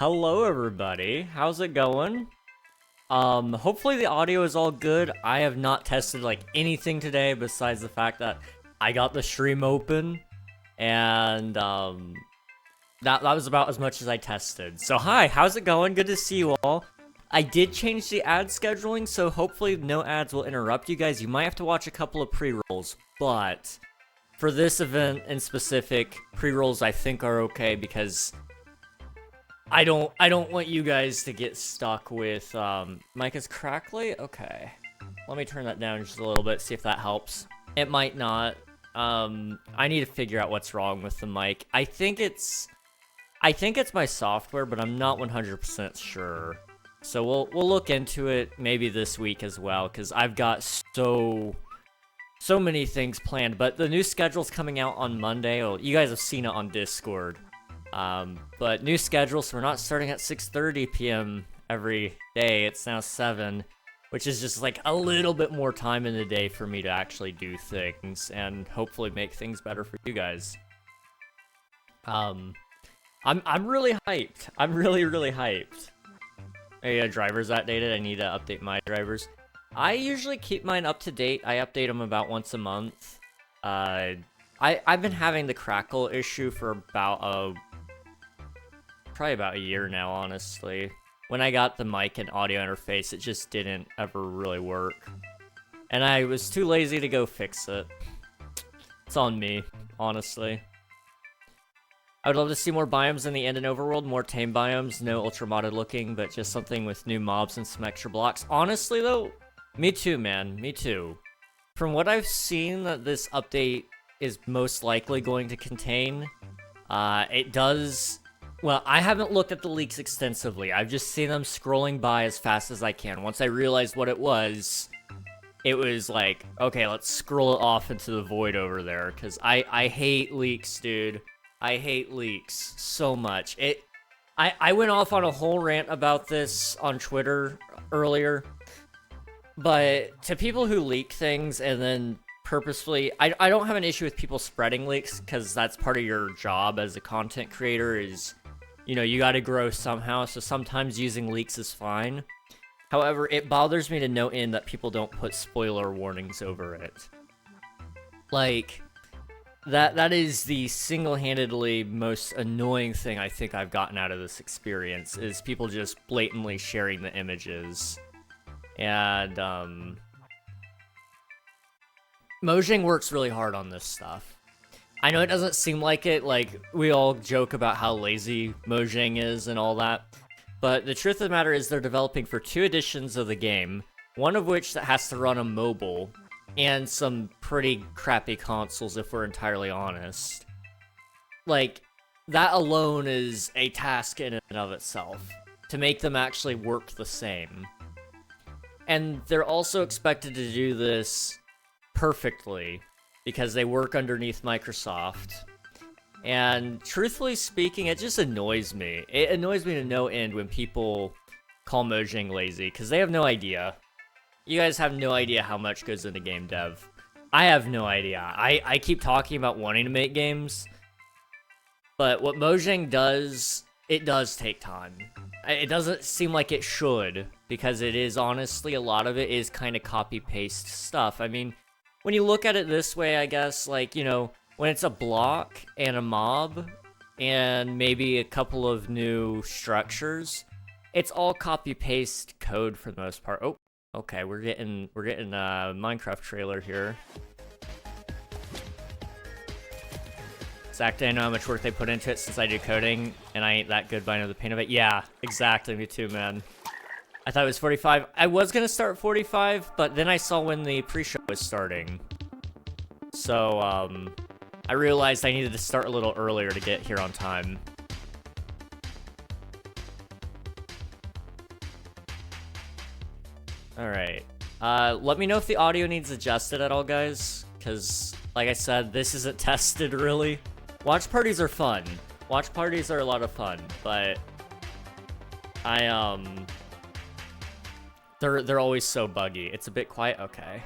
Hello everybody, how's it going? Hopefully the audio is all good. I have not tested like anything today besides the fact that I got the stream open and that was about as much as I tested. So hi, how's it going? Good to see you all. I did change the ad scheduling, so hopefully no ads will interrupt you guys. You might have to watch a couple of pre-rolls, but for this event in specific, pre-rolls I think are okay because I don't want you guys to get stuck with, mic is crackly? Okay. Let me turn that down just a little bit, see if that helps. It might not. I need to figure out what's wrong with the mic. I think it's my software, but I'm not 100% sure. So we'll look into it maybe this week as well, because I've got so many things planned. But the new schedule's coming out on Monday. Well, you guys have seen it on Discord. But new schedule, so we're not starting at 6:30 p.m. every day. It's now 7, which is just like a little bit more time in the day for me to actually do things and hopefully make things better for you guys. I'm really hyped. I'm really hyped. Hey, drivers outdated. I need to update my drivers. I usually keep mine up to date. I update them about once a month. I've been having the crackle issue for probably about a year now, honestly. When I got the mic and audio interface, it just didn't ever really work. And I was too lazy to go fix it. It's on me, honestly. I would love to see more biomes in the end and overworld, more tame biomes, no ultra modded looking, but just something with new mobs and some extra blocks. Honestly though, me too, man, me too. From what I've seen that this update is most likely going to contain, it does. Well, I haven't looked at the leaks extensively. I've just seen them scrolling by as fast as I can. Once I realized what it was like, okay, let's scroll it off into the void over there, because I hate leaks, dude. I hate leaks so much. I went off on a whole rant about this on Twitter earlier, but to people who leak things and then purposefully, I don't have an issue with people spreading leaks, because that's part of your job as a content creator is, you know, you gotta grow somehow, so sometimes using leaks is fine. However, it bothers me to no end that people don't put spoiler warnings over it. Like, that is the single-handedly most annoying thing I think I've gotten out of this experience, is people just blatantly sharing the images. And, Mojang works really hard on this stuff. I know it doesn't seem like it, like, we all joke about how lazy Mojang is and all that, but the truth of the matter is they're developing for 2 editions of the game, one of which that has to run on mobile, and some pretty crappy consoles if we're entirely honest. Like, that alone is a task in and of itself, to make them actually work the same. And they're also expected to do this perfectly, because they work underneath Microsoft. And truthfully speaking, it just annoys me. It annoys me to no end when people call Mojang lazy, because they have no idea. You guys have no idea how much goes into game dev. I have no idea. I keep talking about wanting to make games, but what Mojang does, it does take time. It doesn't seem like it should, because it is honestly, a lot of it is kind of copy-paste stuff. I mean, when you look at it this way, I guess, like, you know, when it's a block and a mob and maybe a couple of new structures, it's all copy-paste code for the most part. Oh, okay, we're getting a Minecraft trailer here. Exactly, I know how much work they put into it since I do coding, and I ain't that good, but I know the pain of it. Yeah, exactly, me too, man. I thought it was 45. I was gonna start 45, but then I saw when the pre-show was starting. So, I realized I needed to start a little earlier to get here on time. Alright. Let me know if the audio needs adjusted at all, guys, because, like I said, this isn't tested, really. Watch parties are fun. Watch parties are a lot of fun, but they're always so buggy. It's a bit quiet. Okay.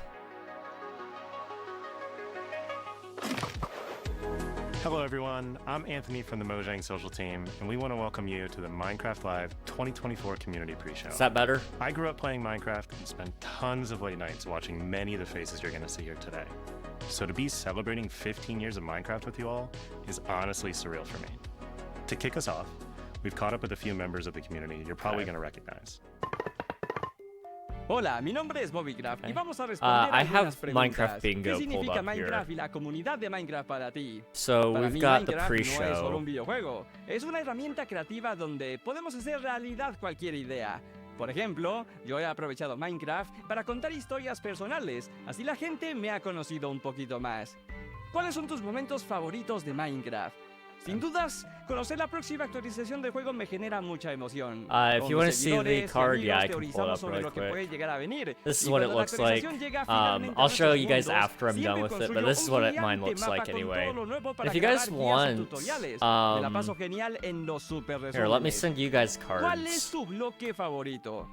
Hello everyone, I'm Anthony from the Mojang social team, and we want to welcome you to the Minecraft Live 2024 Community Pre-Show. Is that better? I grew up playing Minecraft and spent tons of late nights watching many of the faces you're going to see here today. So to be celebrating 15 years of Minecraft with you all is honestly surreal for me. To kick us off, we've caught up with a few members of the community you're probably going to recognize. Hola, mi nombre es Bobbycraft y vamos a responder I algunas have preguntas. Minecraft Bingo ¿Qué significa pulled up Minecraft here. y la comunidad de Minecraft para ti? So Para we've mí, got the Minecraft no es pre-show. solo un videojuego, es una herramienta creativa donde podemos hacer realidad cualquier idea. Por ejemplo, yo he aprovechado Minecraft para contar historias personales, así la gente me ha conocido un poquito más. ¿Cuáles son tus momentos favoritos de Minecraft? Sin dudas, conocer la próxima actualización del juego me genera mucha emoción. If you want to see the card, yeah, I can pull it up sobre really lo que puede quick. llegar a venir. This is Y what it cuando la looks like. actualización llega finalmente a I'll show nuestros you guys mundos, after I'm done siempre with it, but construyo this is un what mine gigante looks mapa like con anyway. todo lo nuevo para If you guys grabar guías o want, tutoriales. Me la paso genial en los super here, let me resúmenes. send you guys ¿Cuál es cards. tu bloque favorito?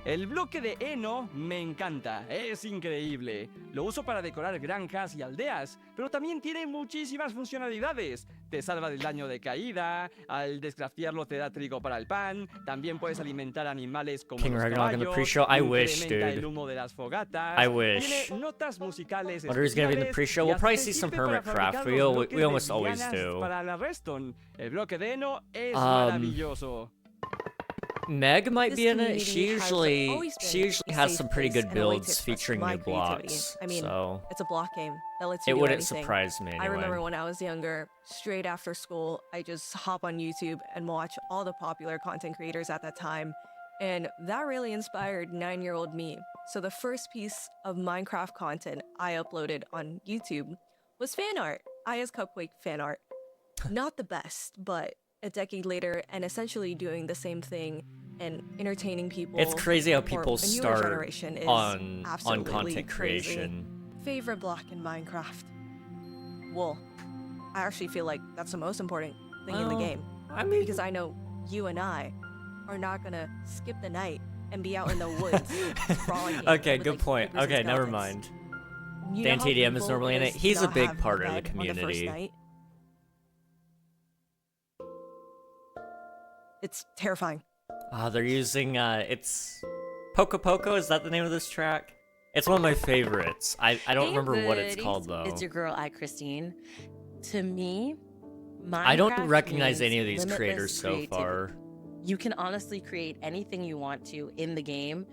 El bloque de heno me encanta, es increíble. Lo uso para decorar granjas y aldeas, pero también tiene muchísimas funcionalidades. Te salva del daño de caída, al descraftearlo te da trigo para el pan, también puedes alimentar animales como King los Ragnarok in the caballos, pre-show? I wish, incrementa dude. el humo de las fogatas, I wish. tiene notas musicales Wonder who's gonna be in the especiales pre-show. y We'll hasta probably te see some sirve para Permacraft. fabricar We los bloques de almost always lianas do. para la redstone. El bloque de heno es maravilloso. Meg might This be in it. community She has usually always been usually a has safe some pretty place good and a way to builds express featuring my new creativity. blocks. I mean, So it's a block game that lets you it do wouldn't anything. surprise me anyway. I remember when I was younger, straight after school, I just hop on YouTube and watch all the popular content creators at that time. And that really inspired 9-year-old me. So the first piece of Minecraft content I uploaded on YouTube was fan art, Aya's Cupquake fan art. Not the best, but a decade later and essentially doing the same thing and entertaining people. It's crazy how for people a newer start generation is on absolutely content crazy. creation. Favorite block in Minecraft? Wool. I actually feel like that's the most important thing in the Well, game. I mean, Because I know you and I are not gonna skip the night and be out in the woods frolicking okay, with, good like, point. creepers and Okay, never skeletons. mind. You Dan know how TDM is painful normally in it. is He's a not big having part of the bed on the first community. night? It's terrifying. They're using it's Poco Poco. Is that the name of this track? It's one of my favorites. I don't remember what it's called though. It's your girl, Christine. To me, I don't Minecraft recognize means any of these limitless creators so creativity. far. You can honestly create anything you want to in the game.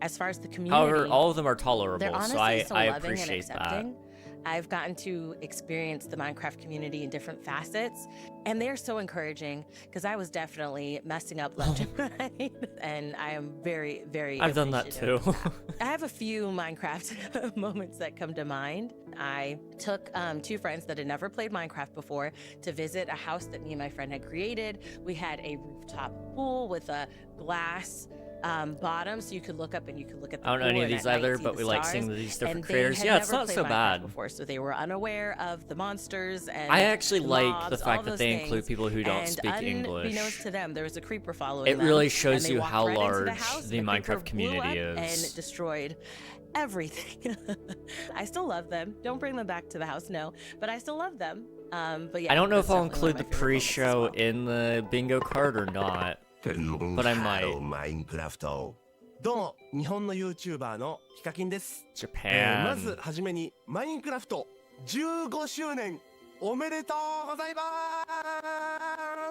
As far as the community, However, all of them are they're tolerable, honestly so I loving and appreciate that. accepting. I've gotten to experience the Minecraft community in different facets, and they're so encouraging because I was definitely messing up left and right, and I am very, very I've done that appreciative too. of that. I have a few Minecraft moments that come to mind. I took 2 friends that had never played Minecraft before to visit a house that me and my friend had created. We had a rooftop pool with a glass bottom, so you could look up and you could look at the I don't know any pool of and these at night either, see but the we like stars. seeing these different And they creators. had Yeah, it's never not played so Minecraft bad. before, so they were unaware of the monsters and I actually like mobs, the all fact that those they include things. people who don't And speak English. unbeknownst to them, there was a creeper following It them, really and shows they you walked how right into large house, the creeper Minecraft blew community up is. and destroyed everything. I still love them. Don't bring them back to the house, no. But I still love them. But yeah, I don't know that's if I'll definitely one include of the my favorite moments as pre-show well. in the bingo card or not. But I might. マインクラフトどうも日本の YouTuber のヒカキンです、ま Japan. ずはじめにマインクラフト15周年おめでとうございま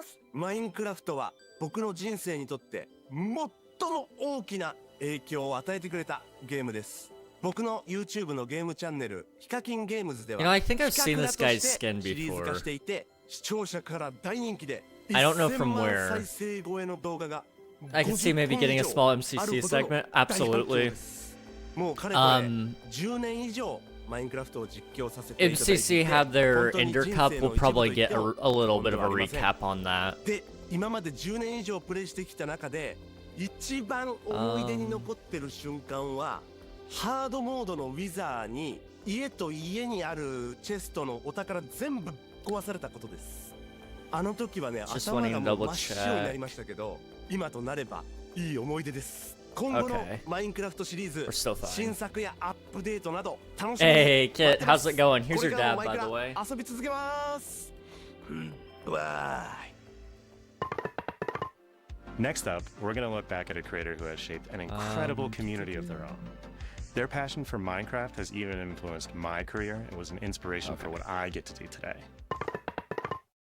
すマインクラフトは僕の人生にとって最も大きな影響を与えてくれたゲームです僕の YouTube のゲームチャンネルヒカキンゲームズでは You know, I think I've ヒカ seen クラ this と guy's して skin シリーズ化 before. していて視聴者から大人気で I don't know from 1000万 where. 再生超えの動画が I can see maybe getting a small MCC segment. Absolutely. もうかれこれ Um, 10年以上マインクラフトを実況させていただいていて MCC had their 本当に Ender 人 Cup. 生 We'll の一部 probably と言っ get ても a little bit of a 本当はありません recap on that. で今まで10年以上プレイしてきた中で一番思い出に残ってる瞬間はハードモードのウィザーに家と家にあるチェストのお宝全部壊されたことですあの時はね Just 頭 wanting が to もう double 真っ白になりましたけど今となればいい思い出です今後の Okay. マインクラフトシリーズ We're still fine. 新作やアップデートなど楽しみに Hey, Kit, 待ってます how's it going? Here's これ your から dad, もマイ by ク the way. ラ遊び続けますわ Next up, we're going to look back at a creator who has shaped an incredible community of their own. Their passion for Minecraft has even influenced my career and was an inspiration for what I get to do today.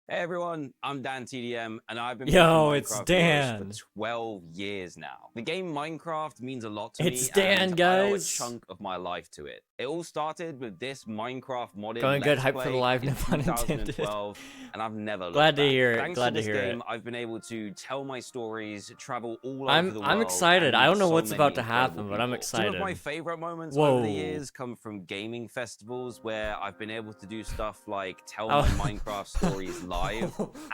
Hey everyone, I'm Dan TDM, and I've been Yo, making it's Minecraft Dan. videos for 12 years now. The game Minecraft means a lot to me, It's Dan, and I owe a guys. chunk of my life to it. It all started with this Minecraft modded Going good, Let's hype for the Play live, in no pun intended. 2012, and I've never looked Glad to back. hear it, Thanks glad to to this hear game, it. I've been able to tell my stories, travel all over the world. I'm excited. and I don't meet know so what's about many to happen, incredible but I'm people. Some excited. of my favorite moments Whoa. over the years come from gaming festivals where I've been able to do stuff like tell Oh. my Minecraft stories live,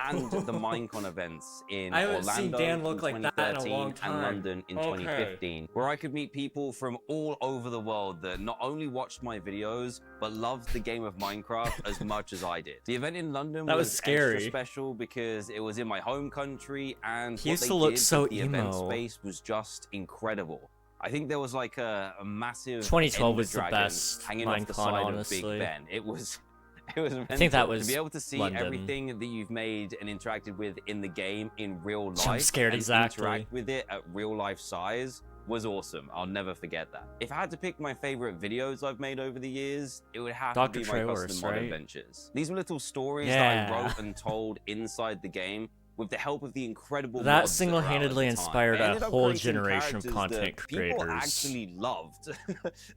and the Minecon events in I haven't seen Orlando Dan look in like that in a 2013 long and time. London in Okay. 2015, where I could meet people from all over the world that not only watched my videos, but loved the game of Minecraft as much as I did. The event in London That was extra scary. special because it was in my home country, and He what used they to look did so with the event emo. space was just incredible. I think there was like a massive 2012 ender was the dragon best hanging off the Minecon, side honestly. of Big Ben. It was I think that mental. was to be able to see London. everything that you've made and interacted with in the game in real life. I'm scared, and exactly. Interact with it at real life size was awesome. I'll never forget that. If I had to pick my favorite videos I've made over the years, it would have Dr. to be my Trevor's, custom mod right? adventures. These were little stories Yeah. that I wrote and told inside the game with the help of the incredible That mods that were out at the single-handedly time. inspired I a ended up whole creating generation of characters content that people creators. actually loved.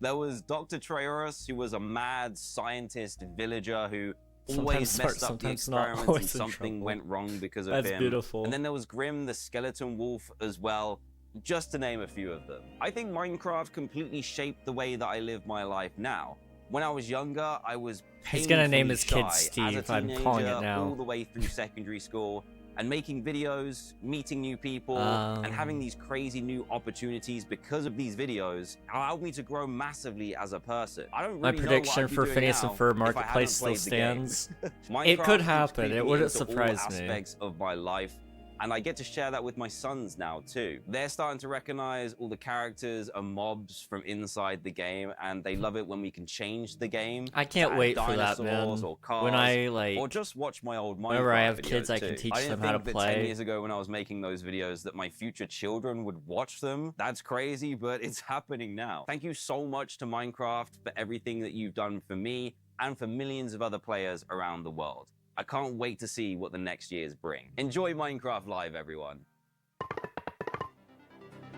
There was Dr. Trevor's, who was a mad scientist villager who always Sometimes smart, messed up the sometimes not, experiments and always in something trouble. went wrong because of That's him. beautiful. And then there was Grim the skeleton wolf as well, just to name a few of them. I think Minecraft completely shaped the way that I live my life now. When I was younger, I was He's gonna name painfully his kid shy Steve, as a I'm calling it teenager, now. all the way through secondary school, and making videos, meeting new people, Um. and having these crazy new opportunities because of these videos allowed me to grow massively as a person. I don't My really know prediction what I'd be for doing Phineas and now Ferb if I hadn't Marketplace still played the game. stands. Minecraft It could keeps happen. creeping It wouldn't into all surprise me. aspects of my life, and I get to share that with my sons now too. They're starting to recognize all the characters and mobs from inside the game, and they love it when we can change the game. I can't to add wait for that, man. dinosaurs or cars, When I, like, or just watch my old Minecraft whenever I have videos kids, I can too. teach I didn't them how to think that play. 10 years ago when I was making those videos that my future children would watch them. That's crazy, but it's happening now. Thank you so much to Minecraft for everything that you've done for me and for millions of other players around the world. I can't wait to see what the next years bring. Enjoy Minecraft Live, everyone.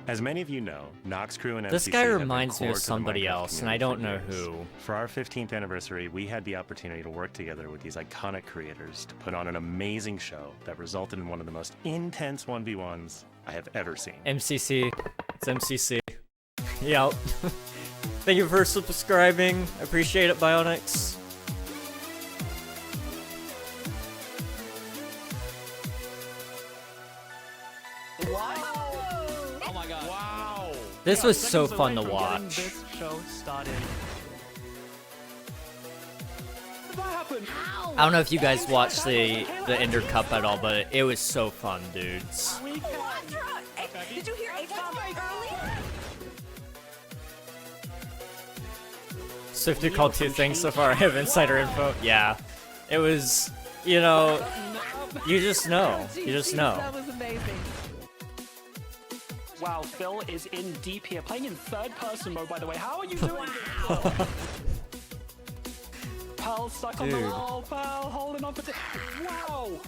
As many of you know, Nox Crew and This MCC guy have been reminds me core of to the somebody Minecraft else, and I community don't for know years. who. For our 15th anniversary, we had the opportunity to work together with these iconic creators to put on an amazing show that resulted in one of the most intense 1v1s I have ever seen. MCC. It's MCC. Yep. Thank you for subscribing. I appreciate it, Bionix. Oh my god. Wow! This was so fun to watch. This show started. I don't know if you guys watched the Ender Cup at all, but it was so fun, dudes. Did you hear H-bomb earlier? Swifty called two things so far. I have insider info. Yeah. It was, you know, you just know. You just know. That was amazing. Wow, Phil is in deep here, playing in third-person mode, by the way. How are you doing Pearl stuck on the Dude. wall, Pearl holding on for wow!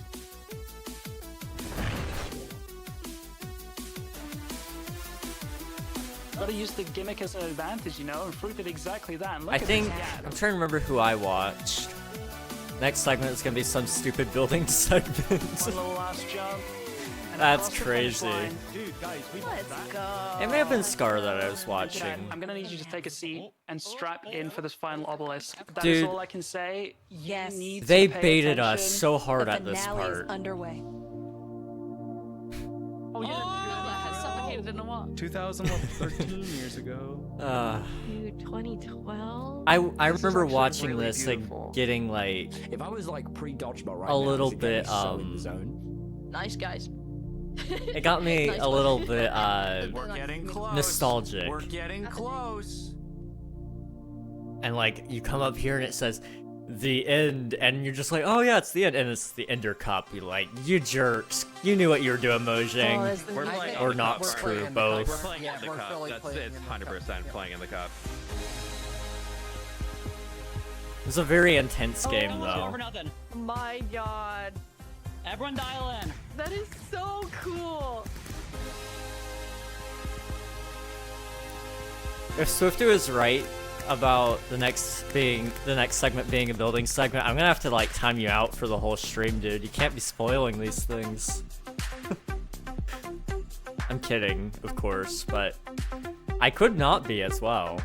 Gotta use the gimmick as an advantage, you know, and Fruit did exactly that. And look I at think, this I'm gap. trying to remember who I watched. Next segment is gonna be some stupid building segment. One little last jump. and That's across the crazy. finish line. Dude, guys, we Let's go. It may have been Scar that I was Dad, watching. I'm gonna need you to take a seat and strap in for this final obelisk. That is Dude. all I can say. You Yes. need to They pay baited us attention. so hard The at this finale is part. underway. Oh, yeah. Suffocated in a wall. 2013 years ago. Dude, 2012? I This is remember actually watching really this beautiful. and getting like If I was like pre-dodgeball right a now, little this would get me bit so in the zone. Nice guys. it got me Nice a one. little bit We're getting close. nostalgic. We're getting close. And like you come up here and it says the end, and you're just like, oh yeah, it's the end, and it's the Ender Cup. You're like, you jerks, you knew what you were doing, Mojang. Or Nox Crew, both. We're playing in the cup. It's 100% playing in the cup. It's a very intense game, though. My god. Everyone dial in. That is so cool. If Swifty was right about the next segment being a building segment, I'm gonna have to like time you out for the whole stream, dude. You can't be spoiling these things. I'm kidding, of course, but I could not be as well.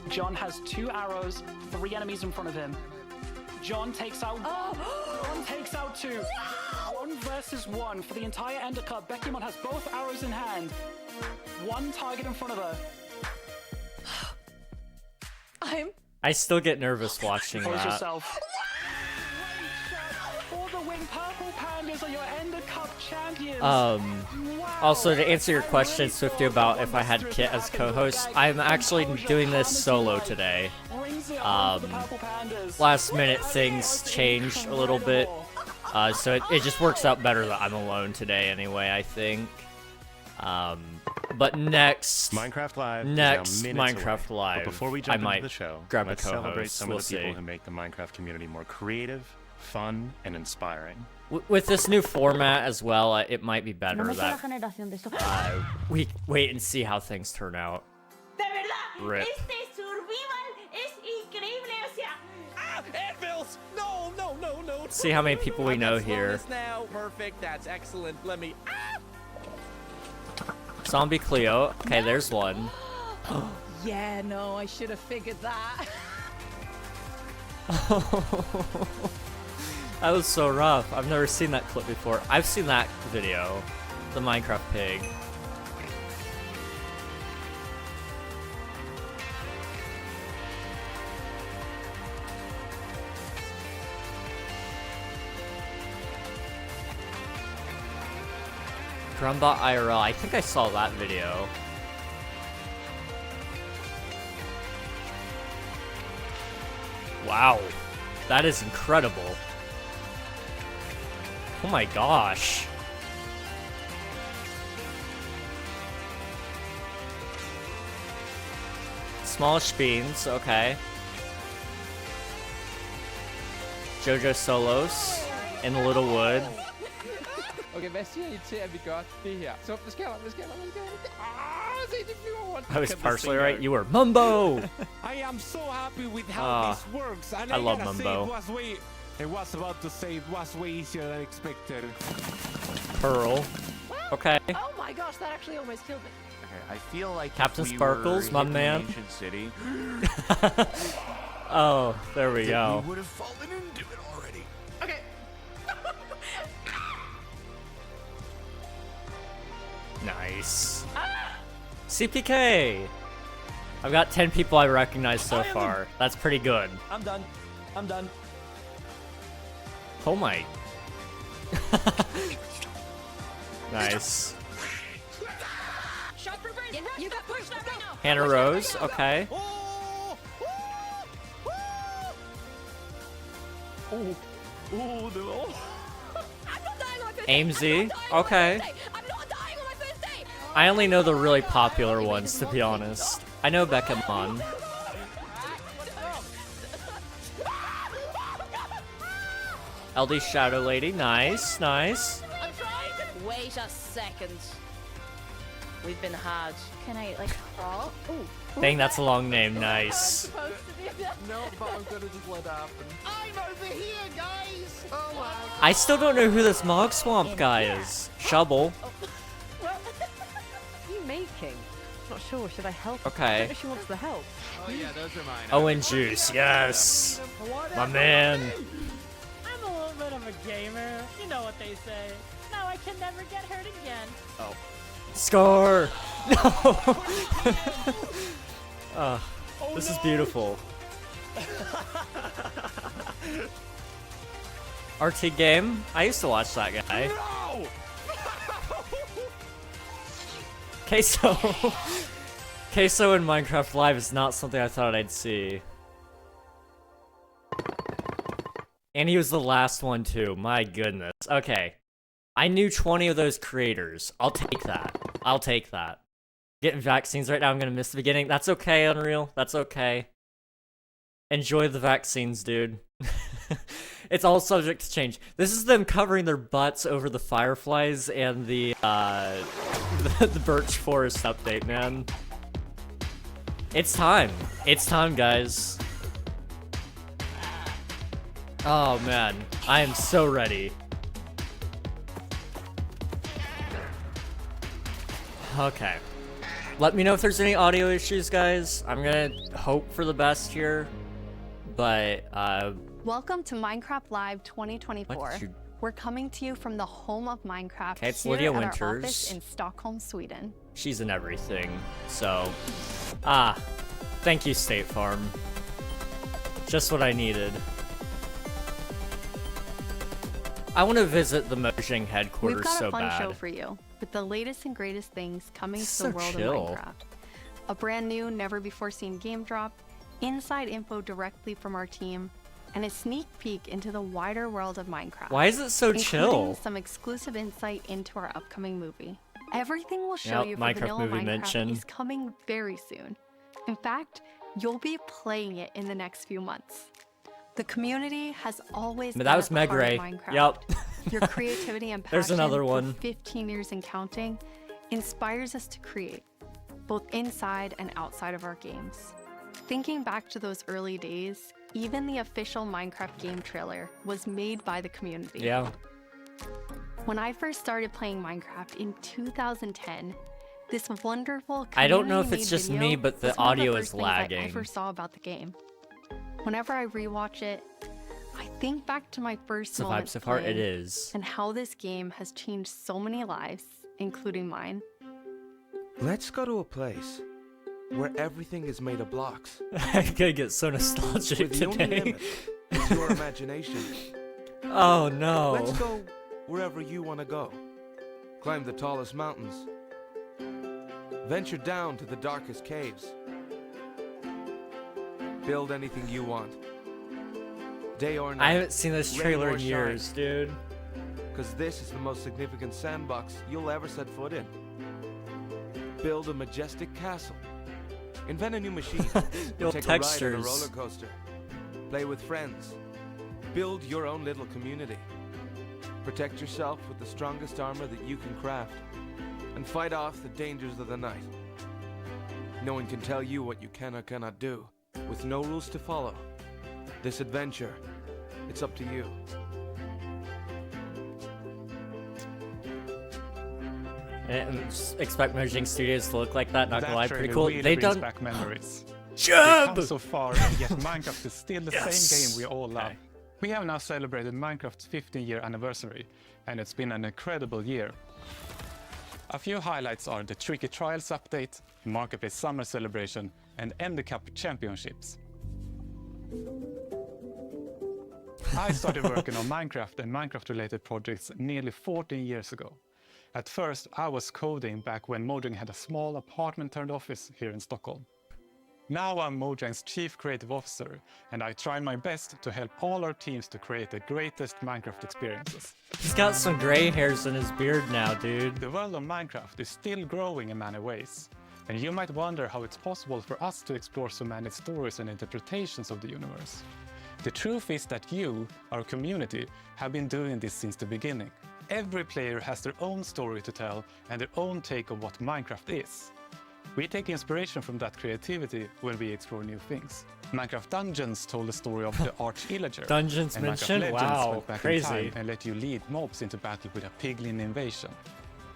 John has 2 arrows, 3 enemies in front of him. John takes out. John takes out 2. 1 versus 1 for the entire Ender Cup. Beckymon has both arrows in hand. 1 target in front of her. I still get nervous watching Close that. yourself. For the win, Purple Pandas are your Ender Cup champions. Also, to answer your question, Swifty, about if I had Kit as co-host, I'm actually doing this solo today. Last minute things changed a little bit, so it just works out better that I'm alone today anyway, I think. But next Minecraft Live Minecraft Live, but before we jump I might into the show, grab let's a co-host. celebrate some We'll of the people see. who make the Minecraft community more creative, fun, and inspiring. With this new format as well, it might be better that we wait and see how things turn out. Rip. Anvils! No, no, no, no. See how many people we know here. Now. Perfect. That's excellent. Let me. Zombie Cleo. Okay, there's one. Yeah, no, I should have figured that. That was so rough. I've never seen that clip before. I've seen that video. The Minecraft pig. Grumbot IRL. I think I saw that video. Wow. That is incredible. Oh my gosh. Smallish beans, okay. Jojo Solos in Littlewood. Okay, hvad siger I til, at vi gør det her? Så hvad sker der? Hvad sker der? Hvad sker der? Se, det flyver rundt. I was partially right. You were Mumbo. I am so happy with how this works. And I love gotta say, Mumbo. I was about to say it was way easier than expected. Pearl. Okay. Oh my gosh, that actually almost killed me. Okay, I feel like Captain if we Sparkles, were my hit man. the ancient city, Oh, there we go. We would have fallen into it already. Okay. Nice. CPK! I've got 10 people I recognize so far. That's pretty good. I'm done. I'm done. Oh my. Nice. You got pushed up right now. Hannah Rose, okay. Aimsy, okay. I only know the really popular ones, to be honest. I know Beckhamon. LD Shadow Lady, nice, nice. Wait a second. We've been hard. Can I like crawl? Ooh. Dang, that's a long name, nice. No, but I'm gonna just let it happen. I'm over here, guys. Oh my. I still don't know who this Mog Swamp guy is. Shovel. What are you making? Not sure. Should I help? Okay. I don't know if she wants the help. Oh yeah, those are mine. Owen Juice, yes. My man. I'm a little bit of a gamer. You know what they say. Now I can never get hurt again. Oh. Scar! No! This is beautiful. RT Game? I used to watch that guy. No! Queso. Queso in Minecraft Live is not something I thought I'd see. And he was the last one too, my goodness. Okay. I knew 20 of those creators. I'll take that. I'll take that. Getting vaccines right now, I'm gonna miss the beginning. That's okay, Unreal. That's okay. Enjoy the vaccines, dude. It's all subject to change. This is them covering their butts over the fireflies and the birch forest update, man. It's time. It's time, guys. Oh, man. I am so ready. Okay. Let me know if there's any audio issues, guys. I'm gonna hope for the best here. But, Welcome to Minecraft Live 2024. We're coming to you from the home of Minecraft okay, it's here Lydia at Winters. our office in Stockholm, Sweden. She's in everything, so... thank you, State Farm. Just what I needed. I want to visit the Mojang headquarters so bad. We've got a fun show for you, with the latest and greatest things coming to So the world chill. of Minecraft. A brand new, never-before-seen game drop, inside info directly from our team, and a sneak peek into the wider world of Minecraft. Why is it so chill? Including some exclusive insight into our upcoming movie. Everything we'll show you for Minecraft vanilla movie Minecraft mention. is coming very soon. In fact, you'll be playing it in the next few months. The community has always But been that was at the heart of Megray. Minecraft. Yep. Your creativity and passion There's another one. for 15 years and counting inspires us to create, both inside and outside of our games. Thinking back to those early days, even the official Minecraft game trailer was made by the community. Yeah. When I first started playing Minecraft in 2010, this wonderful I don't know if it's community-made just video me, but the was one of audio first is things lagging. I ever saw about the game. Whenever I rewatch it, I think back to my first So moments vibes of heart it playing is. and how this game has changed so many lives, including mine. Let's go to a place where everything is made of blocks. I'm gonna get so nostalgic Where the only today. limit is your imagination. Oh no. Let's go wherever you want to go. Climb the tallest mountains. Venture down to the darkest caves. Build anything you want. Day or night. I haven't seen this rain trailer or in years, shine. dude. Because this is the most significant sandbox you'll ever set foot in. Build a majestic castle. Invent a new machine. Your Take a ride on a textures. roller coaster. Play with friends. Build your own little community. Protect yourself with the strongest armor that you can craft. And fight off the dangers of the night. No one can tell you what you can or cannot do. With no rules to follow. This adventure, it's up to you. Expect Mojang Studios to look like that, not gonna lie, pretty cool. Really They brings done back memories. Jump! We've come so far, and yet Minecraft is still the Yes! same game we all love. We have now celebrated Minecraft's 15-year anniversary, and it's been an incredible year. A few highlights are the Tricky Trials update, Marketplace Summer Celebration, and Ender Cup Championships. I started working on Minecraft and Minecraft-related projects nearly 14 years ago. At first, I was coding back when Mojang had a small apartment-turned office here in Stockholm. Now I'm Mojang's Chief Creative Officer, and I try my best to help all our teams to create the greatest Minecraft experiences. He's got some gray hairs in his beard now, dude. The world of Minecraft is still growing in many ways, and you might wonder how it's possible for us to explore so many stories and interpretations of the universe. The truth is that you, our community, have been doing this since the beginning. Every player has their own story to tell and their own take on what Minecraft is. We take inspiration from that creativity when we explore new things. Minecraft Dungeons told the story of the Arch-Illager. Dungeons and mentioned? Minecraft Legends Wow, went back crazy. in time and let you lead mobs into battle with a piglin invasion.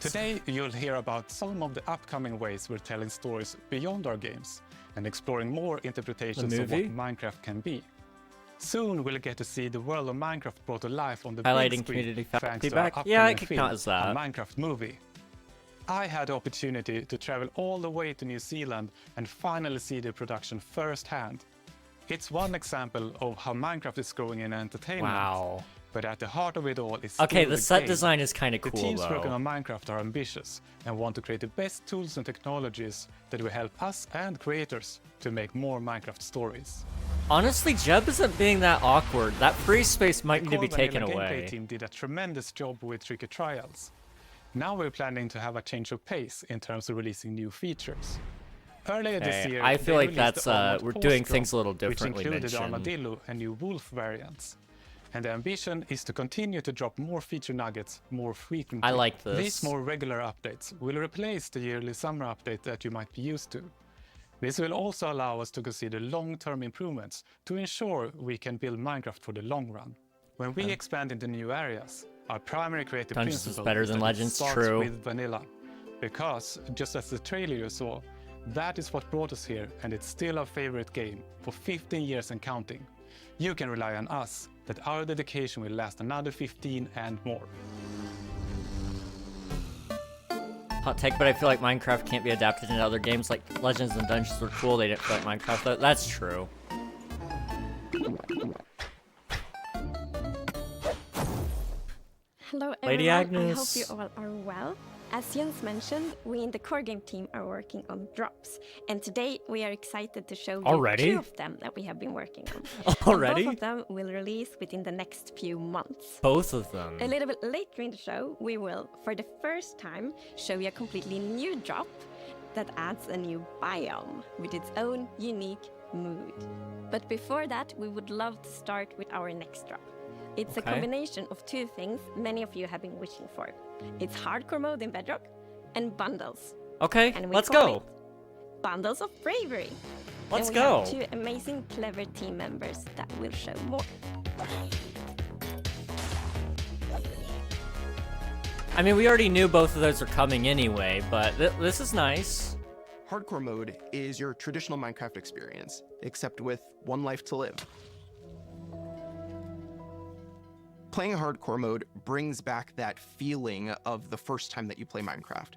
Today, you'll hear about some of the upcoming ways we're telling stories beyond our games and exploring more interpretations of what movie? Minecraft can be. Soon, we'll get to see the world of Minecraft brought to life on the Highlighting big screen, community thanks feedback. to our Yeah, it upcoming could film, count as that. A Minecraft movie. I had the opportunity to travel all the way to New Zealand and finally see the production firsthand. It's one example of how Minecraft is growing in entertainment. Wow. But at the heart of it all is Okay, still the set game. design is kind of The cool teams working though. on Minecraft are ambitious and want to create the best tools and technologies that will help us and creators to make more Minecraft stories. Honestly, Jeb isn't being that awkward. That free space might need to be Core taken Vanilla away. Gameplay team did a tremendous job with Tricky Trials. Now we're planning to have a change of pace in terms of releasing new features. Earlier this Hey, year, I feel they like released that's, the Armored we're Pulse doing drop, things a little differently which included mentioned. Armadillo and new Wolf variants. And the ambition is to continue to drop more feature nuggets more frequently. I like this. These more regular updates will replace the yearly summer update that you might be used to. This will also allow us to consider long-term improvements to ensure we can build Minecraft for the long run. When we expand into new areas, our primary creative Dungeons is principle better is than that it Legends, starts true. with vanilla. Because, just as the trailer you saw, that is what brought us here, and it's still our favorite game for 15 years and counting. You can rely on us that our dedication will last another 15 and more. Hot take, but I feel like Minecraft can't be adapted into other games. Like Legends and Dungeons were cool. They didn't feel like Minecraft. That's true. Hello Lady everyone, I hope Agnes. you all are well. As Jens mentioned, we in the core game team are working on drops, and today we are excited to show you Already? 2 of them that we have been working on. Already? And both of them will release within the next few months. Both of them. A little bit later in the show, we will, for the first time, show you a completely new drop that adds a new biome with its own unique mood. But before that, we would love to start with our next drop. It's a Okay. combination of 2 things many of you have been wishing for. It's hardcore mode in Bedrock and bundles. Okay, And we let's call go. it Bundles of Bravery. Let's and we go. have 2 amazing, clever team members that will show more. I mean, we already knew both of those are coming anyway, but this is nice. Hardcore mode is your traditional Minecraft experience, except with one life to live. Playing hardcore mode brings back that feeling of the first time that you play Minecraft,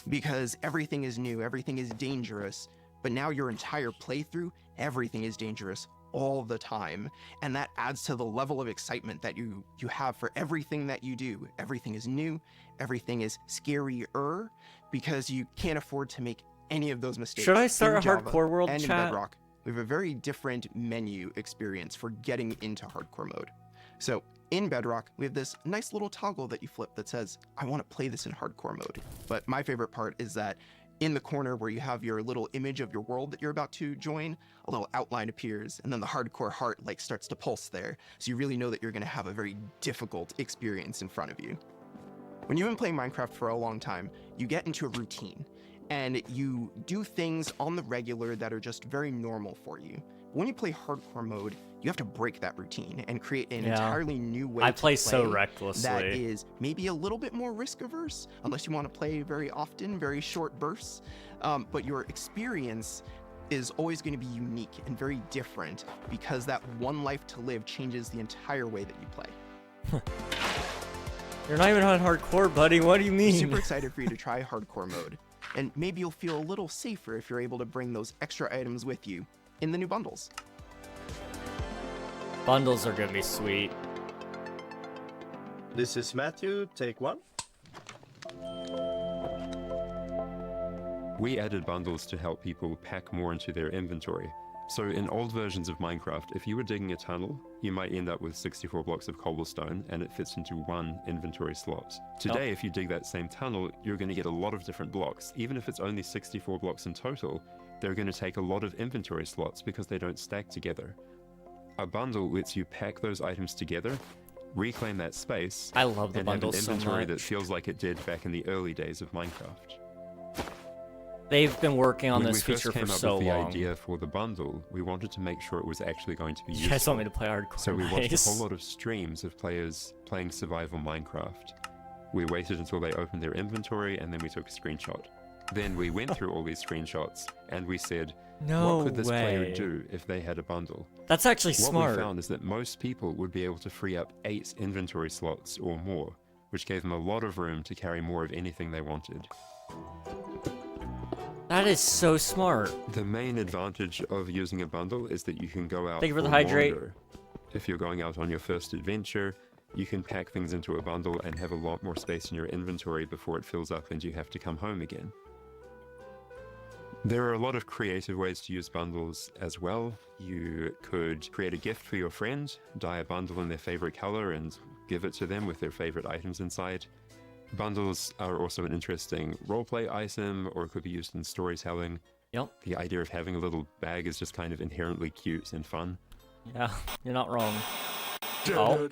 because everything is new, everything is dangerous, but now your entire playthrough, everything is dangerous all the time, and that adds to the level of excitement that you have for everything that you do. Everything is new, everything is scarier, because you can't afford to make any of those mistakes. Should I start In a Java hardcore world and in chat? Bedrock, we have a very different menu experience for getting into hardcore mode. So in Bedrock, we have this nice little toggle that you flip that says, I want to play this in hardcore mode. But my favorite part is that in the corner where you have your little image of your world that you're about to join, a little outline appears, and then the hardcore heart starts to pulse there. So you really know that you're going to have a very difficult experience in front of you. When you've been playing Minecraft for a long time, you get into a routine, and you do things on the regular that are just very normal for you. When you play hardcore mode, you have to break that routine and create an Yeah. entirely new way I to play so That recklessly. is maybe a little bit more risk averse, unless you want to play very often, very short bursts. But your experience is always going to be unique and very different, because that one life to live changes the entire way that you play. You're not even on hardcore, buddy. What do you mean? Super excited for you to try hardcore mode. And maybe you'll feel a little safer if you're able to bring those extra items with you in the new bundles. Bundles are gonna be sweet. This is Matthew, take 1. We added bundles to help people pack more into their inventory. So in old versions of Minecraft, if you were digging a tunnel, you might end up with 64 blocks of cobblestone and it fits into one inventory slot. Today, if you dig that same tunnel, you're going to get a lot of different blocks. Even if it's only 64 blocks in total, they're going to take a lot of inventory slots because they don't stack together. A bundle lets you pack those items together, reclaim that space, I love the and have an bundles so inventory that much. feels like it did back in the early days of Minecraft. They've been working on When this we first feature came for up so with the long. idea for the bundle, we wanted to make sure it was actually going to be You useful. guys want me to play hardcore? So we watched Nice. a whole lot of streams of players playing survival Minecraft. We waited until they opened their inventory and then we took a screenshot. Then we went through all these screenshots and we said, No what could this way. player do if they had a bundle? That's actually what smart. we found is that most people would be able to free up 8 inventory slots or more, which gave them a lot of room to carry more of anything they wanted. That is so smart. The main advantage of using a bundle is that you can go out Thank you for the a hydrate. wander. If you're going out on your first adventure, You can pack things into a bundle and have a lot more space in your inventory before it fills up and you have to come home again. There are a lot of creative ways to use bundles as well. You could create a gift for your friend, dye a bundle in their favorite color and give it to them with their favorite items inside. Bundles are also an interesting roleplay item, or it could be used in storytelling. Yep. The idea of having a little bag is just kind of inherently cute and fun. Yeah, you're not wrong. Oh.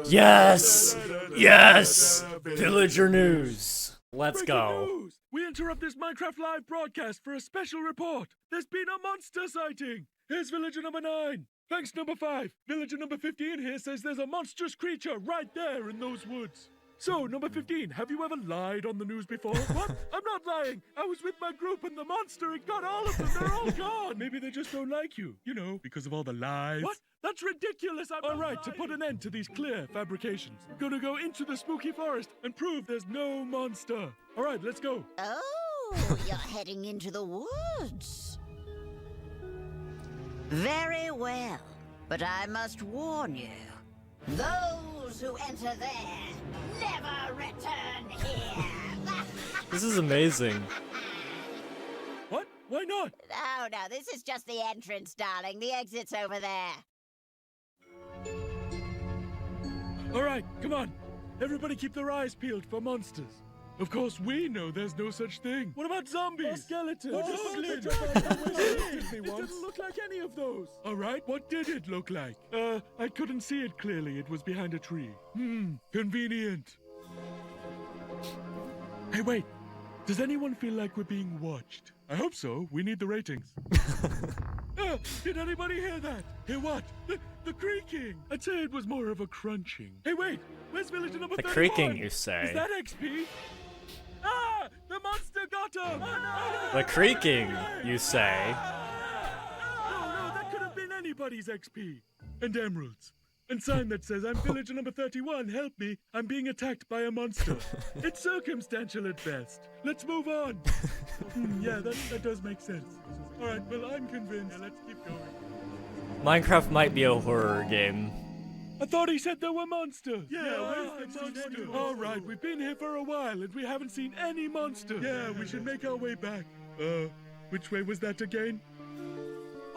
Yes! Yes! Villager news! Let's go. News. We interrupt this Minecraft live broadcast for a special report. There's been a monster sighting. Here's villager number 9. Thanks, number 5. Villager number 15 here says there's a monstrous creature right there in those woods. So, number 15, have you ever lied on the news before? What? I'm not lying. I was with my group and the monster, it got all of them. They're all gone. Maybe they just don't like you. You know, because of all the lies. What? That's ridiculous. I'm all right, to put an end to these clear fabrications, I'm gonna go into the spooky forest and prove there's no monster. All right, let's go. Oh, you're heading into the woods. Very well, but I must warn you. Those who enter there never return here. This is amazing. What? Why not? Oh, no, this is just the entrance, darling. The exit's over there. All right, come on. Everybody keep their eyes peeled for monsters. Of course, we know there's no such thing. What about zombies? Or skeletons? Goblins? It didn't look like any of those. All right, what did it look like? I couldn't see it clearly. It was behind a tree. Convenient. Hey, wait. Does anyone feel like we're being watched? I hope so. We need the ratings. Did anybody hear that? Hear what? The creaking. I'd say it was more of a crunching. Hey, wait. Where's villager number 31? The creaking, you say? Is that XP? Ah! The monster got him! Oh, no. The creaking, you say? No, that could have been anybody's XP. And emeralds. And sign that says, I'm villager number 31, help me, I'm being attacked by a monster. It's circumstantial at best. Let's move on. Yeah, that does make sense. All right, well, I'm convinced. Yeah, let's keep going. Minecraft might be a horror game. I thought he said there were monsters. Yeah, where's the monster? All right, we've been here for a while and we haven't seen any monsters. Yeah, we should make our way back. Which way was that again?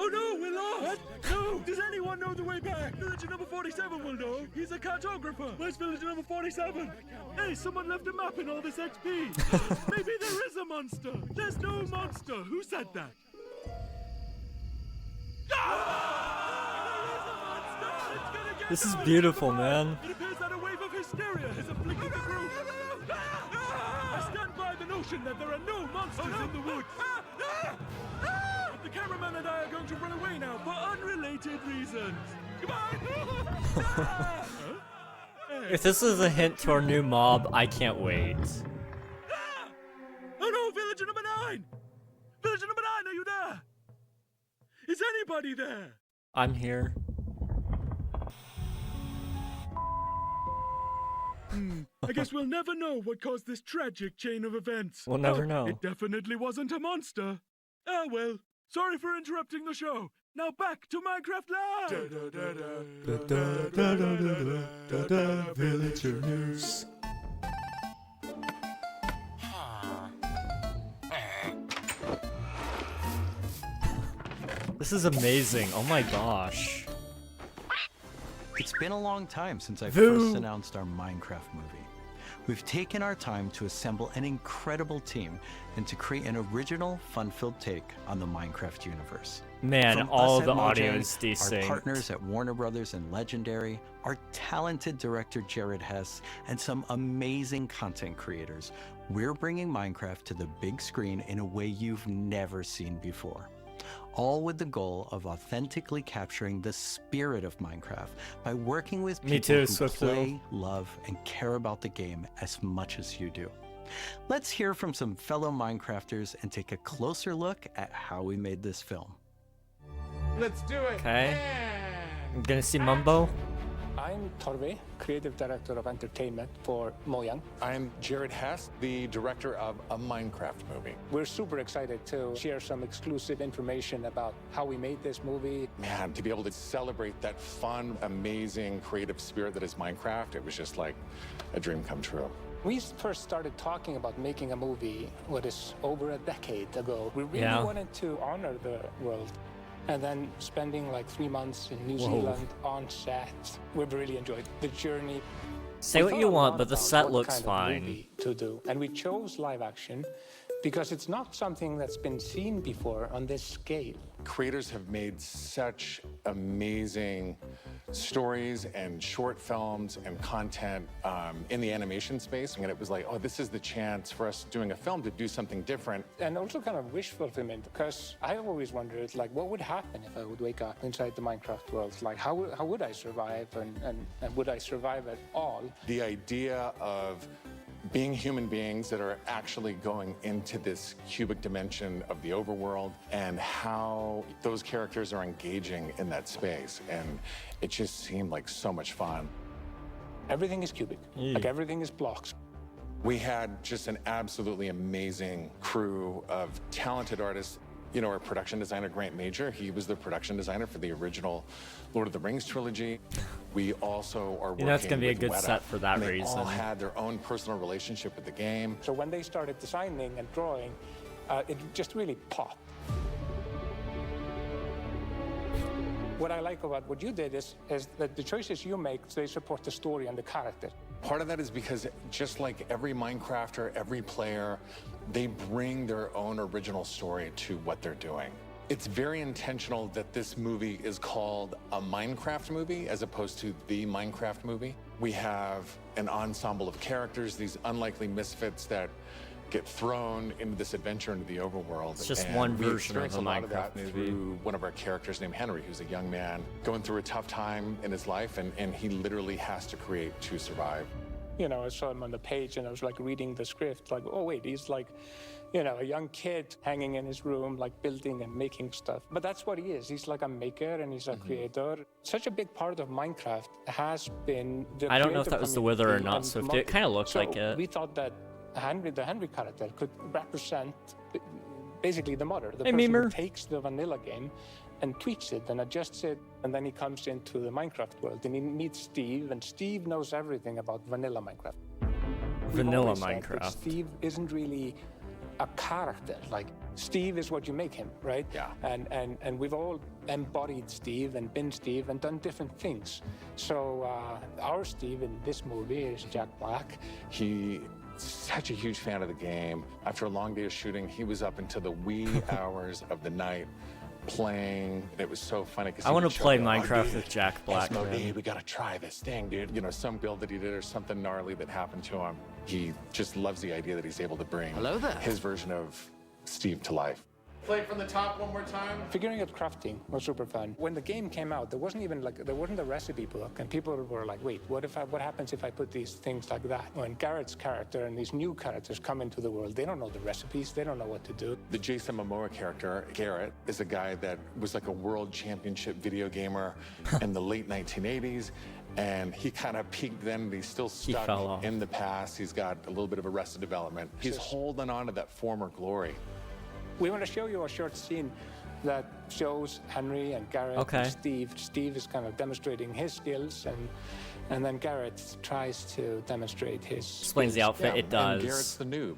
Oh no, we're lost! What? No! Does anyone know the way back? Villager number 47 will know. He's a cartographer. Where's villager number 47? Hey, someone left a map in all this XP. Maybe there is a monster. There's no monster. Who said that? This is beautiful, man. It appears that a wave of hysteria has afflicted the group. I stand by the notion that there are no monsters in the woods. But the cameraman and I are going to run away now for unrelated reasons. Goodbye. If this is a hint to our new mob, I can't wait. Oh no, villager number 9! Villager number 9, are you there? Is anybody there? I'm here. I guess we'll never know what caused this tragic chain of events. We'll never know. It definitely wasn't a monster. Ah, well. Sorry for interrupting the show. Now back to Minecraft Live! Villager news. This is amazing. Oh my gosh. It's been a long time since I Voo. first announced our Minecraft movie. We've taken our time to assemble an incredible team and to create an original, fun-filled take on the Minecraft universe. Man, From all us the at audio Mojang, is desynced. Our partners at Warner Brothers and Legendary, our talented director Jared Hess, and some amazing content creators, we're bringing Minecraft to the big screen in a way you've never seen before. All with the goal of authentically capturing the spirit of Minecraft by working with people who play, love, and care about the game as much as you do. Let's hear from some fellow Minecrafters and take a closer look at how we made this film. Let's do it. Okay. I'm gonna see Mumbo. I'm Torve, Creative Director of Entertainment for Mojang. I'm Jared Hess, the director of a Minecraft movie. We're super excited to share some exclusive information about how we made this movie. Man, to be able to celebrate that fun, amazing, creative spirit that is Minecraft, it was just like a dream come true. We first started talking about making a movie, what is over a decade ago. We really wanted to honor the world. And then spending like 3 months in New Zealand on set. We've really enjoyed the journey. Say what you want, but the set looks fine. Movie to do. And we chose live action because it's not something that's been seen before on this scale. Creators have made such amazing stories and short films and content in the animation space. And it was like, oh, this is the chance for us doing a film to do something different. And also kind of wish fulfillment, because I always wondered, like, what would happen if I would wake up inside the Minecraft world? Like, how would I survive, and would I survive at all? The idea of being human beings that are actually going into this cubic dimension of the overworld and how those characters are engaging in that space. And it just seemed like so much fun. Everything is cubic, like everything is blocks. We had just an absolutely amazing crew of talented artists. You know, our production designer, Grant Major, he was the production designer for the original Lord of the Rings trilogy. We also are working that's gonna be a good Weta, set for that and reason. They all had their own personal relationship with the game. So when they started designing and drawing, it just really popped. What I like about what you did is that the choices you make, they support the story and the character. Part of that is because just like every Minecrafter, every player, they bring their own original story to what they're doing. It's very intentional that this movie is called a Minecraft movie as opposed to the Minecraft movie. We have an ensemble of characters, these unlikely misfits that get thrown into this adventure into the overworld. It's just and one we version of experience a a lot of that Minecraft movie. through one of our characters named Henry, who's a young man going through a tough time in his life, and he literally has to create to survive. You know, I saw him on the page and I was like reading the script, like, oh wait, he's like, you know, a young kid hanging in his room, like building and making stuff. But that's what he is. He's like a maker and he's a creator. Such a big part of Minecraft has been the I don't know if creator that was the Wither or community not, and so it modding. kind of looked like it. We thought that the Henry character could represent basically the modder, the Hey, person Memer. who takes the vanilla game and tweaks it and adjusts it, and then he comes into the Minecraft world and he meets Steve, and Steve knows everything about vanilla Minecraft. Vanilla We've always said that Minecraft. Steve isn't really a character. Like, Steve is what you make him, right? Yeah. And we've all embodied Steve and been Steve and done different things. So our Steve in this movie is Jack Black. He's such a huge fan of the game. After a long day of shooting, he was up until the wee hours of the night playing. It was so funny. I want to play Minecraft with Jack Black. man. We gotta try this thing, dude. You know, some build that he did or something gnarly that happened to him. He just loves the idea that he's able to bring his version of Steve to life. Play it from the top one more time. Figuring out crafting was super fun. When the game came out, there wasn't a recipe book, and people were like, "Wait, what happens if I put these things like that?" When Garrett's character and these new characters come into the world, they don't know the recipes, they don't know what to do. The Jason Momoa character, Garrett, is a guy that was like a world championship video gamer in the late 1980s. And he kind of peaked then, but he's still stuck fell off. in the past. He's got a little bit of Arrested Development. He's holding on to that former glory. We want to show you a short scene that shows Henry and Garrett and Steve. Steve is kind of demonstrating his skills, and then Garrett tries to demonstrate his Explains the outfit, it does. And Garrett's the noob.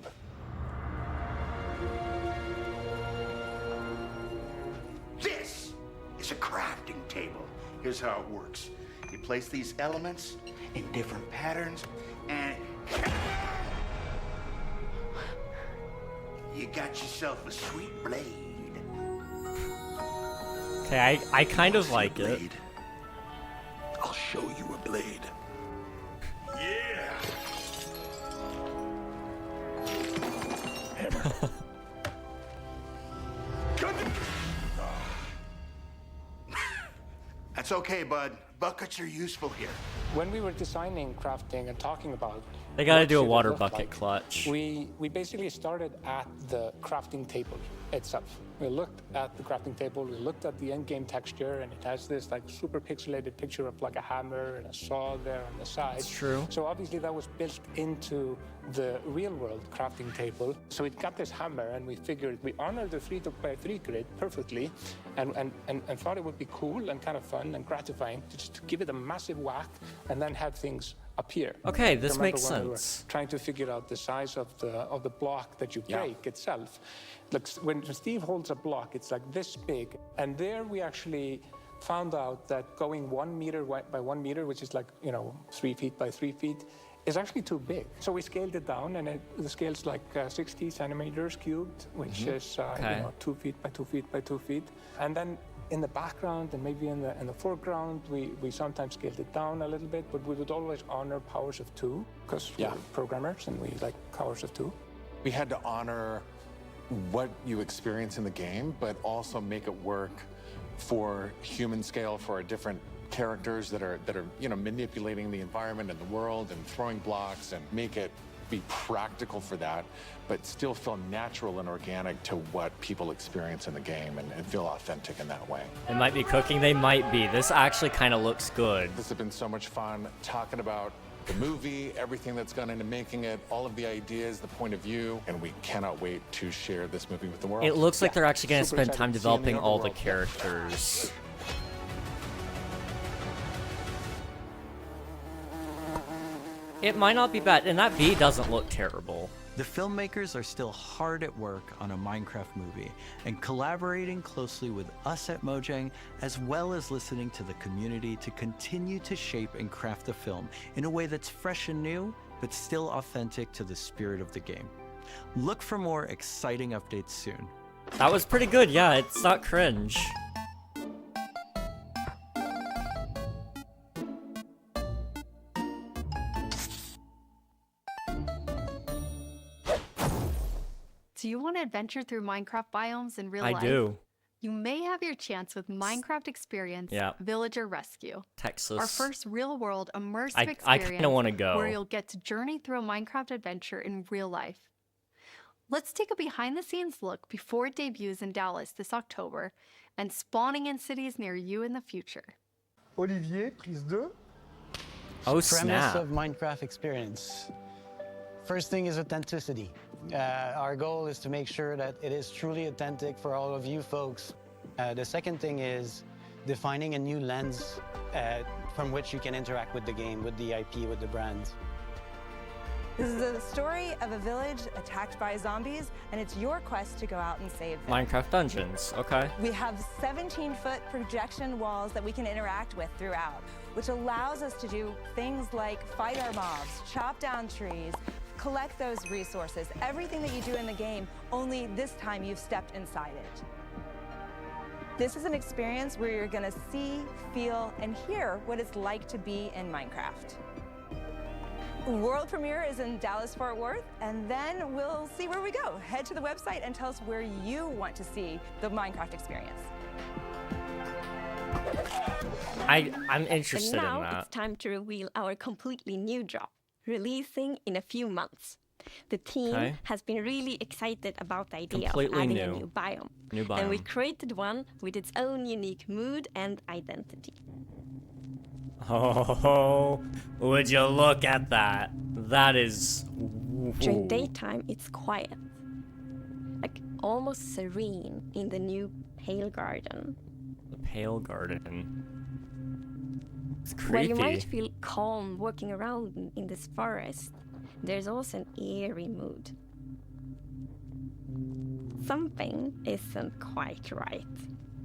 This is a crafting table. Here's how it works. You place these elements in different patterns, and you got yourself a sweet blade. Okay, I kind of like it. I'll show you a blade. Yeah. That's okay, bud. Buckets are useful here. When we were designing crafting and talking about They gotta what do a should it water look bucket like, clutch. We basically started at the crafting table. itself. We looked at the crafting table, we looked at the end-game texture, and it has this like super pixelated picture of like a hammer and a saw there on the side. That's true. So obviously that was built into the real-world crafting table. So it got this hammer, and we figured we honored the 3x3 grid perfectly, and thought it would be cool and kind of fun and gratifying to just give it a massive whack and then have things appear. Okay, this Remember makes when we were sense. trying to figure out the size of the block that you break itself. Like when Steve holds a block, it's like this big, and there we actually found out that going 1 meter by 1 meter, which is like 3 feet by 3 feet, is actually too big. So we scaled it down, and the scale's like 60 centimeters cubed, which is 2 feet by 2 feet by 2 feet, and then in the background and maybe in the foreground, we sometimes scaled it down a little bit, but we would always honor powers of 2 because we're programmers and we like powers of 2. We had to honor what you experience in the game, but also make it work for human scale for our different characters that are manipulating the environment and the world and throwing blocks, and make it be practical for that, but still feel natural and organic to what people experience in the game, and feel authentic in that way. They might be cooking, they might be. This actually kind of looks good. This has been so much fun talking about the movie, everything that's gone into making it, all of the ideas, the point of view, and we cannot wait to share this movie with the world. It looks like they're actually going to Super spend time excited to see it in developing all the overworld. characters. It might not be bad, and that V doesn't look terrible. The filmmakers are still hard at work on a Minecraft movie and collaborating closely with us at Mojang, as well as listening to the community to continue to shape and craft the film in a way that's fresh and new, but still authentic to the spirit of the game. Look for more exciting updates soon. That was pretty good, yeah, it's not cringe. Do you want to adventure through Minecraft biomes in real life? I do. You may have your chance with Minecraft Experience Villager Rescue. Texas. Our first real-world immersive I experience kinda wanna go. where you'll get to journey through a Minecraft adventure in real life. Let's take a behind-the-scenes look before it debuts in Dallas this October and spawning in cities near you in the future. Olivier, prise 2. Oh, Premise snap. of Minecraft Experience. First thing is authenticity. Our goal is to make sure that it is truly authentic for all of you folks. The second thing is defining a new lens from which you can interact with the game, with the IP, with the brand. This is the story of a village attacked by zombies, and it's your quest to go out and save them. Minecraft Dungeons, okay. We have 17-foot projection walls that we can interact with throughout, which allows us to do things like fight our mobs, chop down trees, collect those resources, everything that you do in the game, only this time you've stepped inside it. This is an experience where you're gonna see, feel, and hear what it's like to be in Minecraft. World premiere is in Dallas-Fort Worth, and then we'll see where we go. Head to the website and tell us where you want to see the Minecraft experience. I'm interested and now in that. it's time to reveal our completely new drop, releasing in a few months. The team has been really excited about the idea Completely of adding new. a new biome. New And we biome. created one with its own unique mood and identity. Oh, would you look at that? That is... During daytime, it's quiet, like almost serene in the new Pale Garden. The Pale Garden. It's While you creepy. might feel calm walking around in this forest, there's also an eerie mood. Something isn't quite right.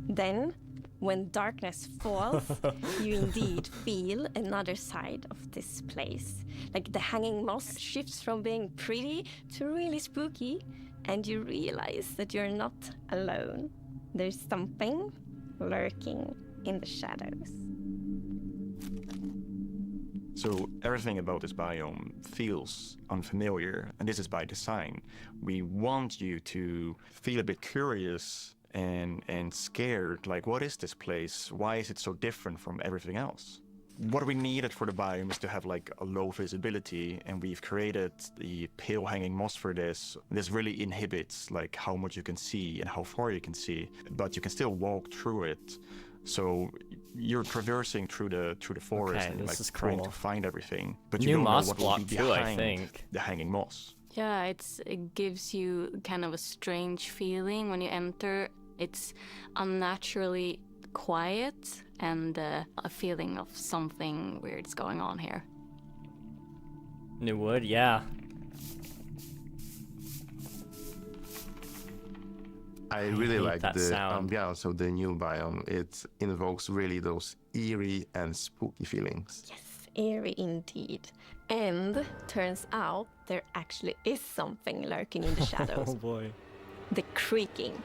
Then, when darkness falls, you indeed feel another side of this place. Like the hanging moss shifts from being pretty to really spooky, and you realize that you're not alone. There's something lurking in the shadows. So everything about this biome feels unfamiliar, and this is by design. We want you to feel a bit curious and scared, like what is this place? Why is it so different from everything else? what we needed for the biome is to have like a low visibility, and we've created the pale hanging moss for this. This really inhibits like how much you can see and how far you can see, but you can still walk through it. So you're traversing through the forest and like trying to find everything, but you don't know what will be behind the hanging moss. Yeah, it gives you kind of a strange feeling when you enter. It's unnaturally quiet and a feeling of something weird's going on here. New wood, yeah. I really like the sound. ambiance of the new biome. It invokes really those eerie and spooky feelings. Yes, eerie indeed. And turns out there actually is something lurking in the shadows. Oh boy. The creaking.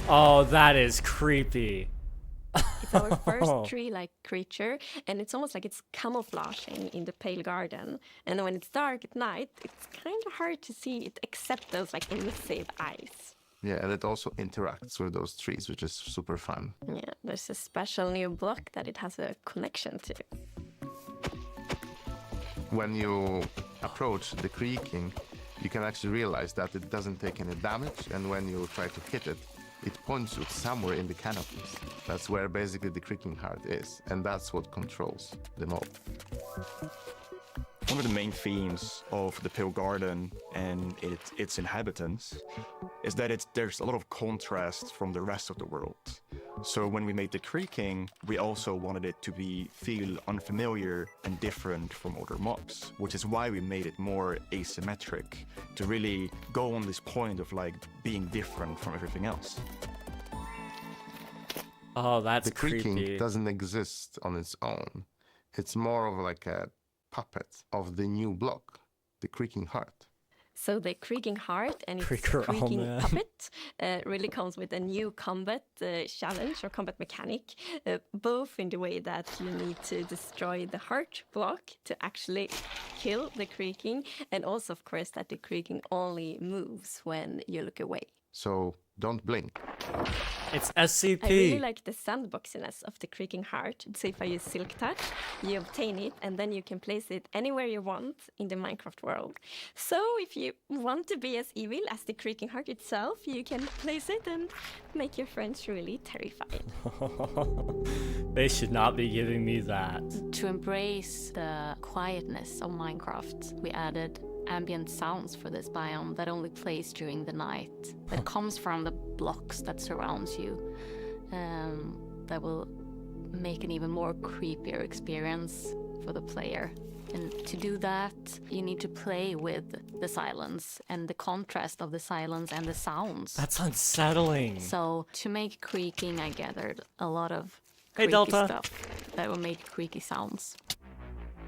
Oh, that is creepy. It's our first tree-like creature, and it's almost like it's camouflaging in the pale garden. And when it's dark at night, it's kind of hard to see it except those like emissive eyes. Yeah, and it also interacts with those trees, which is super fun. Yeah, there's a special new block that it has a connection to. When you approach the creaking, you can actually realize that it doesn't take any damage, and when you try to hit it, it points you somewhere in the canopies. That's where basically the creaking heart is, and that's what controls the mob. One of the main themes of the Pale Garden and its inhabitants is that there's a lot of contrast from the rest of the world. So when we made the creaking, we also wanted it to feel unfamiliar and different from other mobs, which is why we made it more asymmetric, to really go on this point of like being different from everything else. Oh, that's the creaking creepy. Doesn't exist on its own. It's more of like a puppet of the new block, the creaking heart. So the creaking heart and its Creaker, creaking man. puppet really comes with a new combat challenge or combat mechanic, both in the way that you need to destroy the heart block to actually kill the creaking, and also, of course, that the creaking only moves when you look away. So don't blink. It's SCP. I really like the sandboxiness of the creaking heart. So if I use Silk Touch, you obtain it, and then you can place it anywhere you want in the Minecraft world. So if you want to be as evil as the creaking heart itself, you can place it and make your friends really terrified. They should not be giving me that. To embrace the quietness of Minecraft, we added ambient sounds for this biome that only plays during the night, that comes from the blocks that surrounds you, that will make an even more creepier experience for the player. And to do that, you need to play with the silence and the contrast of the silence and the sounds. That's unsettling. So to make creaking, I gathered a lot of Hey, creaky Delta. stuff that will make creaky sounds.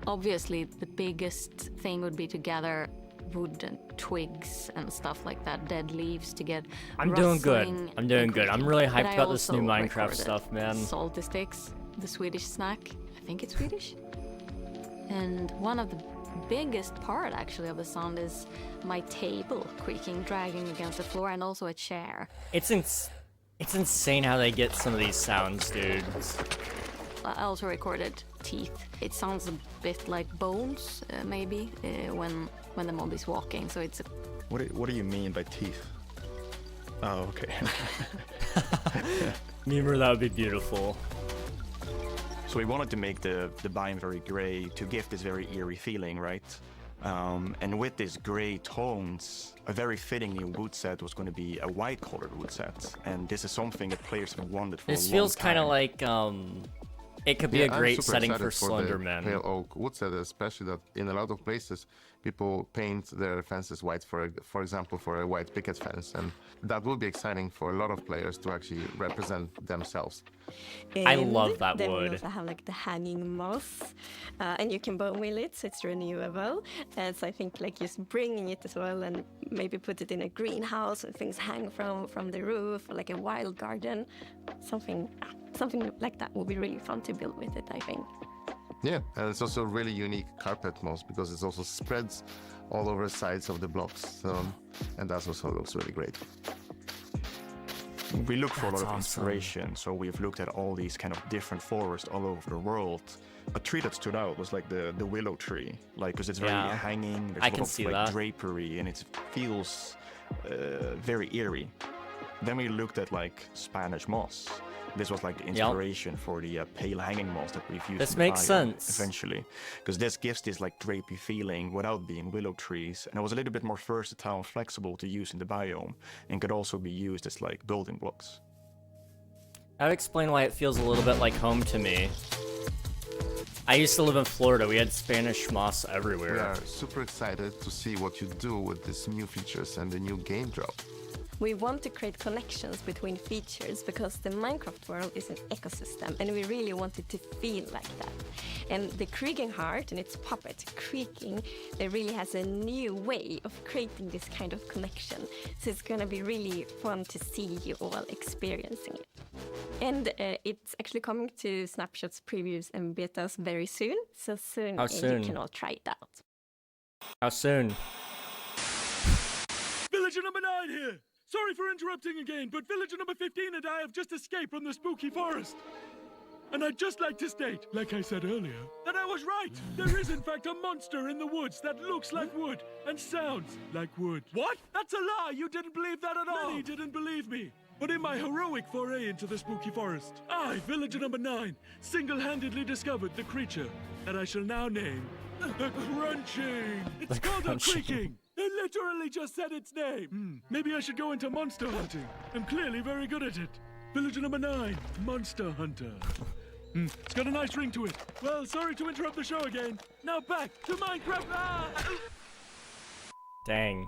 Obviously, the biggest thing would be to gather wood and twigs and stuff like that, dead leaves to get I'm doing good. rustling I'm doing and good. I'm creaking. really But hyped I about this new also Minecraft recorded stuff, man. Salty sticks, the Swedish snack. I think it's Swedish. And one of the biggest part actually of the sound is my table creaking, dragging against the floor, and also a chair. It's insane how they get some of these sounds, dude. I also recorded teeth. It sounds a bit like bones, maybe, when the mob is walking. So it's a... What do you mean by teeth? Oh, okay. Memor, that would be beautiful. So we wanted to make the biome very gray to give this very eerie feeling, right? And with these gray tones, a very fitting new wood set was going to be a white colored wood set. And this is something that players have wanted for a long time. This feels kind of like it could be a great I'm super setting excited for the Slenderman. Pale oak wood set, especially that in a lot of places people paint their fences white, for example, for a white picket fence, and that will be exciting for a lot of players to actually represent themselves. I love that then wood. we also have like the hanging moss, and you can bone meal it, so it's renewable. And so I think like just bringing it as well, and maybe put it in a greenhouse where things hang from the roof, or like a wild garden, something like that would be really fun to build with it, I think. Yeah, and it's also really unique carpet moss because it also spreads all over the sides of the blocks, and that also looks really great. we look for a lot That's of awesome. inspiration. So we've looked at all these kind of different forests all over the world. A tree that stood out was like the willow tree, like because it's very Yeah. hanging. There's I a lot can of see like that. drapery, and it feels very eerie. Then we looked at like Spanish moss. This was like the inspiration for the pale hanging moss that we've used. This in the makes biome sense. eventually, because this gives this like drapey feeling without being willow trees, and it was a little bit more versatile and flexible to use in the biome, and could also be used as like building blocks. That would explain why it feels a little bit like home to me. I used to live in Florida. We had Spanish moss everywhere. We are super excited to see what you do with these new features and the new game drop. We want to create connections between features because the Minecraft world is an ecosystem and we really want it to feel like that. And the creaking heart and its puppet creaking, it really has a new way of creating this kind of connection. So it's going to be really fun to see you all experiencing it. And it's actually coming to snapshots, previews and betas very soon. So soon, How soon? You can all try it out. How soon? Villager number 9 here! Sorry for interrupting again, but villager number 15 and I have just escaped from the spooky forest. And I'd just like to state, like I said earlier, that I was right. There is in fact a monster in the woods that looks like wood and sounds like wood. What? That's a lie! You didn't believe that at all! Many didn't believe me. But in my heroic foray into the spooky forest, I, villager number 9, single-handedly discovered the creature that I shall now name the Crunching. It's called a creaking. They literally just said its name. Maybe I should go into monster hunting. I'm clearly very good at it. Villager number 9, Monster Hunter. It's got a nice ring to it. Well, sorry to interrupt the show again. Now back to Minecraft. Dang.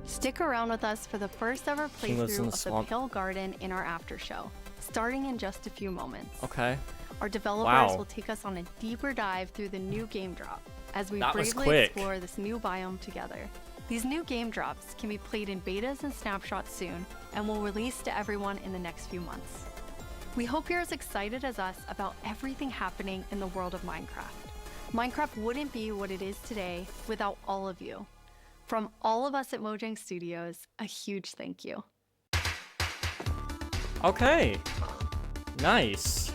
Stick around with us for the first ever He lives playthrough in of the the swamp. Pale Garden in our after show, starting in just a few moments. Okay. Our developers Wow. will take us on a deeper dive through the new game drop as we That was bravely quick. explore this new biome together. These new game drops can be played in betas and snapshots soon and will release to everyone in the next few months. We hope you're as excited as us about everything happening in the world of Minecraft. Minecraft wouldn't be what it is today without all of you. From all of us at Mojang Studios, a huge thank you. Okay. Nice.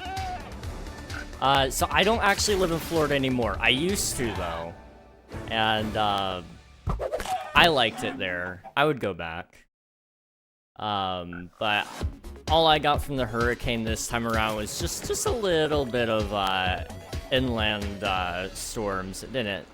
So I don't actually live in Florida anymore. I used to though. And I liked it there. I would go back. But all I got from the hurricane this time around was just a little bit of inland storms. It didn't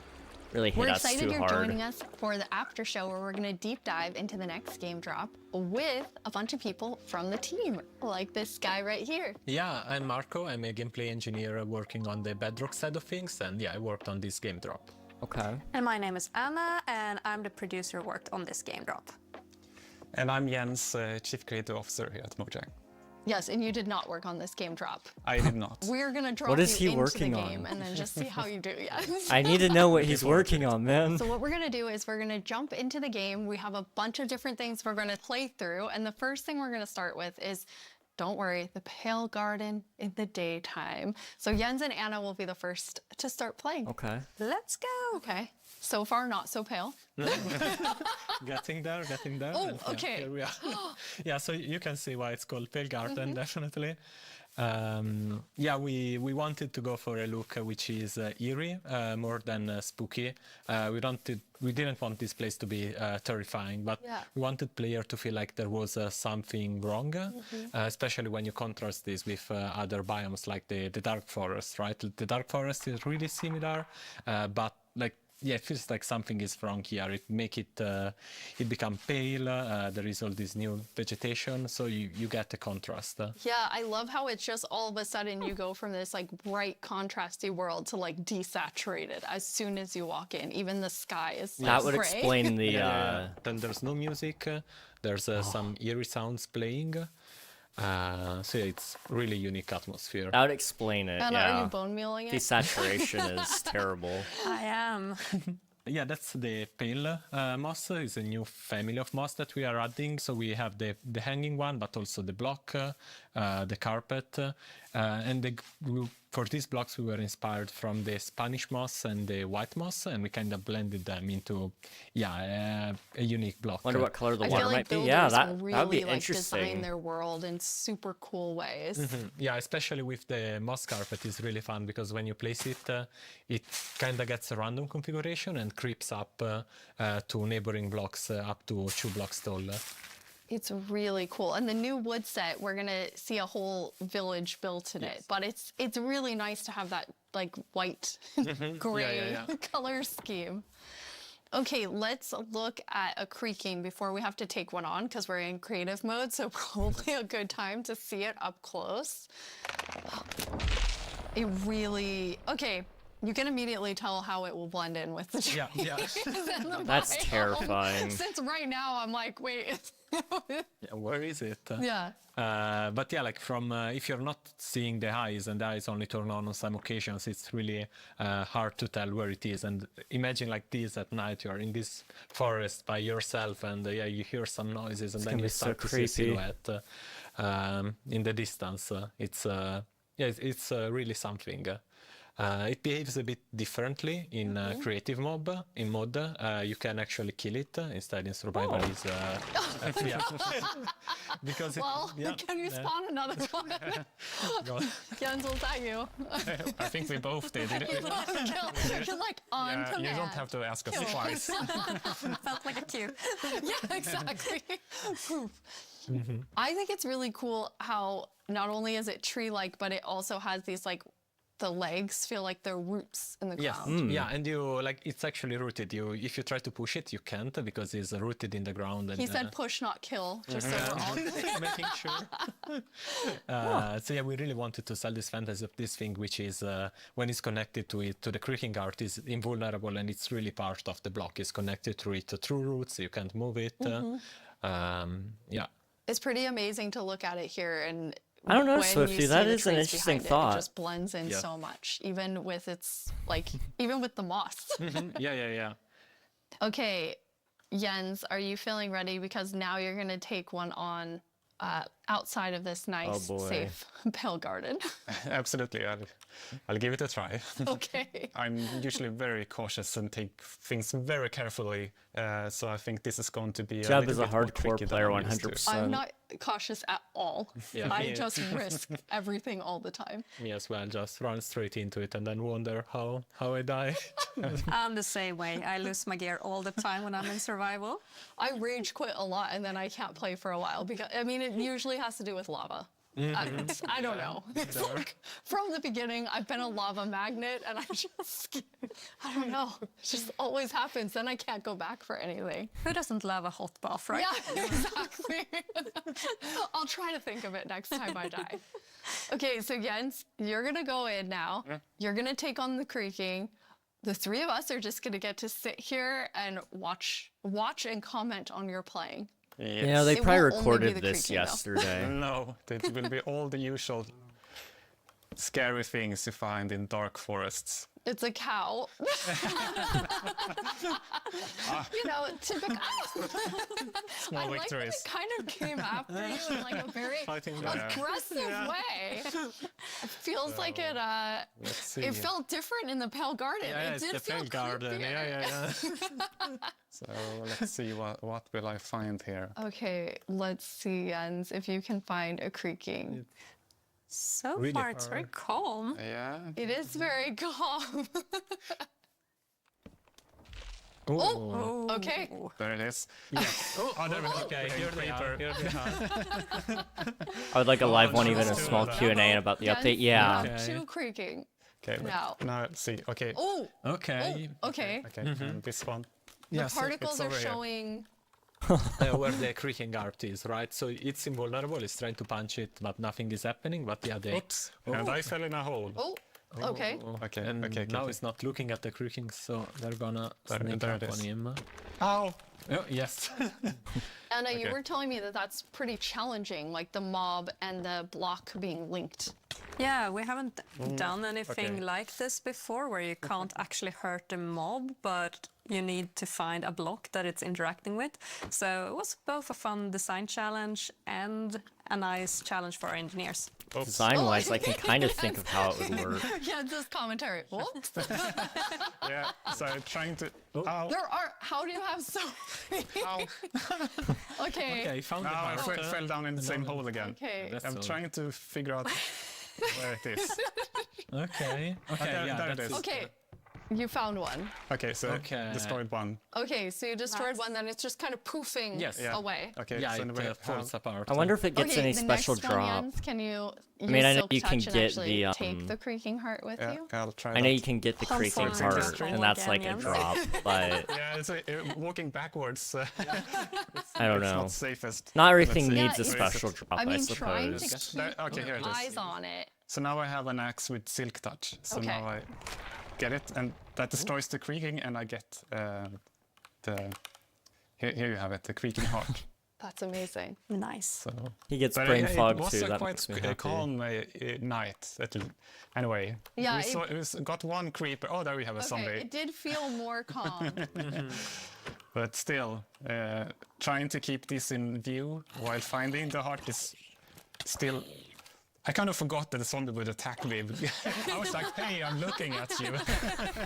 really hit We're us excited too you're hard. joining us for the after show where we're going to deep dive into the next game drop with a bunch of people from the team, like this guy right here. Yeah, I'm Marco. I'm a gameplay engineer working on the Bedrock side of things, and yeah, I worked on this game drop. Okay. And my name is Anna, and I'm the producer who worked on this game drop. And I'm Jens, Chief Creative Officer here at Mojang. Yes, and you did not work on this game drop. I did not. We're going to drop What is you he into working the on? game and then just see how you do, yes. I need to know what he's working on, man. So what we're going to do is we're going to jump into the game. We have a bunch of different things we're going to play through. And the first thing we're going to start with is, don't worry, the Pale Garden in the daytime. So Jens and Anna will be the first to start playing. Okay. Let's go. Okay. So far, not so pale. Getting there. Oh, and yeah, okay. here we are. Yeah, so you can see why it's called Pale Garden, definitely. Yeah, we wanted to go for a look which is eerie, more than spooky. We didn't want this place to be terrifying, but Yeah. we wanted player to feel like there was something wrong, especially when you contrast this with other biomes like the Dark Forest, right? The Dark Forest is really similar, but like, yeah, it feels like something is wrong here. It make it become pale. There is all this new vegetation, so you get the contrast. Yeah, I love how it's just all of a sudden you go from this like bright contrasty world to like desaturated as soon as you walk in. Even the sky is like, That would gray. explain the. Then there's no music. There's some eerie sounds playing. So yeah, it's really unique atmosphere. That would explain it. Anna, yeah. are you bone mealing it? Desaturation is terrible. I am. Yeah, that's the pale moss. It's a new family of moss that we are adding. So we have the hanging one, but also the block, the carpet, and for these blocks, we were inspired from the Spanish moss and the white moss, and we kind of blended them into, a unique block. Wonder what color the I water feel like might be. builders Yeah, that will would be really like interesting. design their world in super cool ways. Yeah, especially with the moss carpet is really fun because when you place it, it kind of gets a random configuration and creeps up to neighboring blocks up to 2 blocks tall. It's really cool. And the new wood set, we're gonna see a whole village built in it. But it's really nice to have that like white, gray color scheme. Okay, let's look at a creaking before we have to take one on because we're in creative mode, so probably a good time to see it up close. It really, okay, you can immediately tell how it will blend in with the trees. and the That's biome. terrifying. Since right now I'm like, wait. Where is it? Yeah. But yeah, like from if you're not seeing the eyes and the eyes only turn on some occasions, it's really hard to tell where it is. And imagine like this at night, you're in this forest by yourself, and you hear some noises, and then you start to see a silhouette in the distance. It's really something. It behaves a bit differently in creative mode. In mod, you can actually kill it. Instead, in survival, is because can you spawn another one? Jens, was that you? I think we both did. You're like on command. You don't have to ask us twice. Felt like a cue. Yeah, exactly. I think it's really cool how not only is it tree-like, but it also has these like the legs feel like they're roots in the ground. Yeah, and you like it's actually rooted. If you try to push it, you can't because it's rooted in the ground. And, He said push, not kill, just so we're all making sure. So yeah, we really wanted to sell this fantasy of this thing, which is when it's connected to the creaking art, is invulnerable, and it's really part of the block. It's connected to it through roots. You can't move it. It's pretty amazing to look at it here and. I don't know, when Swifty. you That see the is an trees interesting behind thought. It just blends in so much, even with its like, even with the moss. Yeah. Okay, Jens, are you feeling ready? Because now you're gonna take one on outside of this nice, safe pale garden. Absolutely, I'll give it a try. Okay. I'm usually very cautious and take things very carefully, so I think this is going to be Jeb a little is a bit more hardcore tricky player, than I'm used to. 100%. I'm not cautious at all. I just risk everything all the time. Me as well, just run straight into it and then wonder how I die. I'm the same way. I lose my gear all the time when I'm in survival. I rage quit a lot and then I can't play for a while because, I mean, it usually has to do with lava. I don't know. It's like, from the beginning, I've been a lava magnet and I don't know. It just always happens. Then I can't go back for anything. Who doesn't love a hot bath, right? Yeah, exactly. I'll try to think of it next time I die. Okay, so Jens, you're going to go in now. You're going to take on the creaking. The three of us are just going to get to sit here and watch and comment on your playing. Yeah, they probably recorded this creaking, yesterday. No, it will be all the usual scary things you find in dark forests. It's a cow. You know, typical. Small I like that victories. it kind of came after you in like a very aggressive way. It feels like it felt different in the pale garden. Yeah, it it's did the feel pale garden. creepier. Yeah. So let's see what will I find here. Okay, let's see, Jens, if you can find a creaking. So far, it's very calm. Yeah. It is very calm. Oh, okay. There it is. Yes. There we go. Okay, here they are. I would like a live one, even a small Q&A about the update. Yeah. You have two creaking. Okay. Now let's see. Okay. Oh. Okay. Okay. And this one. The particles are showing. Where the creaking art is, right? So it's invulnerable. It's trying to punch it, but nothing is happening. But yeah, Oops. And I fell in a hole. Oh. Okay. Okay. And okay. now it's not looking at the creaking, so they're gonna sneak there up it is. on him. Ow! Oh, yes. Anna, you were telling me that that's pretty challenging, like the mob and the block being linked. Yeah, we haven't done anything like this before, where you can't actually hurt the mob, but you need to find a block that it's interacting with. So it was both a fun design challenge and a nice challenge for our engineers. design-wise, I can kind of think of how it would work. Yeah, this commentary. Whoops. Yeah, so I'm trying to. Ow. There are. How do you have so many? Okay. Okay, found Now I the heart. fell down in the same hole again. Okay. That's I'm so- trying to figure out where it is. Okay. Okay. there- Yeah. there it that's is. Okay. You found one. Okay, so Okay. destroyed one. Okay, so you destroyed one, then it's just kind of poofing Yes. Yeah. away. Okay, Yeah, so it then we falls apart. I wonder if it gets Okay, any the special next one, drop. Jens, can you use mean, I know Silk you can Touch and get actually the, take the creaking heart with Yeah, you? I'll try I that. know you can get the I'm creaking sorry, heart, just and that's like a again, drop, but Yeah, it's walking backwards. I don't it's know. not safest. Not everything Let's see. needs a Yeah, special drop, I mean, suppose. trying to Okay, here it is. eyes on it. So now I have an axe with silk touch. So Okay. now I get it, and that destroys the creaking, and I get the. Here you have it, the creaking heart. That's amazing. Nice. So. He gets But brain fog it was too, a that quite makes me happy. calm night. Anyway, Yeah, got one creeper. Oh, there we have a Okay, zombie. it did feel more calm. But still, trying to keep this in view while finding the heart is still. I kind of forgot that the zombie would attack me. I was like, "Hey, I'm looking at you."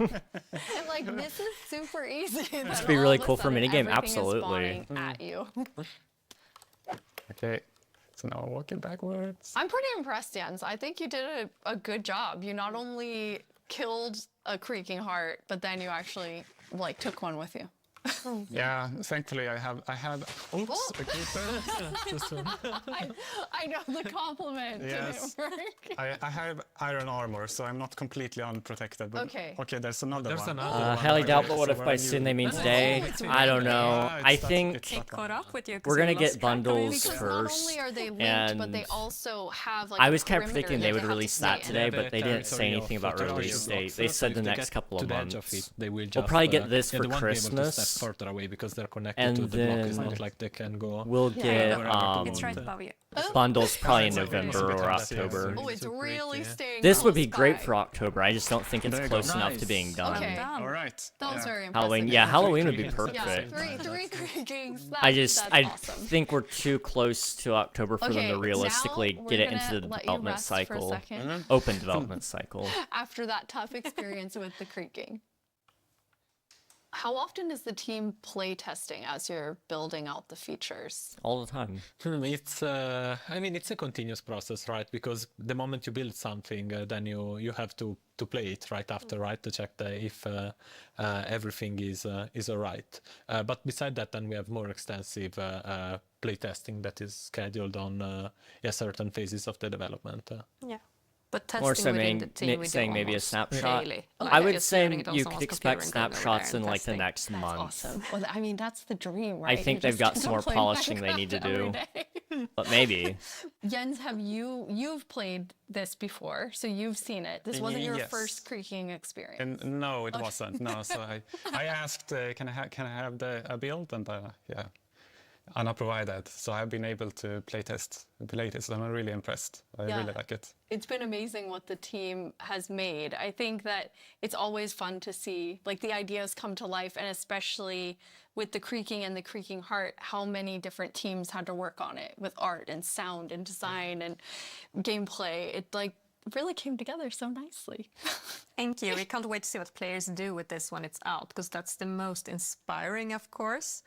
And like, this is super easy. This then would be all really of a cool for a sudden minigame, everything is absolutely. spawning at you. Okay, so now I'm walking backwards. I'm pretty impressed, Jens. I think you did a good job. You not only killed a creaking heart, but then you actually like took one with you. Yeah, thankfully I have. Oops, Oh. a creeper. I know the compliment Yes. didn't work. I have iron armor, so I'm not completely unprotected. But Okay. Okay, there's another There's one. another I highly doubt, but what So if where by are soon you? they mean Oh, today? it's I don't know. Yeah, I it's that- think it's It that caught one. up with you. 'Cause we're you gonna lost get track of it. bundles Because first. not only are they linked, but they and also have like I a was kind of perimeter predicting they that would have to release stay that in. today, Yeah, but they the didn't say territory anything of about territory release of date. blocks. They So said if the they next get couple to of the edge of months. it, they will We'll just, probably get this yeah, for they won't be able to Christmas. step further away because they're connected And to the block. It's then not like they can go. We'll get It's right above you. bundles probably in It's a bit November or hard, October. Oh, it's really staying This would be close great by. for October. I just don't think it's There you go. close enough to being Nice. done. Okay. All right. That was Yeah. very impressive. Halloween, yeah, Halloween would be Yeah, perfect. three creakings. I That's awesome. think we're too close to October for them Okay, to realistically now get we're it into gonna the let you development rest for a cycle, second. open development cycle. After that tough experience with the creaking. How often is the team play testing as you're building out the features? All the time. It's, I mean, it's a continuous process, right? Because the moment you build something, then you have to play it right after, right? To check if everything is all right. But beside that, then we have more extensive play testing that is scheduled on certain phases of the development. Yeah. But testing Or so within the team, we do saying maybe a almost snapshot. daily. I would just say doing it on you someone's could expect computer and going over snapshots there in and like the testing. next That's month. awesome. Well, I mean, that's the dream, right? I think they've got some more polishing they need to do. But maybe. Jens, you've played this before, so you've seen it. This wasn't your Yes. first creaking experience. And no, it wasn't. No, so I asked, can I have a build, and yeah, Anna provided. So I've been able to playtest. I'm really impressed. I Yeah. really like it. It's been amazing what the team has made. I think that it's always fun to see like the ideas come to life, and especially with the creaking and the creaking heart, how many different teams had to work on it with art and sound and design and gameplay. It like really came together so nicely. Thank you. We can't wait to see what players do with this when it's out, because that's the most inspiring, of course,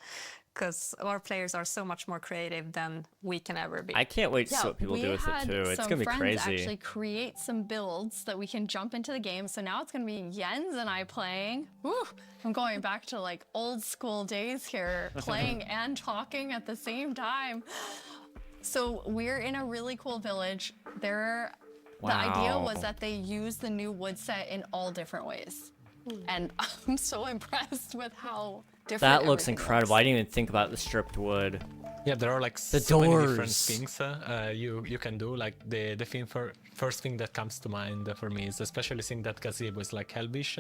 because our players are so much more creative than we can ever be. I can't wait to see what people do with it too. It's gonna be friends crazy. actually create some builds that we can jump into the game. So now it's gonna be Jens and I playing. Woo! I'm going back to like old school days here, playing and talking at the same time. So we're in a really cool village. The idea was Wow. that they use the new wood set in all different ways. And I'm so impressed with how different That looks everything incredible. I didn't even think about the stripped wood. Yeah, there are like The so many different doors. things you can do. Like the first thing that comes to mind for me is especially seeing that gazebo is like Helvish.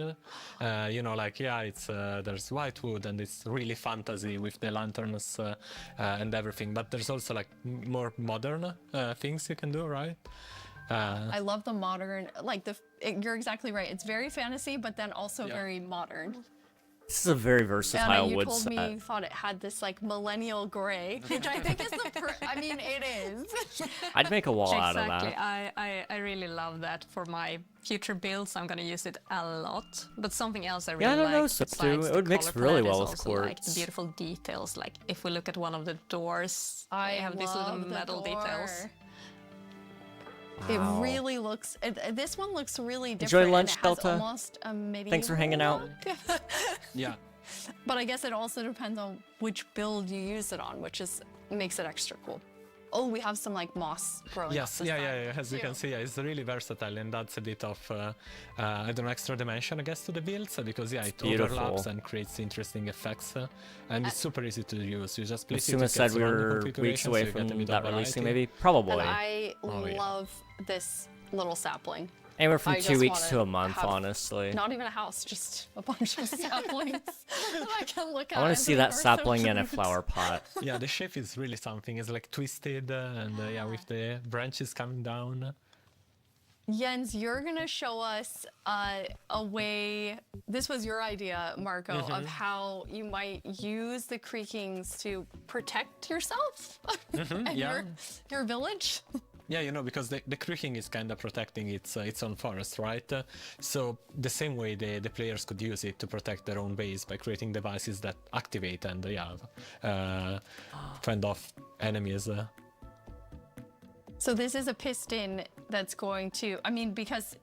You know, like yeah, it's there's white wood and it's really fantasy with the lanterns and everything. But there's also like more modern things you can do, right? I love the modern, like you're exactly right. It's very fantasy, but then also very modern. This is a very Anna, versatile you wood told set. me you thought it had this like millennial gray, which I think is I mean, it is. I'd make a wall out of Exactly. that. I really love that for my future builds. I'm gonna use it a lot. But something else I really Yeah, I don't know, like so besides too. It the would mix color really palette well is with also, like the quartz. beautiful details. Like if we look at one of the doors, I they have these little love the metal details. door. Wow. It really looks. This one looks really different. Enjoy and lunch, it has Delta. almost a medieval Thanks for hanging out. look. Yeah. But I guess it also depends on which build you use it on, which is makes it extra cool. Oh, we have some like moss growing. Yes, up the yeah, side. yeah, yeah. As you can see, yeah, it's really versatile and adds a bit of, I don't know, extra dimension, I guess, to the builds because, yeah, it Beautiful. overlaps and creates interesting effects. And it's super easy to use. You just place Asuma it, said gets we random were configuration, weeks so away you get a from bit that of releasing, variety. maybe? Probably. And I Oh, yeah. love this little sapling. Anywhere from I 2 just weeks wanna to a month, have honestly. Not even a house, just a bunch of saplings that I can look at. I want and to see think that are so sapling in a cute. flower pot. Yeah, the shape is really something. It's like twisted and, yeah, with the branches coming down. Jens, you're gonna show us a way. This was your idea, Marco, of how you might use the creakings to protect yourself and yeah. your village. Yeah, you know, because the creaking is kind of protecting its own forest, right? So the same way the players could use it to protect their own base by creating devices that activate and, fend off enemies. So this is a piston that's going to, I mean, because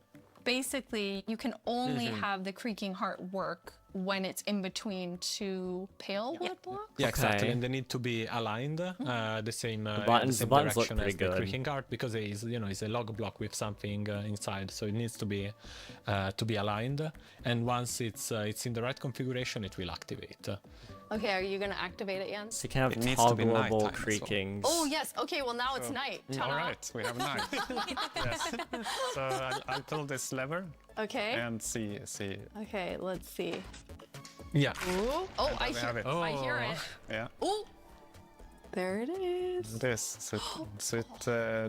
basically you can only have the creaking heart work when it's in between two pale wood blocks. Yeah, exactly, Okay. and they need to be aligned the same, buttons- the same the buttons look direction pretty as the good. creaking heart because it is, it's a log block with something inside, so it needs to be aligned. And once it's in the right configuration, it will activate. Okay, are you gonna activate it, Jens? So you can have It needs to be toggleable nighttime as well. creakings. Oh yes. Okay. Well, now it's night. All Ta-da. right, we have night. Yes. So I'll pull this lever Okay. and see. Okay. Let's see. Yeah. Ooh. Oh, I we have hear it. it. I hear it. Yeah. Ooh. There it is. This. So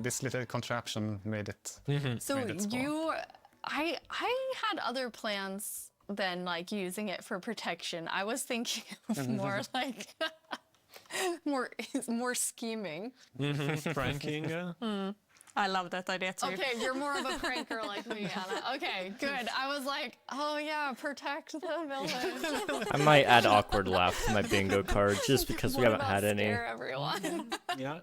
this little contraption made it. So made it spawn. I had other plans than like using it for protection. I was thinking of more like more scheming. Pranking. I love that idea too. Okay, you're more of a pranker like me, Anna. Okay, good. I was like, oh yeah, protect the village. I might add awkward laugh to my bingo card just because we What haven't about had any. scare everyone? Yeah.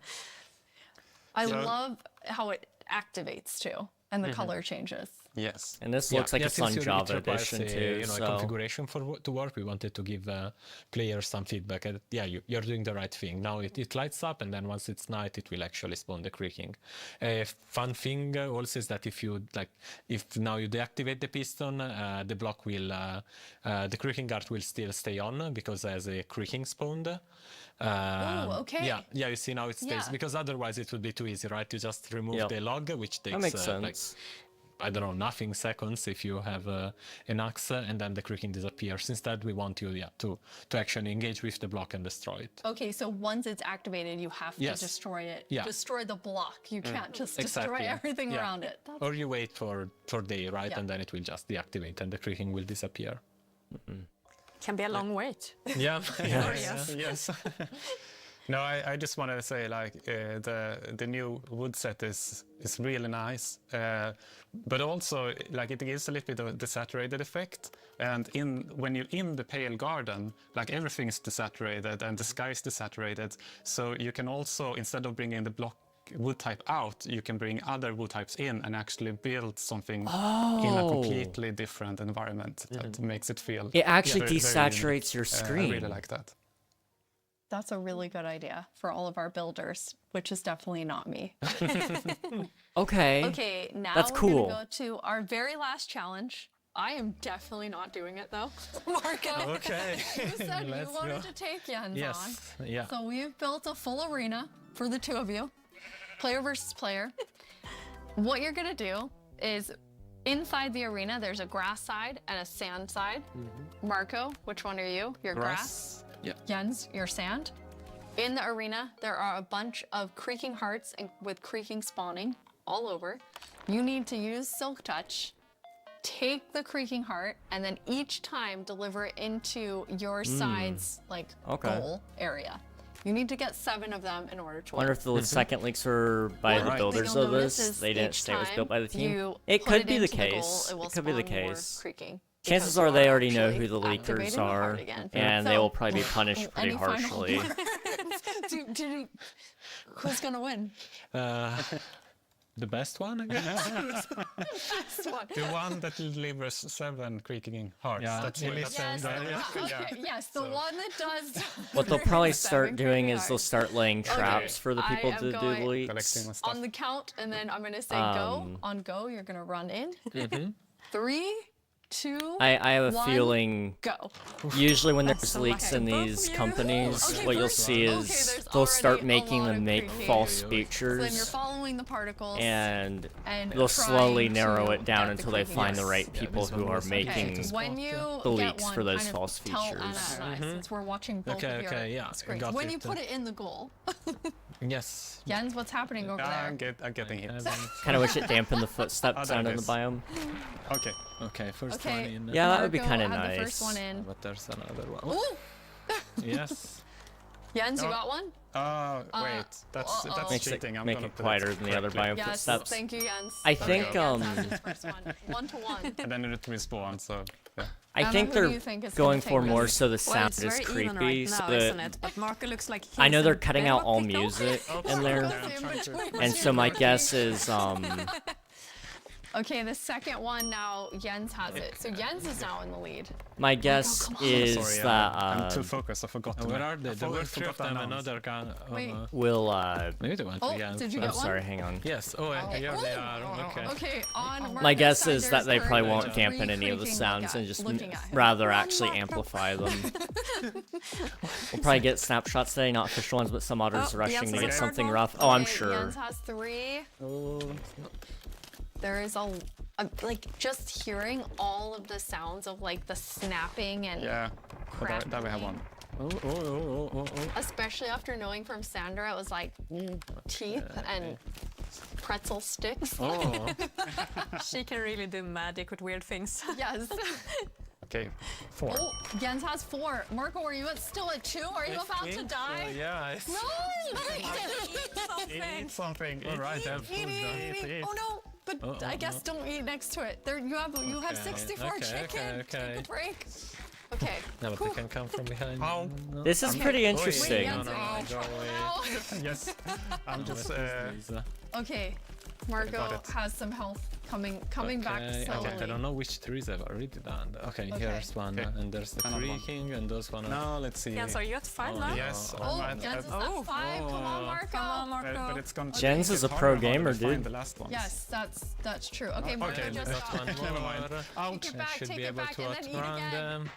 I So- love how it activates too, and the color changes. Yes. And this looks like it's on since Java it requires Edition a, too, a so... configuration to work, we wanted to give players some feedback. Yeah, you're doing the right thing. Now it lights up, and then once it's night, it will actually spawn the creaking. A fun thing also is that if now you deactivate the piston, the block will, the creaking guard will still stay on because there's a creaking spawned. Oh, okay. Yeah, you see now it stays, Yeah. because otherwise it would be too easy, right? You just remove the log, which takes That makes like, sense. I don't know, nothing seconds if you have an axe, and then the creaking disappears. Instead, we want you to actually engage with the block and destroy it. Okay, so once it's activated, you have to Yes. destroy it. Yeah. Destroy the block. You can't just destroy Exactly. everything Yeah. around it. That's Or you wait for day, right? Yeah. And then it will just deactivate and the creaking will disappear. Can be a long wait. Yeah. Yes. Yes. No, I just want to say like the new wood set is really nice, but also like it gives a little bit of a desaturated effect. And when you're in the pale garden, like everything is desaturated and the sky is desaturated, so you can also, instead of bringing the block wood type out, you can bring other wood types in and actually build something in a completely different environment that makes it feel. It actually very desaturates unique. your I screen. really like that. That's a really good idea for all of our builders, which is definitely not me. Okay. Okay, now That's we're cool. gonna go to our very last challenge. I am definitely not doing it though, Marco. Okay. You said you Let's wanted go. to take Jens Yes. on. Yeah. So we've built a full arena for the two of you, player versus player. What you're gonna do is, inside the arena, there's a grass side and a sand side. Marco, which one are you? You're grass. Yeah. Jens, your sand. In the arena, there are a bunch of creaking hearts and with creaking spawning all over. You need to use Silk Touch take the creaking heart and then each time deliver it into your side's like goal area. You need to get 7 of them in order to I wonder win. if the second links were by the builders of this. They didn't say it was built by the team. It could be the case. It could be the case. Chances are they already know who the leakers are, and they will probably be punished pretty harshly. Who's gonna win? The best one, I guess. Best one. The one that delivers 7 creaking hearts. Yeah, That's what Yes, the one that does. What they'll probably start doing is they'll start laying traps for the people to do the leaks. On the count, and then I'm gonna say go. On go, you're gonna run in. 3, 2, I have a 1, feeling go. Usually when there's leaks in these companies, what you'll see is they'll start making them make false So then you're features, following the particles. and and they'll slowly trying narrow to it down get the until they creaking find the hearts. right people who are making When you the get leaks one, for those kind of false tell Anna features. and I, since we're watching both of your screens. got When it. you put it in the goal. Yes. Jens, what's happening over there? I'm getting hit. Kind of wish it dampened the footsteps sound in the biome. Okay. Okay, first Okay, one in. Yeah, that would be Marco kind of had the first nice. one in. But there's another one. Ooh! Yes. Jens, you got one? Wait, that's Makes cheating. it, I'm make gonna it put quieter than the other correctly. biome Yes, footsteps. thank you, Jens. I think Jens has his first one. 1 to 1. And then it respawn, so yeah. I Anna, think who do they're you think is going gonna for take more this? so the Well, sound it's is very even creepy. right So now, isn't that it? But Marco looks like I know he's they're a cutting bit out of a all pickle. music in there, and so my guess is Okay, the second one now, Jens has it. So Jens is now in the lead. my guess is Sorry, that I'm too focused. I forgot to. Where are they? There were forgot 3 of to them. announce. Another gun. Wait. will Maybe they went Oh, again. did you I'm get one? sorry, hang on. Yes. Oh, here they are. Okay. Okay, on My Marco's guess side, is that they there's probably won't three dampen any of the creaking sounds like and just looking at him. rather actually amplify them. We'll probably get snapshots today, not official ones, but some modders Oh, rushing Jens to has get a something third rough. one. Oh, I'm Okay, sure. Jens has 3. There is a like just hearing all of the sounds of like the snapping and Yeah. That we have one. especially after knowing from Sandra, it was like teeth and pretzel sticks. Oh. She can really do magic with weird things. Yes. Okay. 4. Oh, Jens has 4. Marco, are you still at 2? Are you about to die? Yeah. No! Eat something. All right, I have food done. Eat. Oh no! But I guess don't eat next to it. There, you have 64 chicken. Take a break. Okay. No, but they can come from behind. Ow. No. This is pretty interesting. No, go away. Yes. I'm just. Okay. Marco got it. has some health coming back slowly. Okay, I don't know which trees I've already done. Okay, here's one, and there's the Another one. creaking, and those one. No, let's see. Jens, are you at 5 now? Yes. Oh, Jens is at 5. Come on, Marco. Come on, Marco. But it's gonna Jens is a get pro harder and harder gamer, to find dude. The last ones. Yes, that's true. Okay, Marco Okay, just Got one Never more. mind. Ouch. Take it back, Should take be it able back, to and then eat outrun again. them.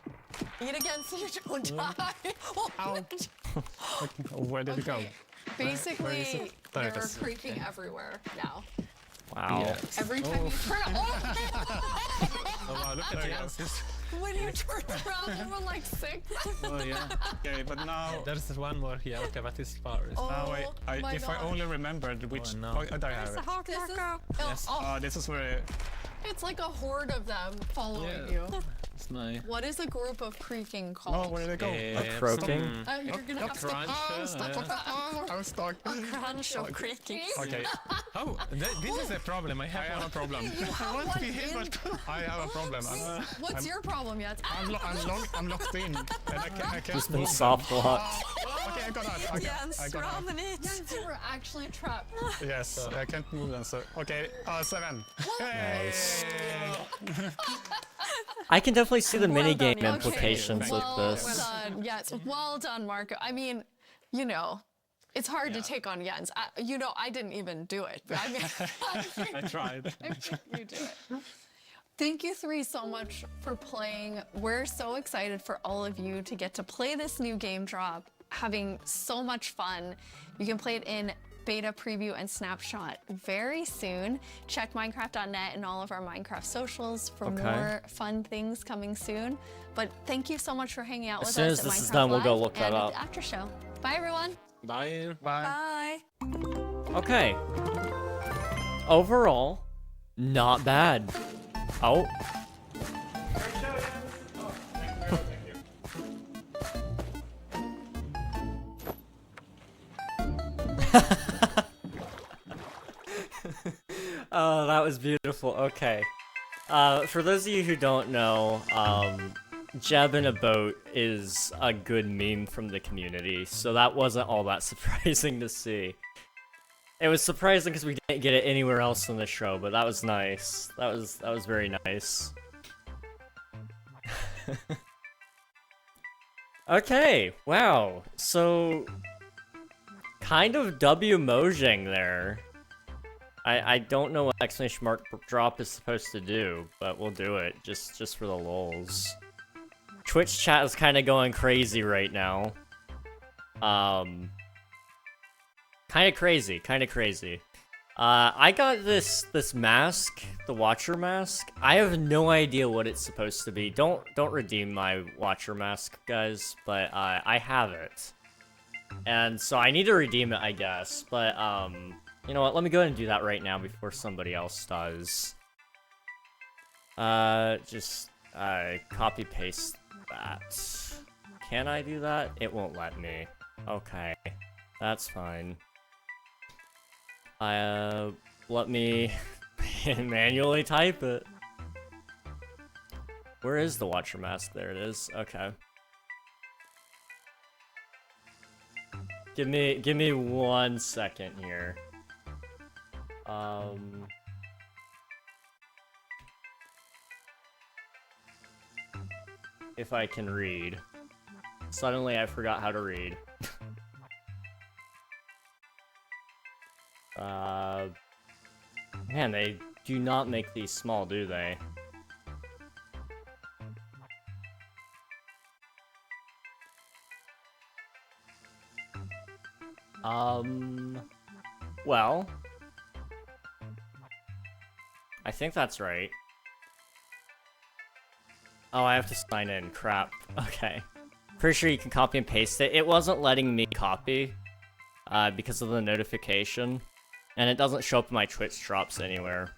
Eat again so you don't die. Oh, Where did it go? basically, There it they're is. creaking everywhere now. Wow. Every time you turn Oh wow, look at Jens. when you turn around, there were like 6. Oh yeah. Okay, but now. There's one more here. Okay, but it's far. Now my if I God. only remembered which. no. Oh, there I have It's a it. heart, This is, Marco. Yes. This is where. it's like a horde of them following Yeah. you. It's nice. What is a group of creaking Oh, called? where did it go? Croaking. You're gonna have to Crunch. I'm stuck. Crunch of creaking. Okay. Oh, this is a problem. I I have a have problem. have want to be one hit, in. but I have a problem. What's your problem yet? I'm locked in, and I can't Just move been them. soft locked. Okay, I got that. Jens, I got round that. and eat. Jens, you were actually trapped. Yes, I can't move them. So okay, 7. Nice. I can definitely see the minigame Okay, implications with well this. done. Yes, well done, Marco. I mean, you know, it's hard to take on Jens. I didn't even do it. But I mean, I tried. you do it. Thank you 3 so much for playing. We're so excited for all of you to get to play this new game drop, having so much fun. You can play it in beta preview and snapshot very soon. Check Minecraft.net and all of our Minecraft socials for more fun things coming soon. But thank you so much for hanging out with us. As soon as this is done, we'll go look that and up. at the after show. Bye, everyone. Bye. Bye. Bye. Okay. Overall, not bad. Oh. Oh, that was beautiful. Okay. For those of you who don't know, Jeb in a boat is a good meme from the community, so that wasn't all that surprising to see. It was surprising because we didn't get it anywhere else in the show, but that was nice. That was very nice. Okay, wow. So, kind of W Mojang there. I don't know what exclamation mark drop is supposed to do, but we'll do it just for the lulz. Twitch chat is kind of going crazy right now. Kind of crazy. I got this mask, the Watcher mask. I have no idea what it's supposed to be. Don't redeem my Watcher mask, guys, but I have it. And so I need to redeem it, I guess, but you know what, let me go ahead and do that right now before somebody else does. Just copy paste that. Can I do that? It won't let me. Okay, that's fine. Let me manually type it. Where is the Watcher mask? There it is. Okay. Give me 1 second here. If I can read. Suddenly I forgot how to read. Man, they do not make these small, do they? Well, I think that's right. Oh, I have to sign in. Crap. Okay. Pretty sure you can copy and paste it. It wasn't letting me copy, because of the notification. And it doesn't show up in my Twitch drops anywhere.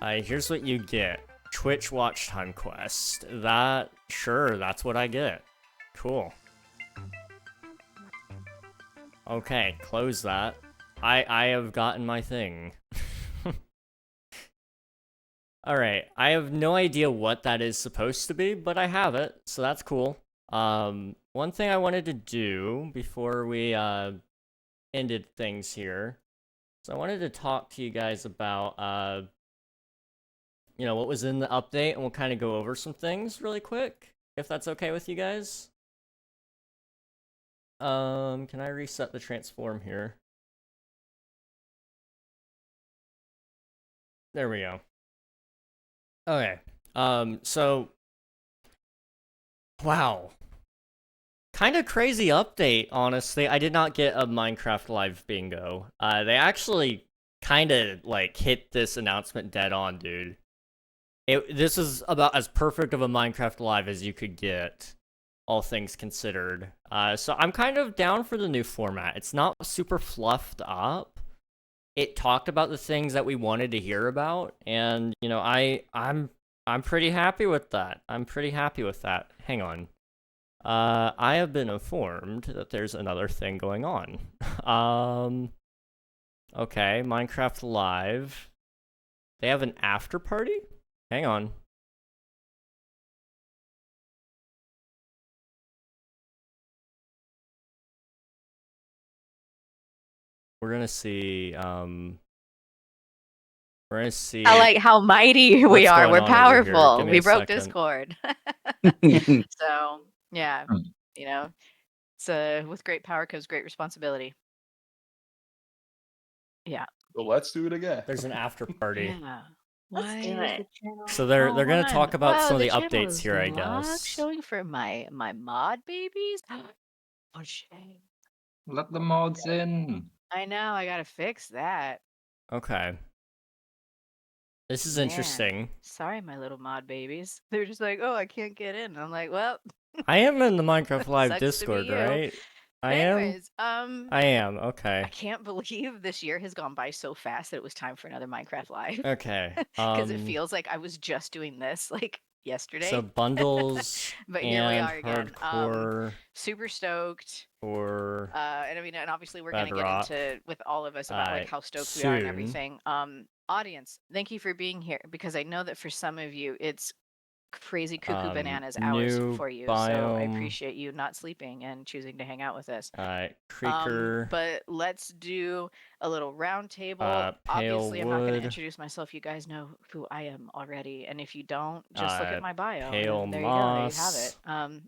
Here's what you get. Twitch watch time quest. Sure, that's what I get. Cool. Okay, close that. I have gotten my thing. Alright, I have no idea what that is supposed to be, but I have it, so that's cool. One thing I wanted to do before we ended things here, so I wanted to talk to you guys about you know, what was in the update, and we'll kind of go over some things really quick, if that's okay with you guys. Can I reset the transform here? There we go. Okay, so, wow. Kind of crazy update, honestly. I did not get a Minecraft Live bingo. They actually kind of, like, hit this announcement dead on, dude. This is about as perfect of a Minecraft Live as you could get, all things considered. So I'm kind of down for the new format. It's not super fluffed up. It talked about the things that we wanted to hear about, and you know, I'm pretty happy with that. Hang on. I have been informed that there's another thing going on. Okay, Minecraft Live. They have an after party? Hang on. We're gonna see, I like how mighty we are. We're powerful. We broke second. Discord. So, yeah, you know, with great power comes great responsibility. Yeah. Well, let's do it again. There's an after party. Yeah. Let's do it. So they're gonna talk about some of the channel updates is here, I locked, guess. showing for my mod babies. Oh shame. Let the mods in. I know. I gotta fix that. Okay. This is Man, interesting. sorry, my little mod babies. They're just like, oh, I can't get in. I'm like, well. I am in the Minecraft Live sucks to be Discord, you. right? I am? Anyways, I am, okay. I can't believe this year has gone by so fast that it was time for another Minecraft Live. Okay, Because it feels like I was just doing this like yesterday. So bundles But here we and are again. hardcore Super stoked. for And I mean, and obviously we're gonna get Bedrock. into with all of us about like how stoked we are and Soon. everything. Audience, thank you for being here because I know that for some of you it's crazy cuckoo bananas hours new for you. So I biome. appreciate you not sleeping and choosing to hang out with us. Alright, creeker. But let's do a little round table. Pale Obviously, I'm not going wood. to introduce myself. You guys know who I am already. And if you don't, just look at my bio. Pale and there you go. There you have it.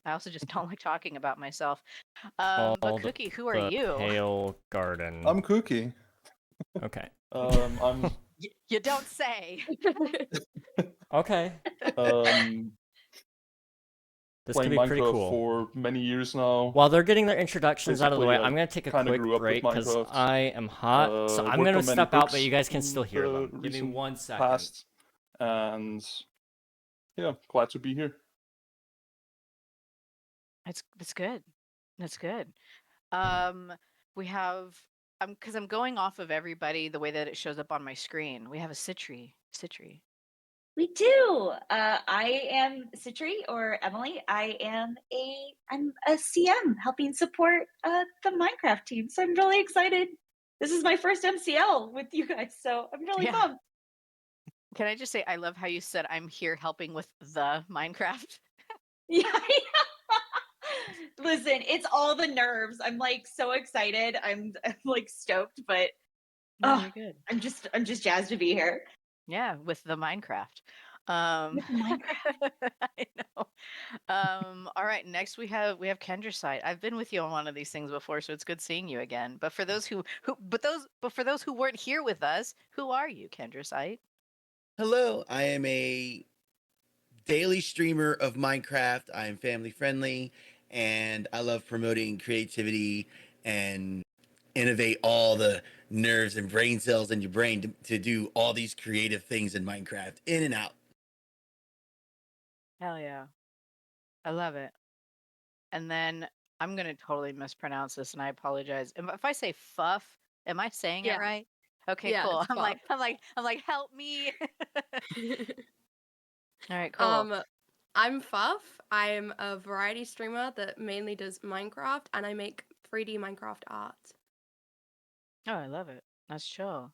I also just don't like talking about myself. But Called Cookie, who are the you? Pale Garden. I'm Cookie. Okay. I'm. You don't say. Okay. This could Playing be pretty Minecraft cool. for many years now. While they're getting their introductions out of the way, Basically, I'm gonna take a kinda quick grew up with break because Minecraft. I am hot. So I'm Worked gonna on many step out, but books you guys can in still hear the them. Give me recent 1 second. past, and yeah, glad to be here. That's good. That's good. We have because I'm going off of everybody the way that it shows up on my screen. We have a Citri. We do. I am Citri or Emily. I'm a CM helping support the Minecraft team. So I'm really excited. This is my first MCL with you guys, so I'm really Yeah. pumped. Can I just say I love how you said I'm here helping with the Minecraft? Yeah. Listen, it's all the nerves. I'm like so excited. I'm like stoked, but No, you're good. I'm just jazzed to be here. Yeah, with the Minecraft. With Minecraft. I know. All right, next we have Kendra Side. I've been with you on one of these things before, so it's good seeing you again. But for those but for those who weren't here with us, who are you, Kendra Side? Hello, I am a daily streamer of Minecraft. I am family friendly and I love promoting creativity and innovate all the nerves and brain cells in your brain to do all these creative things in Minecraft, in and out. Hell yeah. I love it. And then I'm gonna totally mispronounce this and I apologize. If I say Fuff, am I saying Yeah. it right? Okay, Yeah, cool. it's I'm like, help me. All right, cool. I'm Fuff. I'm a variety streamer that mainly does Minecraft, and I make 3D Minecraft art. Oh, I love it. That's chill.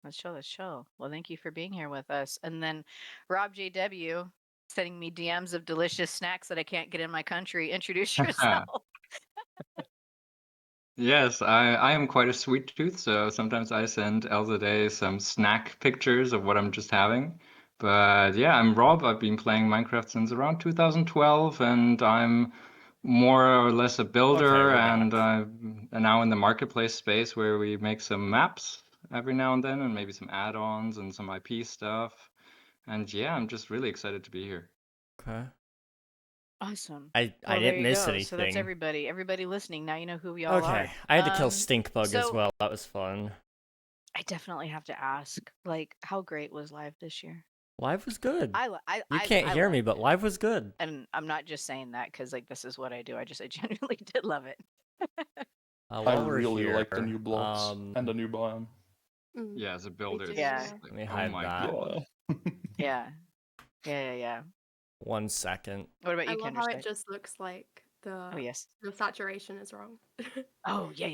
That's chill. Well, thank you for being here with us. And then Rob JW sending me DMs of delicious snacks that I can't get in my country. Introduce yourself. Yes, I am quite a sweet tooth, so sometimes I send Elzadeh some snack pictures of what I'm just having. But yeah, I'm Rob. I've been playing Minecraft since around 2012, and I'm more or less a builder, we're and I'm now in the marketplace space where we make some maps every now and then, and maybe some add-ons and some IP stuff. And yeah, I'm just really excited to be here. Okay. Awesome. I Well, didn't there you miss go. anything. So that's everybody. Everybody listening. Now you know who we all are. Okay. I had to kill Stinkbug as so well. That was fun. I definitely have to ask, like, how great was live this year? Live was good. You I can't hear me, loved but it. live was good. And I'm not just saying that because like this is what I do. I genuinely did love it. I While we're really here, like the new blocks and the new biome. Yeah, as a builder, it's Yeah. just like, Let me oh hide my that. god. Yeah. 1 second. What about I you, love Kendra? how State? it just looks like the yes. the saturation is wrong. Oh yeah.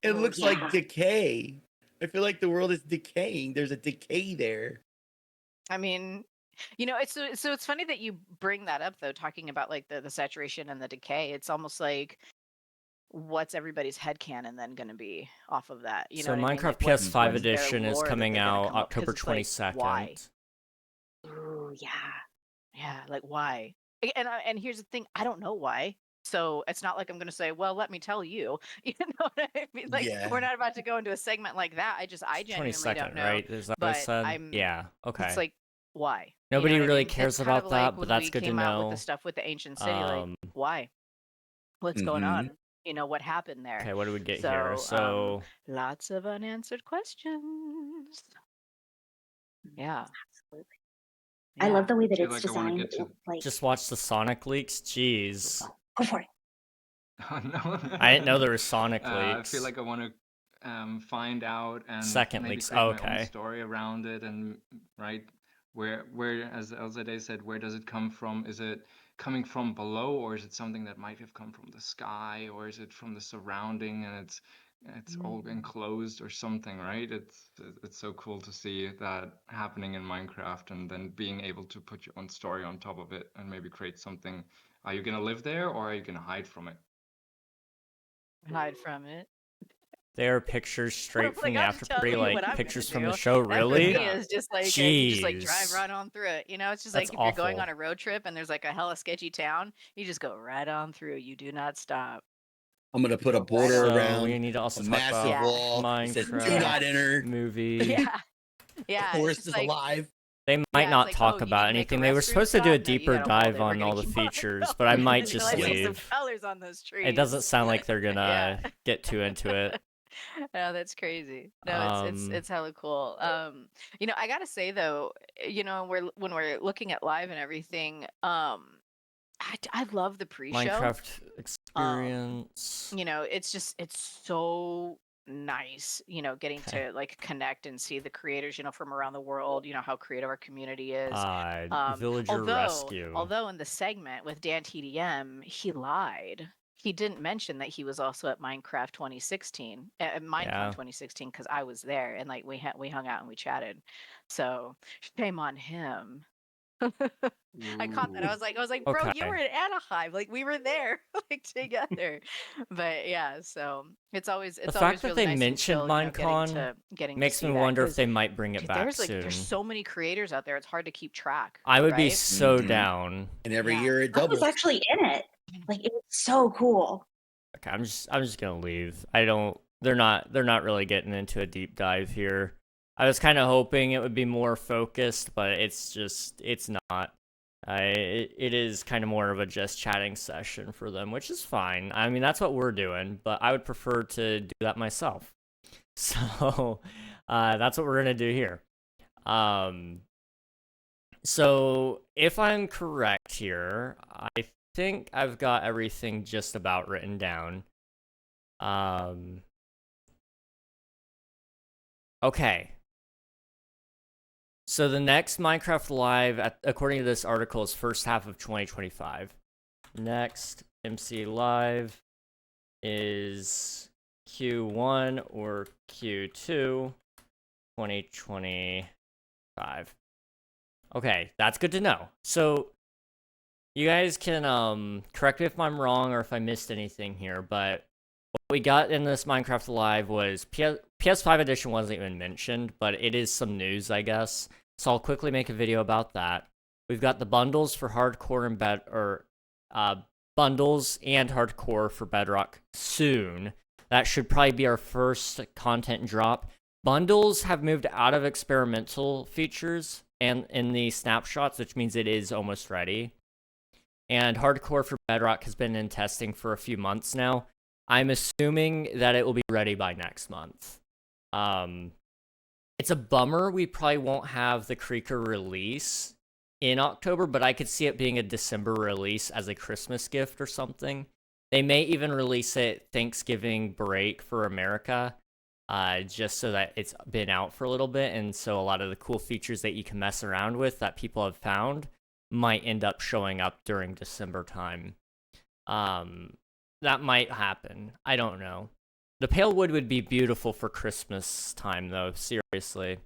It Oh, looks yeah. like decay. I feel like the world is decaying. There's a decay there. I mean, you know, it's so it's funny that you bring that up though, talking about like the saturation and the decay. It's almost like what's everybody's headcanon then going to be off of that? You know So what I mean? Minecraft Like, PS5 what's their edition is lore that coming they're gonna out come up- 'cause October it's like, 22nd. why? Ooh, yeah, like why? And here's the thing, I don't know why. So it's not like I'm going to say, well, let me tell you. You know what I mean? Like Yeah. we're not about to go into a segment like that. I genuinely 22nd, don't know. right? Is that what I But said? Yeah. Okay. It's like why? Nobody You know what I really mean? cares It's kind about of that, like but when that's we good to came out with know. the stuff with the ancient city. Like why? What's going on? You know what happened there? Okay, what do we get here? So So lots of unanswered questions. Yeah. Absolutely. I love the way that feel it's like I wanna designed. get to- Like just watch the Sonic leaks. Jeez. go for it. Oh no. I didn't know there was Sonic I leaks. feel like I want to find out and Second maybe leaks. create Oh, my own okay. story around it, and right where as Elzade said, where does it come from? Is it coming from below, or is it something that might have come from the sky, or is it from the surrounding and it's all enclosed or something, right? It's so cool to see that happening in Minecraft, and then being able to put your own story on top of it and maybe create something. Are you gonna live there, or are you gonna hide from it? Hide from it. They are pictures straight from Like, the I'm after telling party, you like what I'm pictures gonna from the do. show. That for Really? me is just like you just like drive Jeez. right on through it. You know, it's just That's like if you're going on awful. a road trip and there's like a hella sketchy town, you just go right on through. You do not stop. I'm gonna put a Go right border on. So around we need to also a talk massive about wall that says "Do Minecraft not enter." movie. Yeah. Yeah. It's Forest just is like alive. They might yeah, it's not like, talk oh, you need about to make a anything. They were restroom supposed to do a stop? No, you deeper gotta hold dive it. We're on gonna all the keep on features, but I might and just let's see some leave. colors on those trees. It doesn't sound like they're Yeah. gonna get too into it. No, that's crazy. No, it's hella cool. You know, I gotta say though, you know, when we're looking at live and everything, I love the pre-show. Minecraft experience. You know, it's so nice, you know, getting Okay. to like connect and see the creators, you know, from around the world, you know, how creative our community is. Villager rescue. Although in the segment with Dan TDM, he lied. He didn't mention that he was also at Minecraft 2016, at Minecon Yeah. 2016, because I was there and like we hung out and we chatted. So shame on him. I caught that. I was like, bro, you Okay. were in Anaheim. Like we were there, like together. But yeah, so it's always The fact that really they nice and mentioned chill, you know, Minecon getting to makes see me that, wonder if 'cause, they might bring it dude, back there's soon. so many creators out there. It's hard to keep track. I would be right? so down. And every Yeah. year it I was doubles. actually in it. Like it was so cool. Okay, I'm just gonna leave. I don't. They're not really getting into a deep dive here. I was kind of hoping it would be more focused, but it's not. It is kind of more of a just chatting session for them, which is fine. I mean, that's what we're doing, but I would prefer to do that myself. So, that's what we're gonna do here. So if I'm correct here, I think I've got everything just about written down. Okay. So the next Minecraft Live, according to this article, is first half of 2025. Next MC Live is Q1 or Q2 2025. Okay, that's good to know. So you guys can correct me if I'm wrong or if I missed anything here, but what we got in this Minecraft Live was PS5 edition wasn't even mentioned, but it is some news, I guess. So I'll quickly make a video about that. We've got the bundles for hardcore and bundles and hardcore for Bedrock soon. That should probably be our first content drop. Bundles have moved out of experimental features and in the snapshots, which means it is almost ready. And hardcore for Bedrock has been in testing for a few months now. I'm assuming that it will be ready by next month. It's a bummer we probably won't have the Creeker release in October, but I could see it being a December release as a Christmas gift or something. They may even release it Thanksgiving break for America, just so that it's been out for a little bit, and so a lot of the cool features that you can mess around with that people have found might end up showing up during December time. That might happen. I don't know. The pale wood would be beautiful for Christmas time, though, seriously.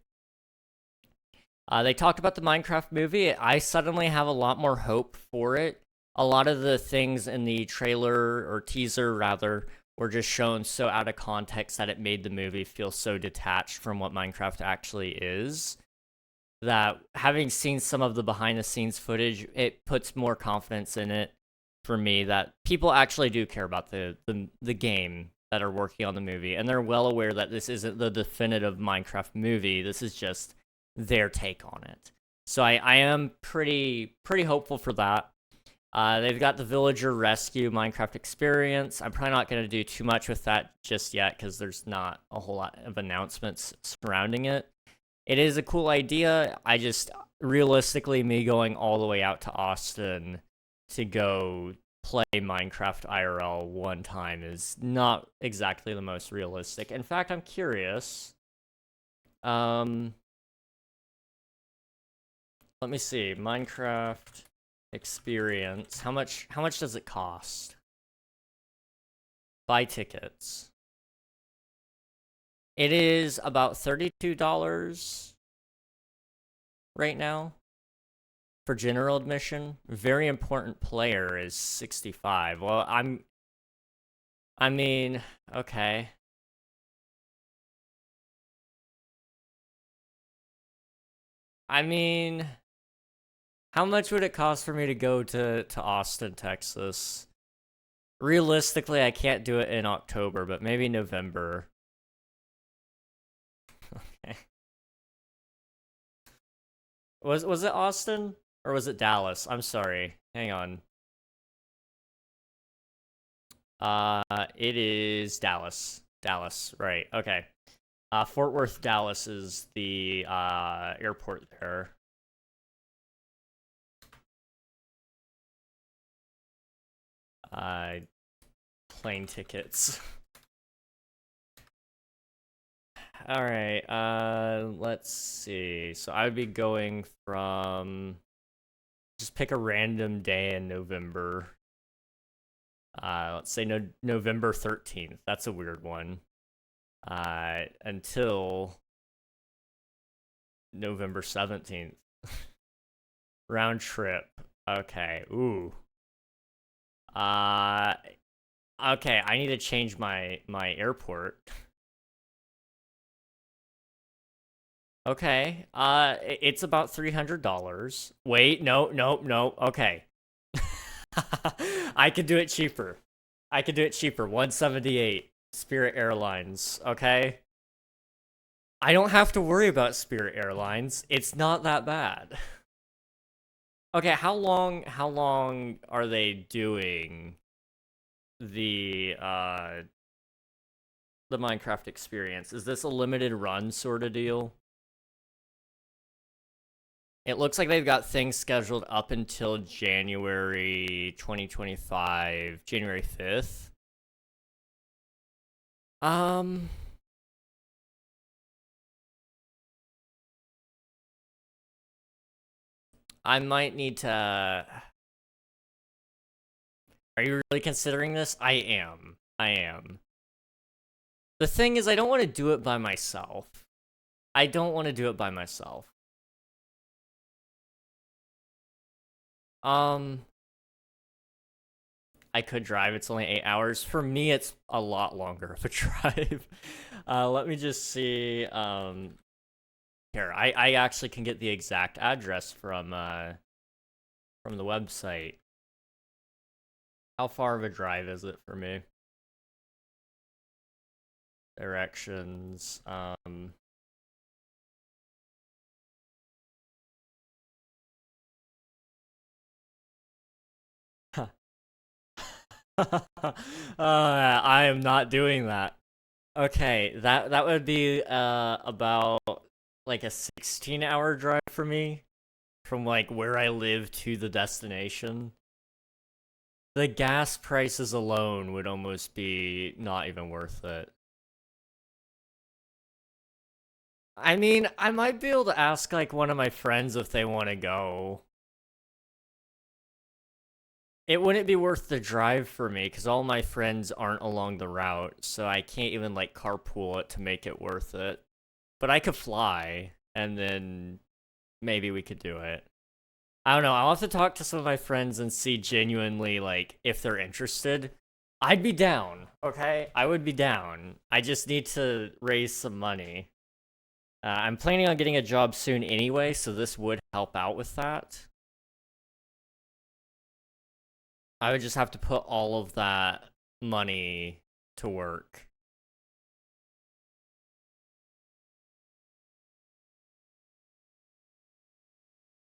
They talked about the Minecraft movie. I suddenly have a lot more hope for it. A lot of the things in the trailer, or teaser rather, were just shown so out of context that it made the movie feel so detached from what Minecraft actually is, that having seen some of the behind-the-scenes footage, it puts more confidence in it for me that people actually do care about the game that are working on the movie, and they're well aware that this isn't the definitive Minecraft movie. This is just their take on it. So I am pretty hopeful for that. They've got the villager rescue Minecraft experience. I'm probably not going to do too much with that just yet because there's not a whole lot of announcements surrounding it. It is a cool idea. I just, realistically, me going all the way out to Austin to go play Minecraft IRL one time is not exactly the most realistic. In fact, I'm curious. Let me see. Minecraft experience. How much does it cost? Buy tickets. It is about $32 right now for general admission. Very important player is 65. Well, I mean, okay. I mean, how much would it cost for me to go to Austin, Texas? Realistically, I can't do it in October, but maybe November. Okay. Was it Austin or was it Dallas? I'm sorry. Hang on. It is Dallas. Dallas, right. Okay. Fort Worth, Dallas is the airport there. Plane tickets. All right, let's see. So I would be going from, just pick a random day in November. Let's say November 13th. That's a weird one. Until November 17th. Round trip. Okay, ooh. Okay, I need to change my airport. Okay, it's about $300. Wait, no. Okay. I could do it cheaper. 178. Spirit Airlines, okay? I don't have to worry about Spirit Airlines. It's not that bad. Okay, how long are they doing the Minecraft experience? Is this a limited run sort of deal? It looks like they've got things scheduled up until January 2025, January 5th. I might need to... Are you really considering this? I am. The thing is, I don't want to do it by myself. I could drive. It's only 8 hours. For me, it's a lot longer of a drive. Let me just see. Here, I actually can get the exact address from the website. How far of a drive is it for me? Directions. I am not doing that. Okay, that would be about like a 16-hour drive for me from like where I live to the destination. The gas prices alone would almost be not even worth it. I mean, I might be able to ask like one of my friends if they want to go. It wouldn't be worth the drive for me because all my friends aren't along the route, so I can't even like carpool it to make it worth it. But I could fly, and then maybe we could do it. I don't know, I'll have to talk to some of my friends and see genuinely like if they're interested. I'd be down, okay? I would be down. I just need to raise some money. I'm planning on getting a job soon anyway, so this would help out with that. I would just have to put all of that money to work.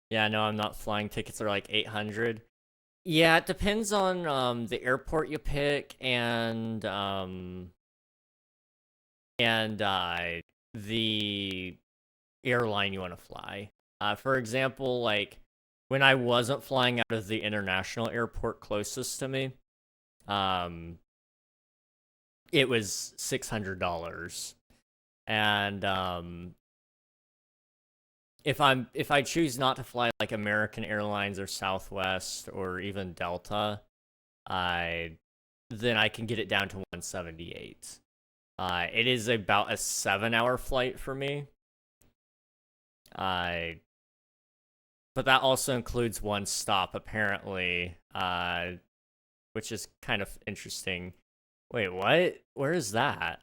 Yeah, no, I'm not flying. Tickets are like 800. Yeah, it depends on the airport you pick and the airline you want to fly. For example, like when I wasn't flying out of the international airport closest to me, it was $600. And if I choose not to fly like American Airlines or Southwest or even Delta, then I can get it down to 178. It is about a 7-hour flight for me. But that also includes one stop apparently, which is kind of interesting. Wait, what? Where is that?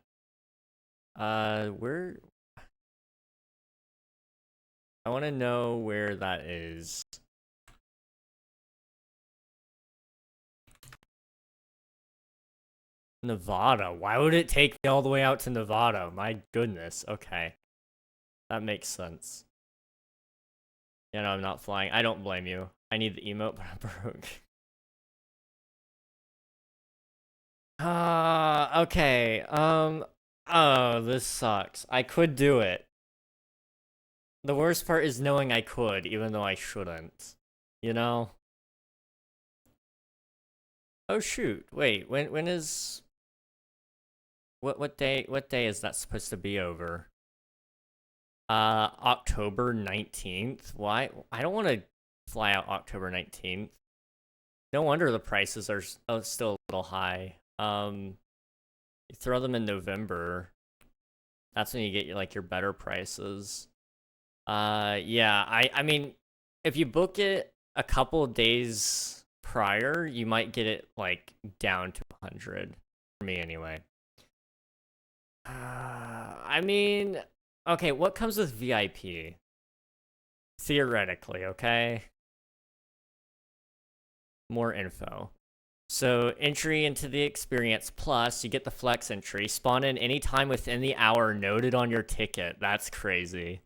Where? I want to know where that is. Nevada. Why would it take me all the way out to Nevada? My goodness. Okay. That makes sense. Yeah, no, I'm not flying. I don't blame you. I need the emote, but I'm broke. Okay. Oh, this sucks. I could do it. The worst part is knowing I could, even though I shouldn't. You know? Oh shoot. Wait, when is... What day is that supposed to be over? October 19th? Why? I don't want to fly out October 19th. No wonder the prices are still a little high. You throw them in November. That's when you get your better prices. Yeah, I mean, if you book it a couple of days prior, you might get it like down to 100 for me anyway. I mean, okay, what comes with VIP? Theoretically, okay? More info. So, entry into the Experience Plus, you get the Flex entry. Spawn in any time within the hour noted on your ticket. That's crazy.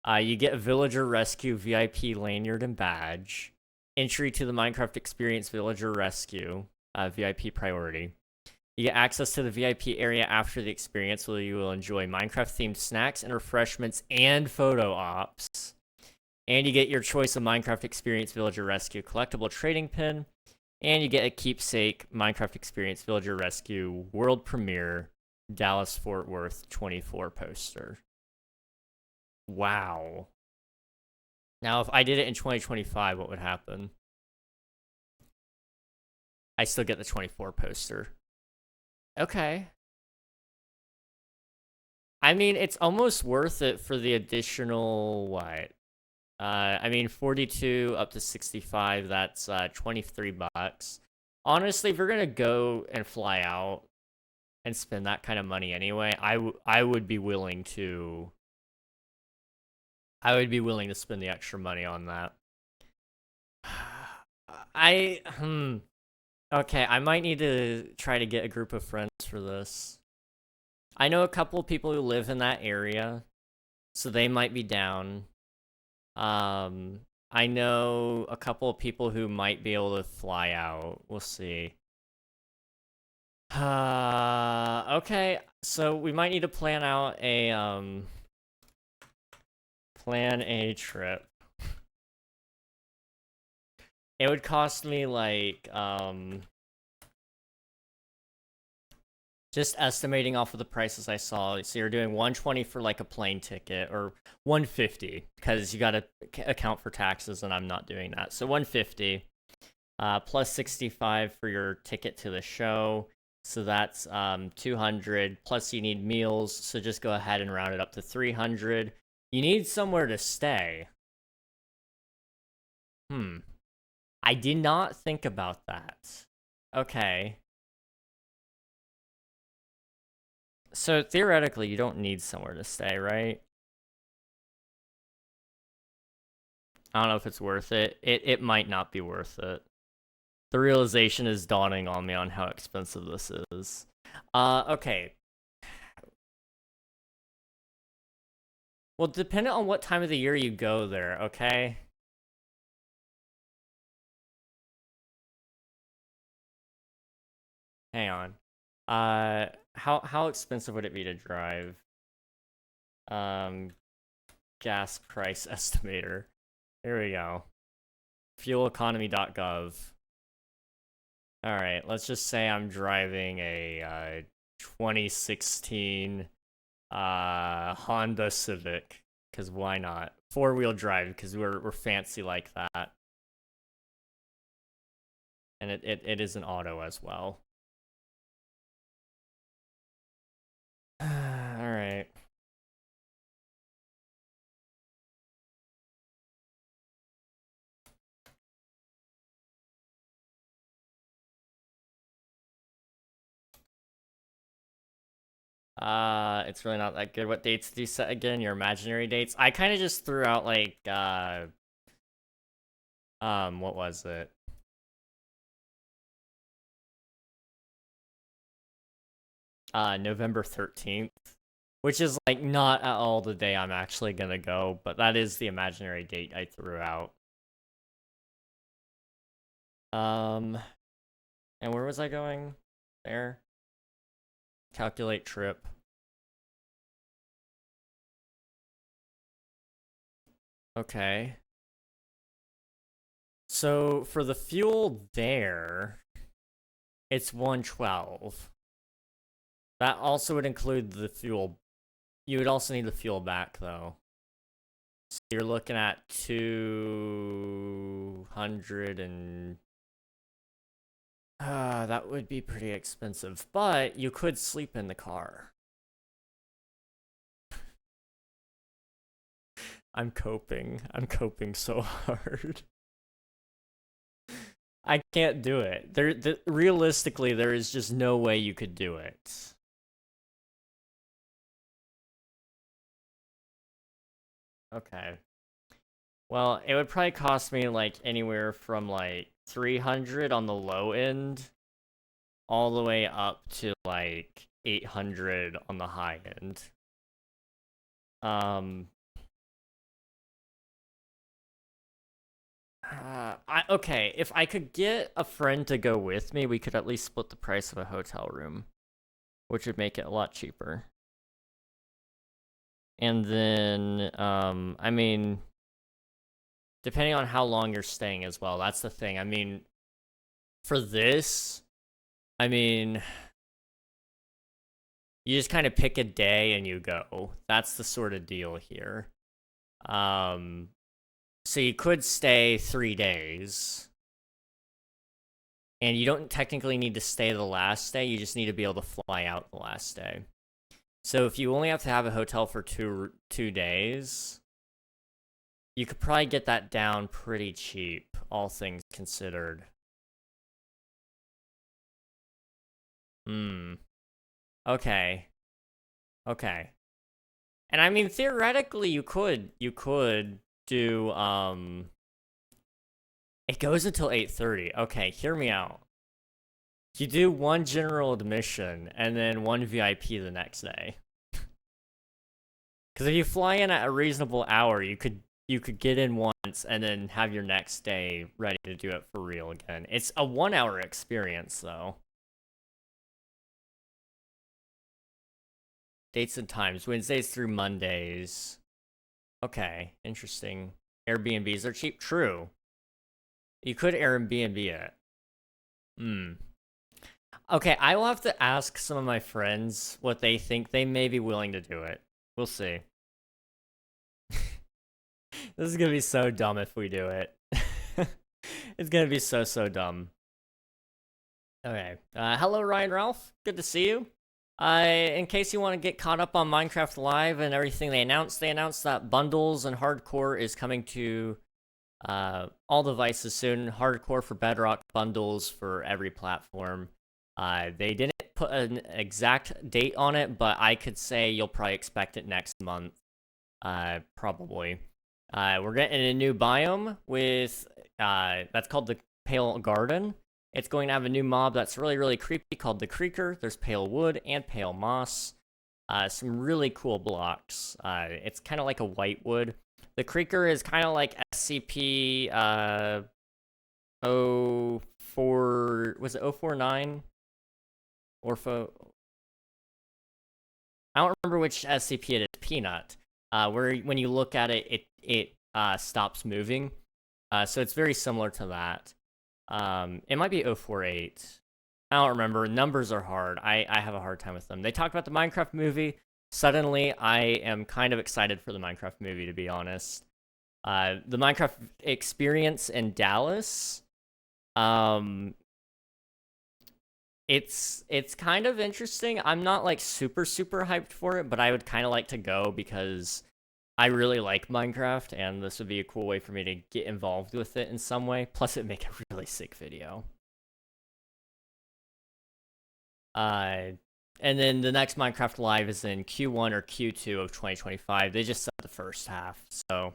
You get a Villager Rescue VIP lanyard and badge. Entry to the Minecraft Experience Villager Rescue, VIP priority. You get access to the VIP area after the experience where you will enjoy Minecraft-themed snacks and refreshments and photo ops. And you get your choice of Minecraft Experience Villager Rescue collectible trading pin. And you get a keepsake Minecraft Experience Villager Rescue World Premiere Dallas-Fort Worth 24 poster. Wow. Now, if I did it in 2025, what would happen? I still get the 24 poster. Okay. I mean, it's almost worth it for the additional, what? I mean, 42 up to 65, that's 23 bucks. Honestly, if you're gonna go and fly out and spend that kind of money anyway, I would be willing to... spend the extra money on that. Okay, I might need to try to get a group of friends for this. I know a couple of people who live in that area, so they might be down. I know a couple of people who might be able to fly out. We'll see. Okay, so we might need to plan out a, plan a trip. It would cost me like, just estimating off of the prices I saw. So you're doing 120 for like a plane ticket, or 150 because you got to account for taxes, and I'm not doing that. So 150 plus 65 for your ticket to the show. So that's 200 plus you need meals. So just go ahead and round it up to 300. You need somewhere to stay. I did not think about that. Okay. So theoretically, you don't need somewhere to stay, right? I don't know if it's worth it. It might not be worth it. The realization is dawning on me on how expensive this is. Okay. Well, depending on what time of the year you go there, okay? Hang on. How expensive would it be to drive? Gas price estimator. Here we go. fueleconomy.gov. All right, let's just say I'm driving a 2016 Honda Civic, because why not? 4-wheel drive, because we're fancy like that. And it is an auto as well. All right. It's really not that good. What dates do you set again? Your imaginary dates? I kind of just threw out like, what was it? November 13th, which is like not at all the day I'm actually gonna go, but that is the imaginary date I threw out. And where was I going? There. Calculate trip. Okay. So for the fuel there, it's 112. That also would include the fuel. You would also need the fuel back though. So you're looking at 200 and that would be pretty expensive, but you could sleep in the car. I'm coping so hard. I can't do it. Realistically, there is just no way you could do it. Okay. Well, it would probably cost me like anywhere from like 300 on the low end all the way up to like 800 on the high end. Okay, if I could get a friend to go with me, we could at least split the price of a hotel room, which would make it a lot cheaper. And then, I mean, depending on how long you're staying as well, that's the thing. I mean, for this, I mean, you just kind of pick a day and you go. That's the sort of deal here. So you could stay 3 days. And you don't technically need to stay the last day, you just need to be able to fly out the last day. So if you only have to have a hotel for two days, you could probably get that down pretty cheap, all things considered. Okay. Okay. And I mean, theoretically, you could do, it goes until 8:30. Okay, hear me out. You do 1 general admission and then 1 VIP the next day. Because if you fly in at a reasonable hour, you could get in once and then have your next day ready to do it for real again. It's a 1-hour experience, though. Dates and times, Wednesdays through Mondays. Okay, interesting. Airbnbs are cheap, true. You could Airbnb it. Okay, I will have to ask some of my friends what they think. They may be willing to do it. We'll see. This is gonna be so dumb if we do it. It's gonna be so dumb. Okay. Hello, Ryan Ralph. Good to see you. In case you want to get caught up on Minecraft Live and everything they announced that bundles and hardcore is coming to all devices soon. Hardcore for Bedrock, bundles for every platform. They didn't put an exact date on it, but I could say you'll probably expect it next month. Probably. We're getting a new biome with, that's called the Pale Garden. It's going to have a new mob that's really creepy called the Creeker. There's pale wood and pale moss. Some really cool blocks. It's kind of like a white wood. The Creeker is kind of like SCP 04, was it 049? Orpho. I don't remember which SCP it is. Peanut. Where when you look at it, it stops moving. So it's very similar to that. It might be 048. I don't remember. Numbers are hard. I have a hard time with them. They talked about the Minecraft movie. Suddenly, I am kind of excited for the Minecraft movie, to be honest. The Minecraft experience in Dallas, it's kind of interesting. I'm not like super hyped for it, but I would kind of like to go because I really like Minecraft, and this would be a cool way for me to get involved with it in some way. Plus, it'd make a really sick video. And then the next Minecraft Live is in Q1 or Q2 of 2025. They just set the first half, so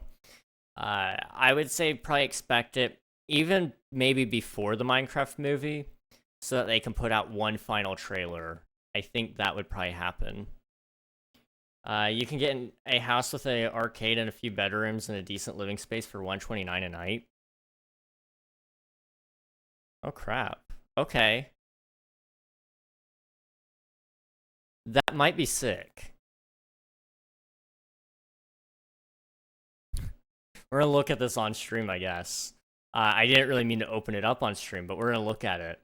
I would say probably expect it even maybe before the Minecraft movie, so that they can put out one final trailer. I think that would probably happen. You can get a house with an arcade and a few bedrooms and a decent living space for $129 a night. Oh crap. Okay. That might be sick. We're gonna look at this on stream, I guess. I didn't really mean to open it up on stream, but we're gonna look at it.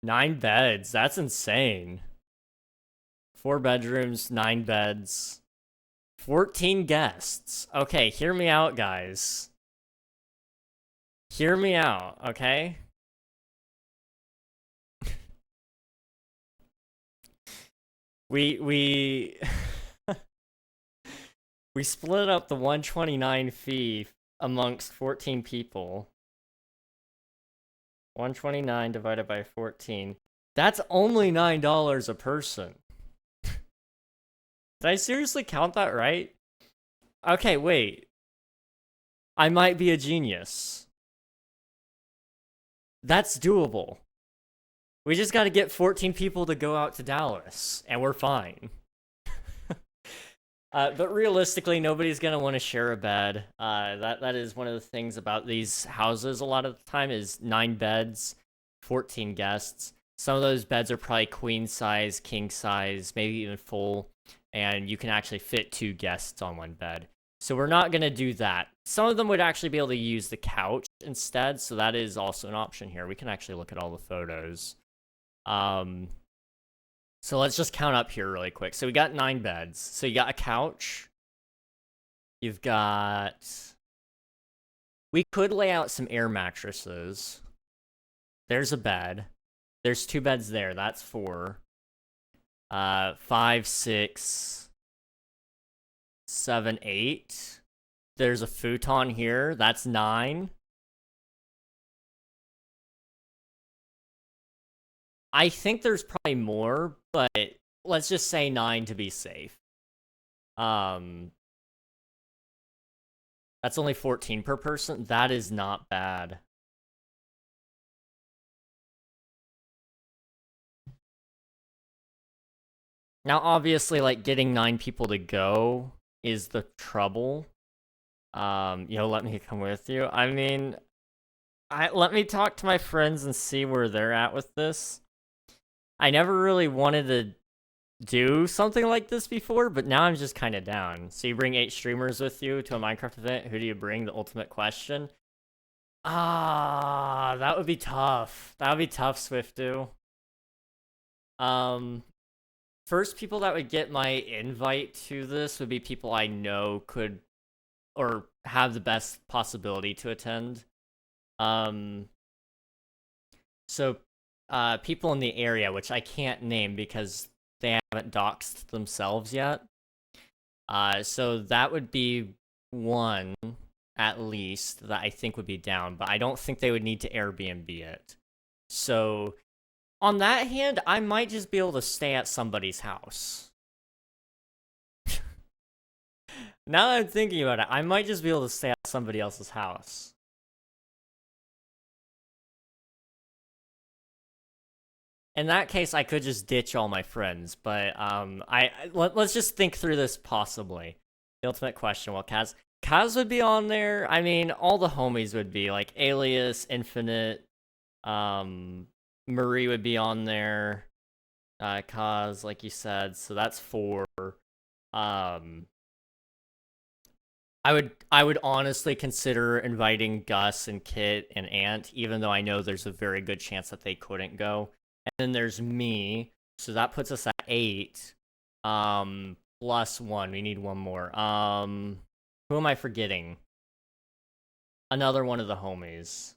9 beds, that's insane. 4 bedrooms, 9 beds, 14 guests. Okay, hear me out, guys. Hear me out, okay? We we split up the 129 fee amongst 14 people. 129 divided by 14. That's only $9 a person. Did I seriously count that right? Okay, wait. I might be a genius. That's doable. We just gotta get 14 people to go out to Dallas, and we're fine. But realistically, nobody's gonna want to share a bed. That is one of the things about these houses a lot of the time is 9 beds, 14 guests. Some of those beds are probably queen size, king size, maybe even full, and you can actually fit 2 guests on one bed. So we're not gonna do that. Some of them would actually be able to use the couch instead, so that is also an option here. We can actually look at all the photos. So let's just count up here really quick. So we got 9 beds. So you got a couch. You've got... We could lay out some air mattresses. There's a bed. There's 2 beds there. That's 4. 5, 6, 7, 8. There's a futon here. That's 9. I think there's probably more, but let's just say 9 to be safe. That's only 14 per person. That is not bad. Now, obviously, like, getting 9 people to go is the trouble. Let me come with you. I mean, let me talk to my friends and see where they're at with this. I never really wanted to do something like this before, but now I'm just kind of down. So you bring 8 streamers with you to a Minecraft event. Who do you bring? The ultimate question. That would be tough. That would be tough, Swiftu. First people that would get my invite to this would be people I know could or have the best possibility to attend. So people in the area, which I can't name because they haven't doxed themselves yet. So that would be one, at least, that I think would be down, but I don't think they would need to Airbnb it. So, on that hand, I might just be able to stay at somebody's house. Now that I'm thinking about it, I might just be able to stay at somebody else's house. In that case, I could just ditch all my friends, but let's just think through this possibly. The ultimate question, well, Kaz would be on there. I mean, all the homies would be, like Alias, Infinite, Marie would be on there, Kaz, like you said, so that's 4. I I would honestly consider inviting Gus and Kit and Ant, even though I know there's a very good chance that they couldn't go. And then there's me, so that puts us at 8. Plus 1. We need one more. Who am I forgetting? Another one of the homies.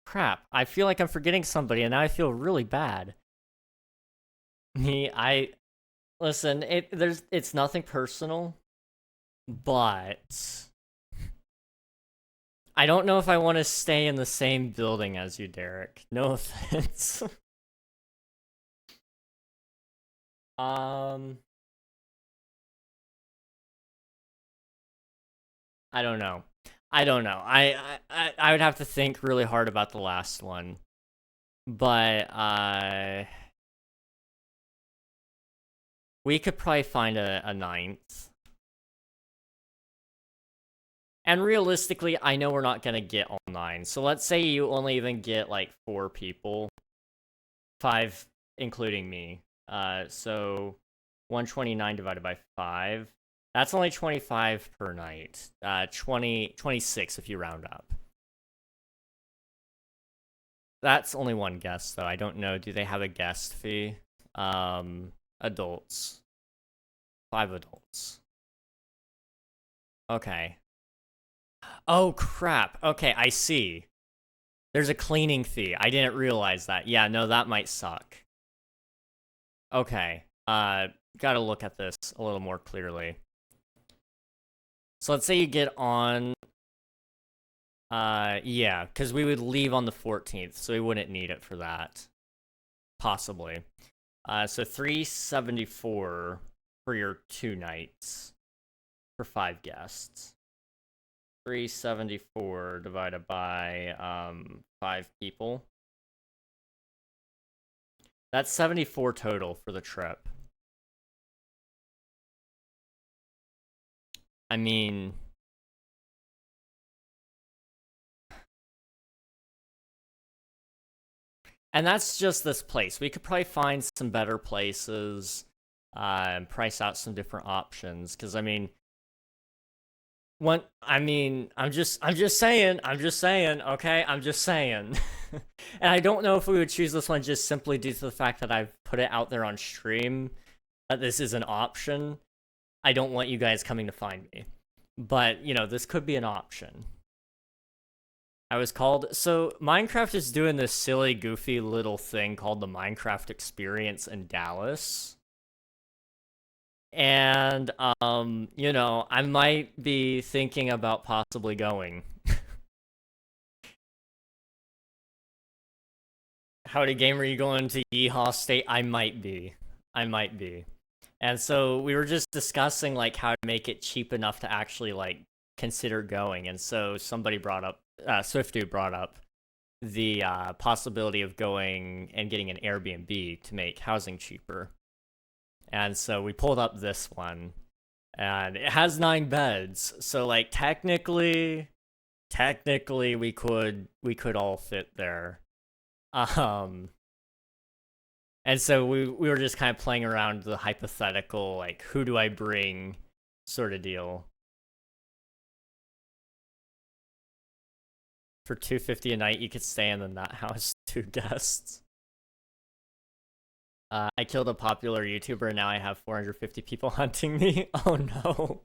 Crap. I feel like I'm forgetting somebody, and now I feel really bad. Listen, it's nothing personal, but I don't know if I want to stay in the same building as you, Derek. No offense. I don't know. I would have to think really hard about the last one. But we could probably find a 9th. And realistically, I know we're not gonna get all 9. So let's say you only even get like 4 people. 5 including me. So 129 divided by 5. That's only 25 per night. 26 if you round up. That's only one guest, though. I don't know. Do they have a guest fee? Adults. 5 adults. Okay. Oh, crap. Okay, I see. There's a cleaning fee. I didn't realize that. Yeah, no, that might suck. Okay. Gotta look at this a little more clearly. So let's say you get on... yeah, because we would leave on the 14th, so we wouldn't need it for that. Possibly. So 374 for your 2 nights for 5 guests. 374 divided by 5 people. That's 74 total for the trip. I mean... And that's just this place. We could probably find some better places and price out some different options. Because I mean, I'm just saying. Okay, I'm just saying. And I don't know if we would choose this one just simply due to the fact that I've put it out there on stream that this is an option. I don't want you guys coming to find me, but you know, this could be an option. So Minecraft is doing this silly, goofy little thing called the Minecraft Experience in Dallas. And, you know, I might be thinking about possibly going. Howdy gamer, you going to Yeehaw State? I might be. And so we were just discussing, like, how to make it cheap enough to actually, like, consider going. And so somebody brought up, SwiftDude brought up the possibility of going and getting an Airbnb to make housing cheaper. And so we pulled up this one, and it has 9 beds. So like technically we could all fit there. And so we were just kind of playing around the hypothetical, like, who do I bring sort of deal. For $250 a night, you could stay in the nut house, 2 guests. I killed a popular YouTuber, and now I have 450 people hunting me. Oh no.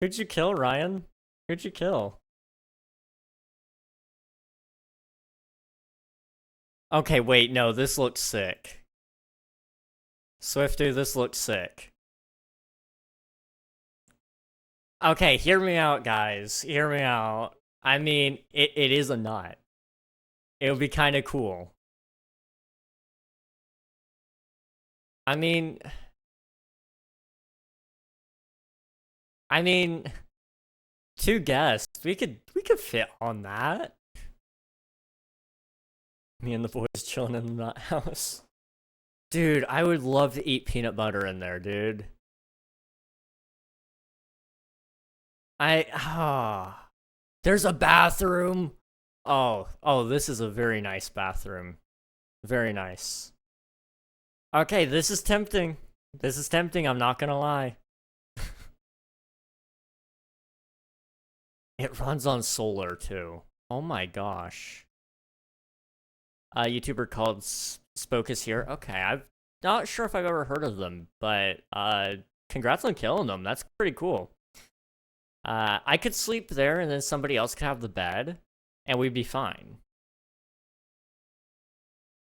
Who'd you kill, Ryan? Who'd you kill? Okay, wait, no, this looks sick. SwiftDude, this looks sick. Okay, hear me out, guys. Hear me out. I mean, it is a nut. It would be kind of cool. I mean, 2 guests. We could fit on that. Me and the boys chilling in the nut house. Dude, I would love to eat peanut butter in there, dude. There's a bathroom. Oh, this is a very nice bathroom. Very nice. Okay, this is tempting. I'm not gonna lie. It runs on solar too. Oh my gosh. A YouTuber called Spocus here. Okay, I'm not sure if I've ever heard of them, but congrats on killing them. That's pretty cool. I could sleep there and then somebody else could have the bed and we'd be fine.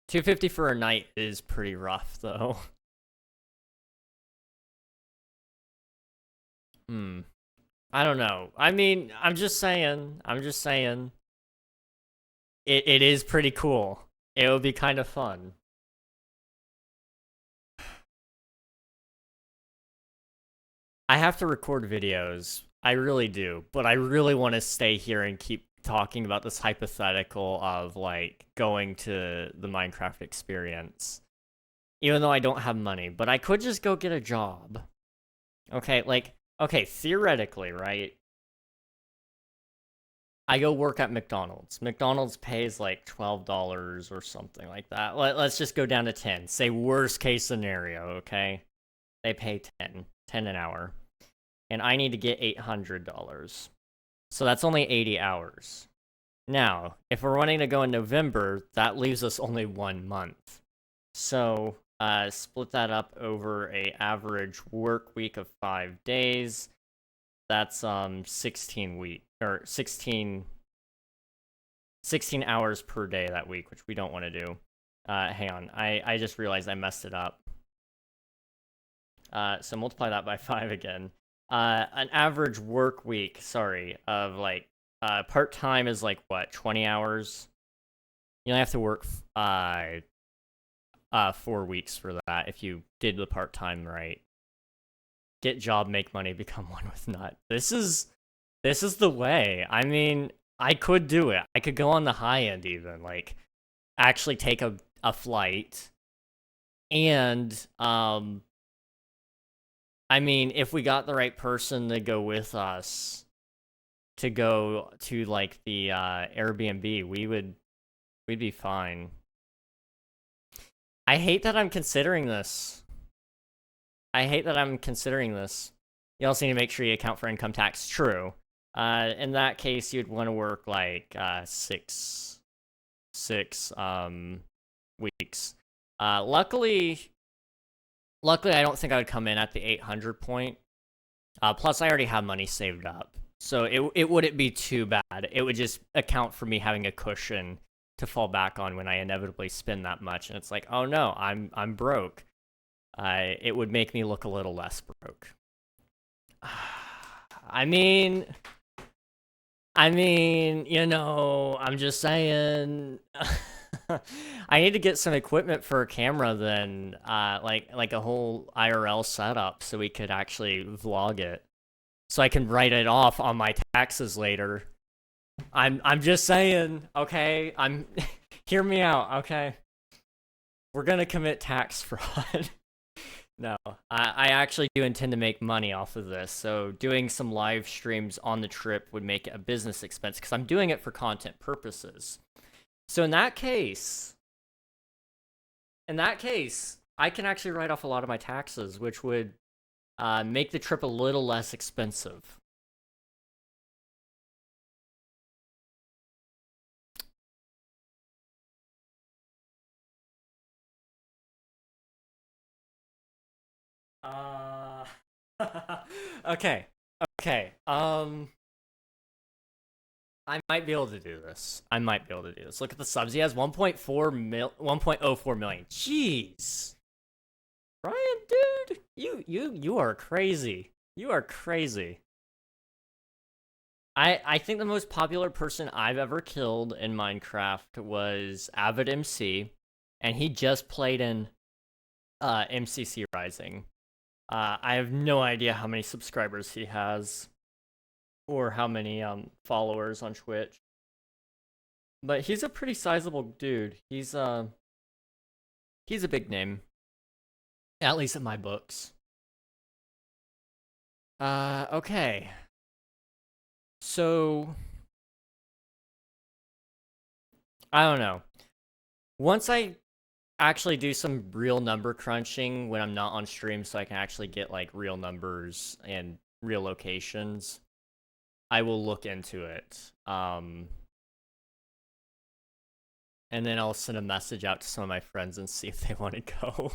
250 for a night is pretty rough though. I don't know. I mean, I'm just saying. It is pretty cool. It would be kind of fun. I have to record videos. I really do. But I really want to stay here and keep talking about this hypothetical of, like, going to the Minecraft experience. Even though I don't have money. But I could just go get a job. Okay, like, okay, theoretically, right? I go work at McDonald's. McDonald's pays like $12 or something like that. Let's just go down to 10. Say worst case scenario, okay? They pay 10 an hour. And I need to get $800. So that's only 80 hours. Now, if we're wanting to go in November, that leaves us only 1 month. So, split that up over a average work week of 5 days. That's 16 hours per day that week, which we don't want to do. Hang on, I just realized I messed it up. So multiply that by 5 again. An average work week, sorry, of like part-time is like what, 20 hours? You only have to work 4 weeks for that if you did the part-time right. Get job, make money, become one with nut. This is the way. I mean, I could do it. I could go on the high end even, like actually take a flight. And I mean, if we got the right person to go with us to go to like the Airbnb, we'd be fine. I hate that I'm considering this. You also need to make sure you account for income tax. True. In that case, you'd want to work like 6 weeks. Luckily, I don't think I would come in at the 800 point. Plus, I already have money saved up, so it wouldn't be too bad. It would just account for me having a cushion to fall back on when I inevitably spend that much, and it's like, oh no, I'm broke. It would make me look a little less broke. I mean, you know, I'm just saying. I need to get some equipment for a camera then, like a whole IRL setup so we could actually vlog it. So I can write it off on my taxes later. I'm just saying, okay? Hear me out, okay? We're gonna commit tax fraud. No, I actually do intend to make money off of this, so doing some live streams on the trip would make it a business expense, because I'm doing it for content purposes. So in that case, I can actually write off a lot of my taxes, which would make the trip a little less expensive. Okay. I might be able to do this. Look at the subs. He has 1.04 million. Jeez. Ryan, dude, you are crazy. You are crazy. I think the most popular person I've ever killed in Minecraft was Avid MC, and he just played in MCC Rising. I have no idea how many subscribers he has or how many followers on Twitch. But he's a pretty sizable dude. He's a big name. At least in my books. Okay. So I don't know. Once I actually do some real number crunching when I'm not on stream so I can actually get like real numbers and real locations, I will look into it. And then I'll send a message out to some of my friends and see if they want to go.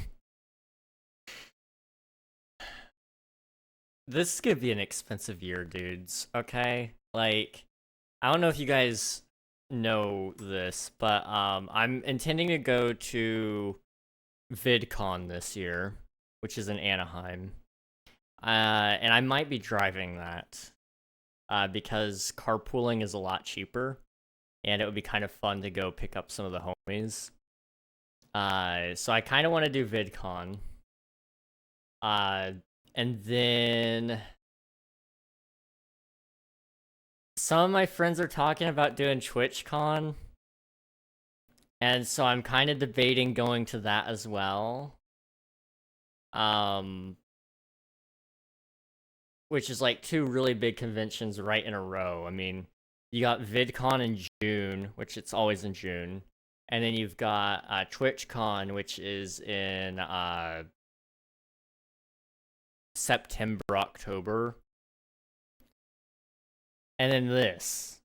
This is gonna be an expensive year, dudes, okay? Like, I don't know if you guys know this, but I'm intending to go to VidCon this year, which is in Anaheim. And I might be driving that because carpooling is a lot cheaper, and it would be kind of fun to go pick up some of the homies. So I kind of want to do VidCon. And then some of my friends are talking about doing TwitchCon. And so I'm kind of debating going to that as well. Which is like 2 really big conventions right in a row. I mean, you got VidCon in June, which it's always in June. And then you've got TwitchCon, which is in September, October. And then this.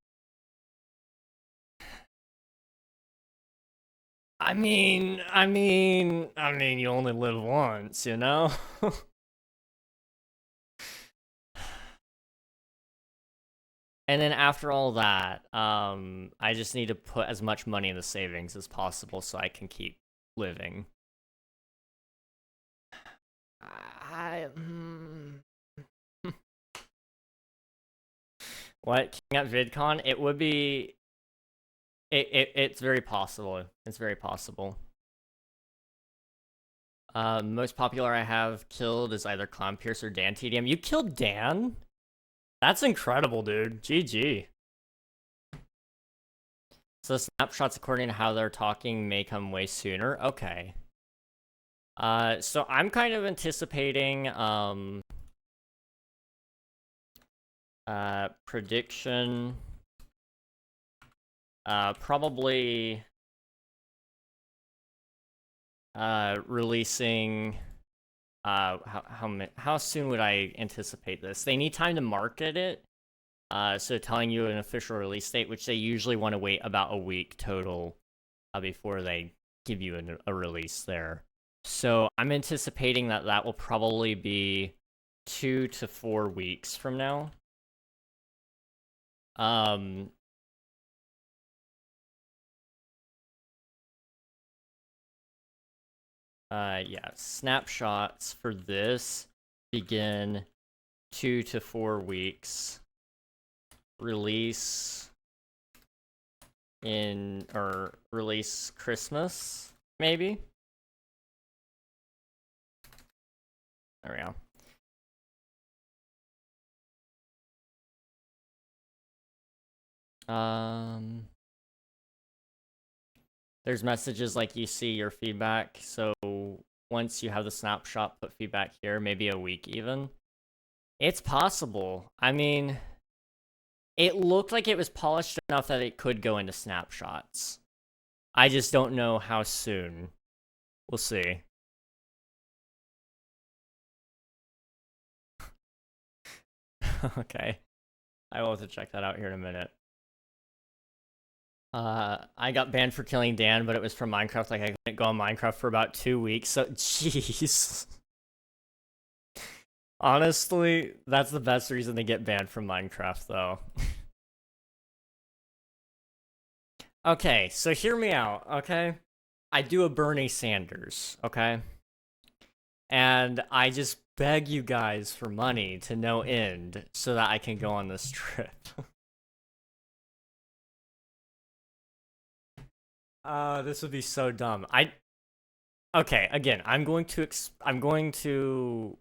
I mean, you only live once, you know? And then after all that, I just need to put as much money in the savings as possible so I can keep living. What? King at VidCon? It would be... It's very possible. It's very possible. Most popular I have killed is either Clown Pierce or Dan TDM. You killed Dan? That's incredible, dude. GG. So snapshots, according to how they're talking, may come way sooner. Okay. So I'm kind of anticipating, prediction, probably, releasing, how soon would I anticipate this? They need time to market it, so telling you an official release date, which they usually want to wait about a week total, before they give you a release there. So I'm anticipating that that will probably be 2 to 4 weeks from now. Yeah, snapshots for this begin 2 to 4 weeks. Release release Christmas, maybe? There we go. There's messages like you see your feedback, so once you have the snapshot, put feedback here, maybe a week even. It's possible. I mean, it looked like it was polished enough that it could go into snapshots. I just don't know how soon. We'll see. Okay. I will have to check that out here in a minute. I got banned for killing Dan, but it was from Minecraft. Like, I couldn't go on Minecraft for about 2 weeks, so jeez. Honestly, that's the best reason to get banned from Minecraft, though. Okay, so hear me out, okay? I do a Bernie Sanders, okay? And I just beg you guys for money to no end so that I can go on this trip. This would be so dumb. Okay, again, I am going to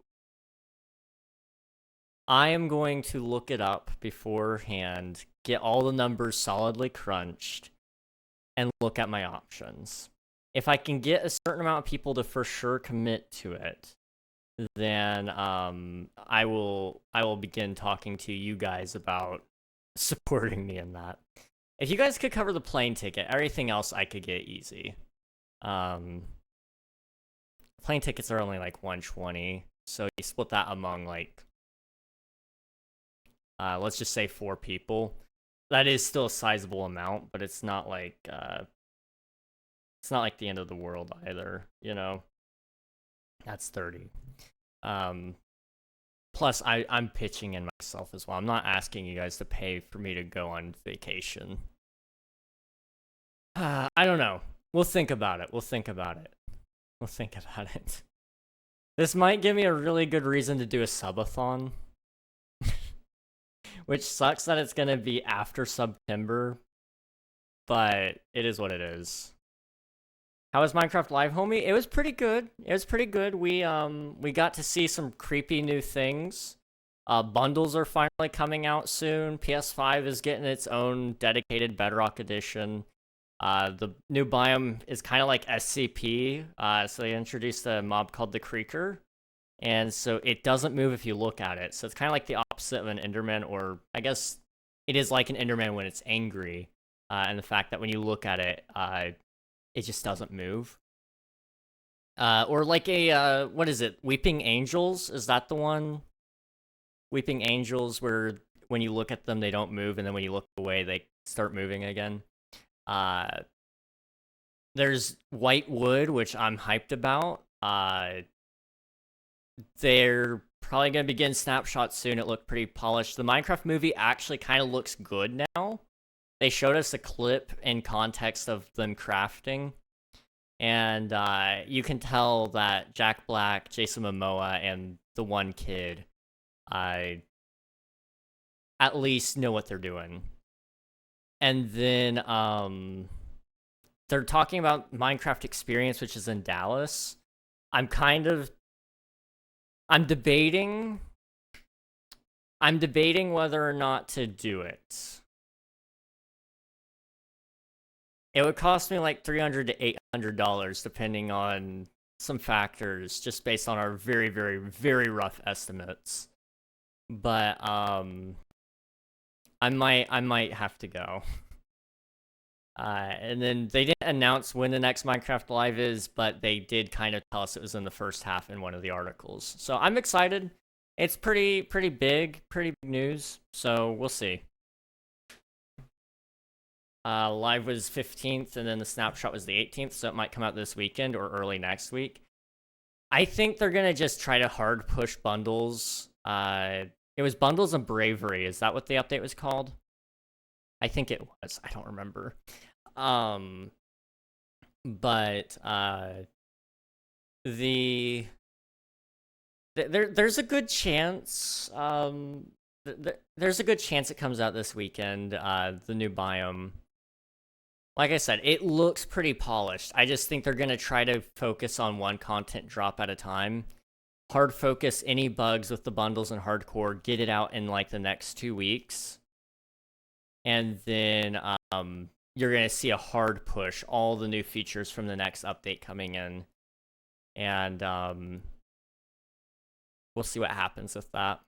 look it up beforehand, get all the numbers solidly crunched, and look at my options. If I can get a certain amount of people to for sure commit to it, then I will begin talking to you guys about supporting me in that. If you guys could cover the plane ticket, everything else I could get easy. Plane tickets are only like $120, so you split that among like let's just say 4 people. That is still a sizable amount, but it's not like the end of the world either, you know. That's 30. Plus, I'm pitching in myself as well. I'm not asking you guys to pay for me to go on vacation. I don't know. We'll think about it. We'll think about it. This might give me a really good reason to do a subathon. Which sucks that it's going to be after September. But it is what it is. How was Minecraft Live, homie? It was pretty good. We got to see some creepy new things. Bundles are finally coming out soon. PS5 is getting its own dedicated Bedrock edition. The new biome is kind of like SCP. So they introduced a mob called the Creeker. And so it doesn't move if you look at it. So it's kind of like the opposite of an Enderman, or I guess it is like an Enderman when it's angry. And the fact that when you look at it, it just doesn't move. Or like a, what is it? Weeping Angels? Is that the one? Weeping Angels, where when you look at them, they don't move, and then when you look away, they start moving again. There's White Wood, which I'm hyped about. They're probably going to begin snapshots soon. It looked pretty polished. The Minecraft movie actually kind of looks good now. They showed us a clip in context of them crafting. And you can tell that Jack Black, Jason Momoa, and the one kid at least know what they're doing. And then they're talking about Minecraft Experience, which is in Dallas. I'm debating whether or not to do it. It would cost me like $300 to $800 depending on some factors, just based on our very, very, very rough estimates. But I might have to go. And then they didn't announce when the next Minecraft Live is, but they did kind of tell us it was in the first half in one of the articles. So I'm excited. It's pretty big news. So we'll see. Live was 15th, and then the snapshot was the 18th, so it might come out this weekend or early next week. I think they're gonna just try to hard push bundles. It was Bundles and Bravery. Is that what the update was called? I think it was. I don't remember. But there's a good chance. There's a good chance it comes out this weekend. The new biome. Like I said, it looks pretty polished. I just think they're gonna try to focus on one content drop at a time. Hard focus any bugs with the bundles and hardcore, get it out in like the next 2 weeks. And then you're going to see a hard push, all the new features from the next update coming in. And we'll see what happens with that.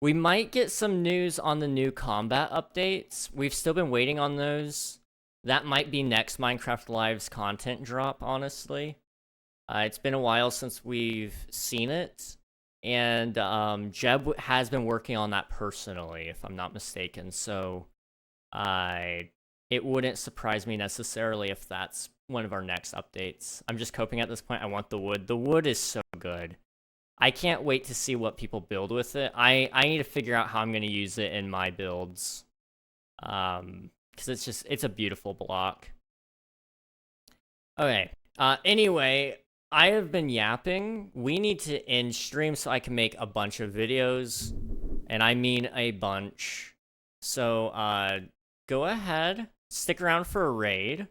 We might get some news on the new combat updates. We've still been waiting on those. That might be next Minecraft Live's content drop, honestly. It's been a while since we've seen it. And Jeb has been working on that personally, if I'm not mistaken. So it wouldn't surprise me necessarily if that's one of our next updates. I'm just coping at this point. I want the wood. The wood is so good. I can't wait to see what people build with it. I need to figure out how I'm going to use it in my builds. Because it's a beautiful block. Okay. Anyway, I have been yapping. We need to end stream so I can make a bunch of videos. And I mean a bunch. So, go ahead. Stick around for a raid.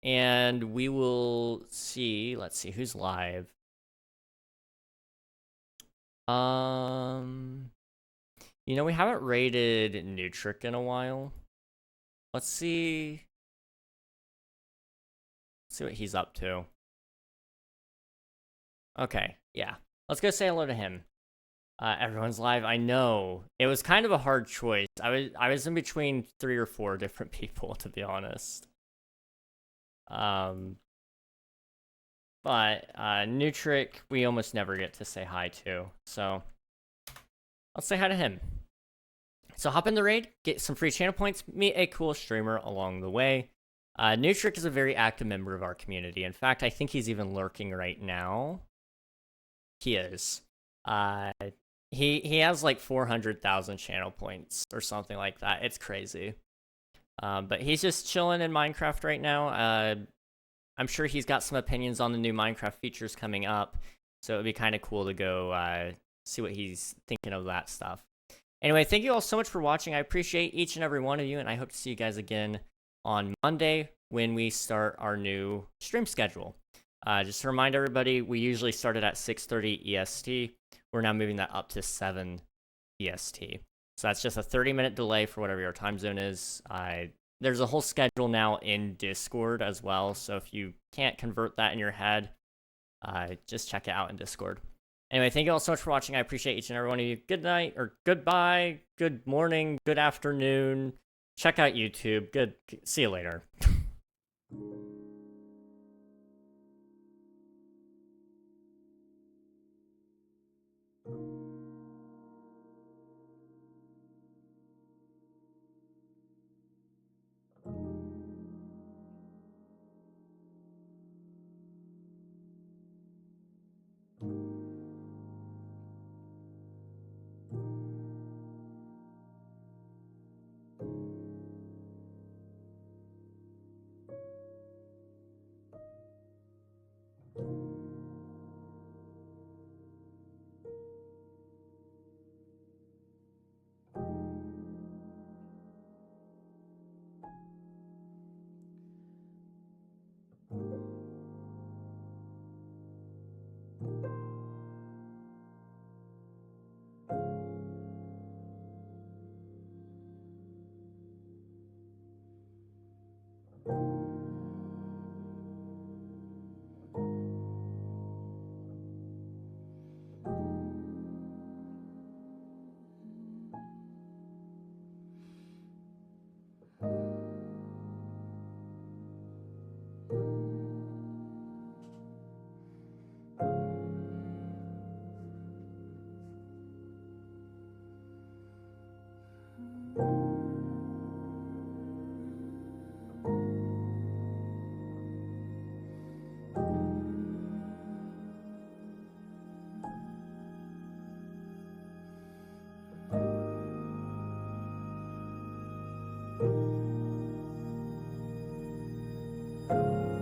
And we will see. Let's see who's live. You know, we haven't raided Nutric in a while. Let's see. Let's see what he's up to. Okay, yeah. Let's go say hello to him. Everyone's live. I know. It was kind of a hard choice. I was in between 3 or 4 different people, to be honest. But Nutric, we almost never get to say hi to, so I'll say hi to him. So hop in the raid, get some free channel points, meet a cool streamer along the way. Nutric is a very active member of our community. In fact, I think he's even lurking right now. He is. He has like 400,000 channel points or something like that. It's crazy. But he's just chilling in Minecraft right now. I'm sure he's got some opinions on the new Minecraft features coming up, so it'd be kind of cool to go see what he's thinking of that stuff. Anyway, thank you all so much for watching. I appreciate each and every one of you, and I hope to see you guys again on Monday when we start our new stream schedule. Just to remind everybody, we usually started at 6:30 EST. We're now moving that up to 7 EST. So that's just a 30-minute delay for whatever your time zone is. There's a whole schedule now in Discord as well, so if you can't convert that in your head, just check it out in Discord. Anyway, thank you all so much for watching. I appreciate each and every one of you. Good night, or goodbye, good morning, good afternoon. Check out YouTube. See you later.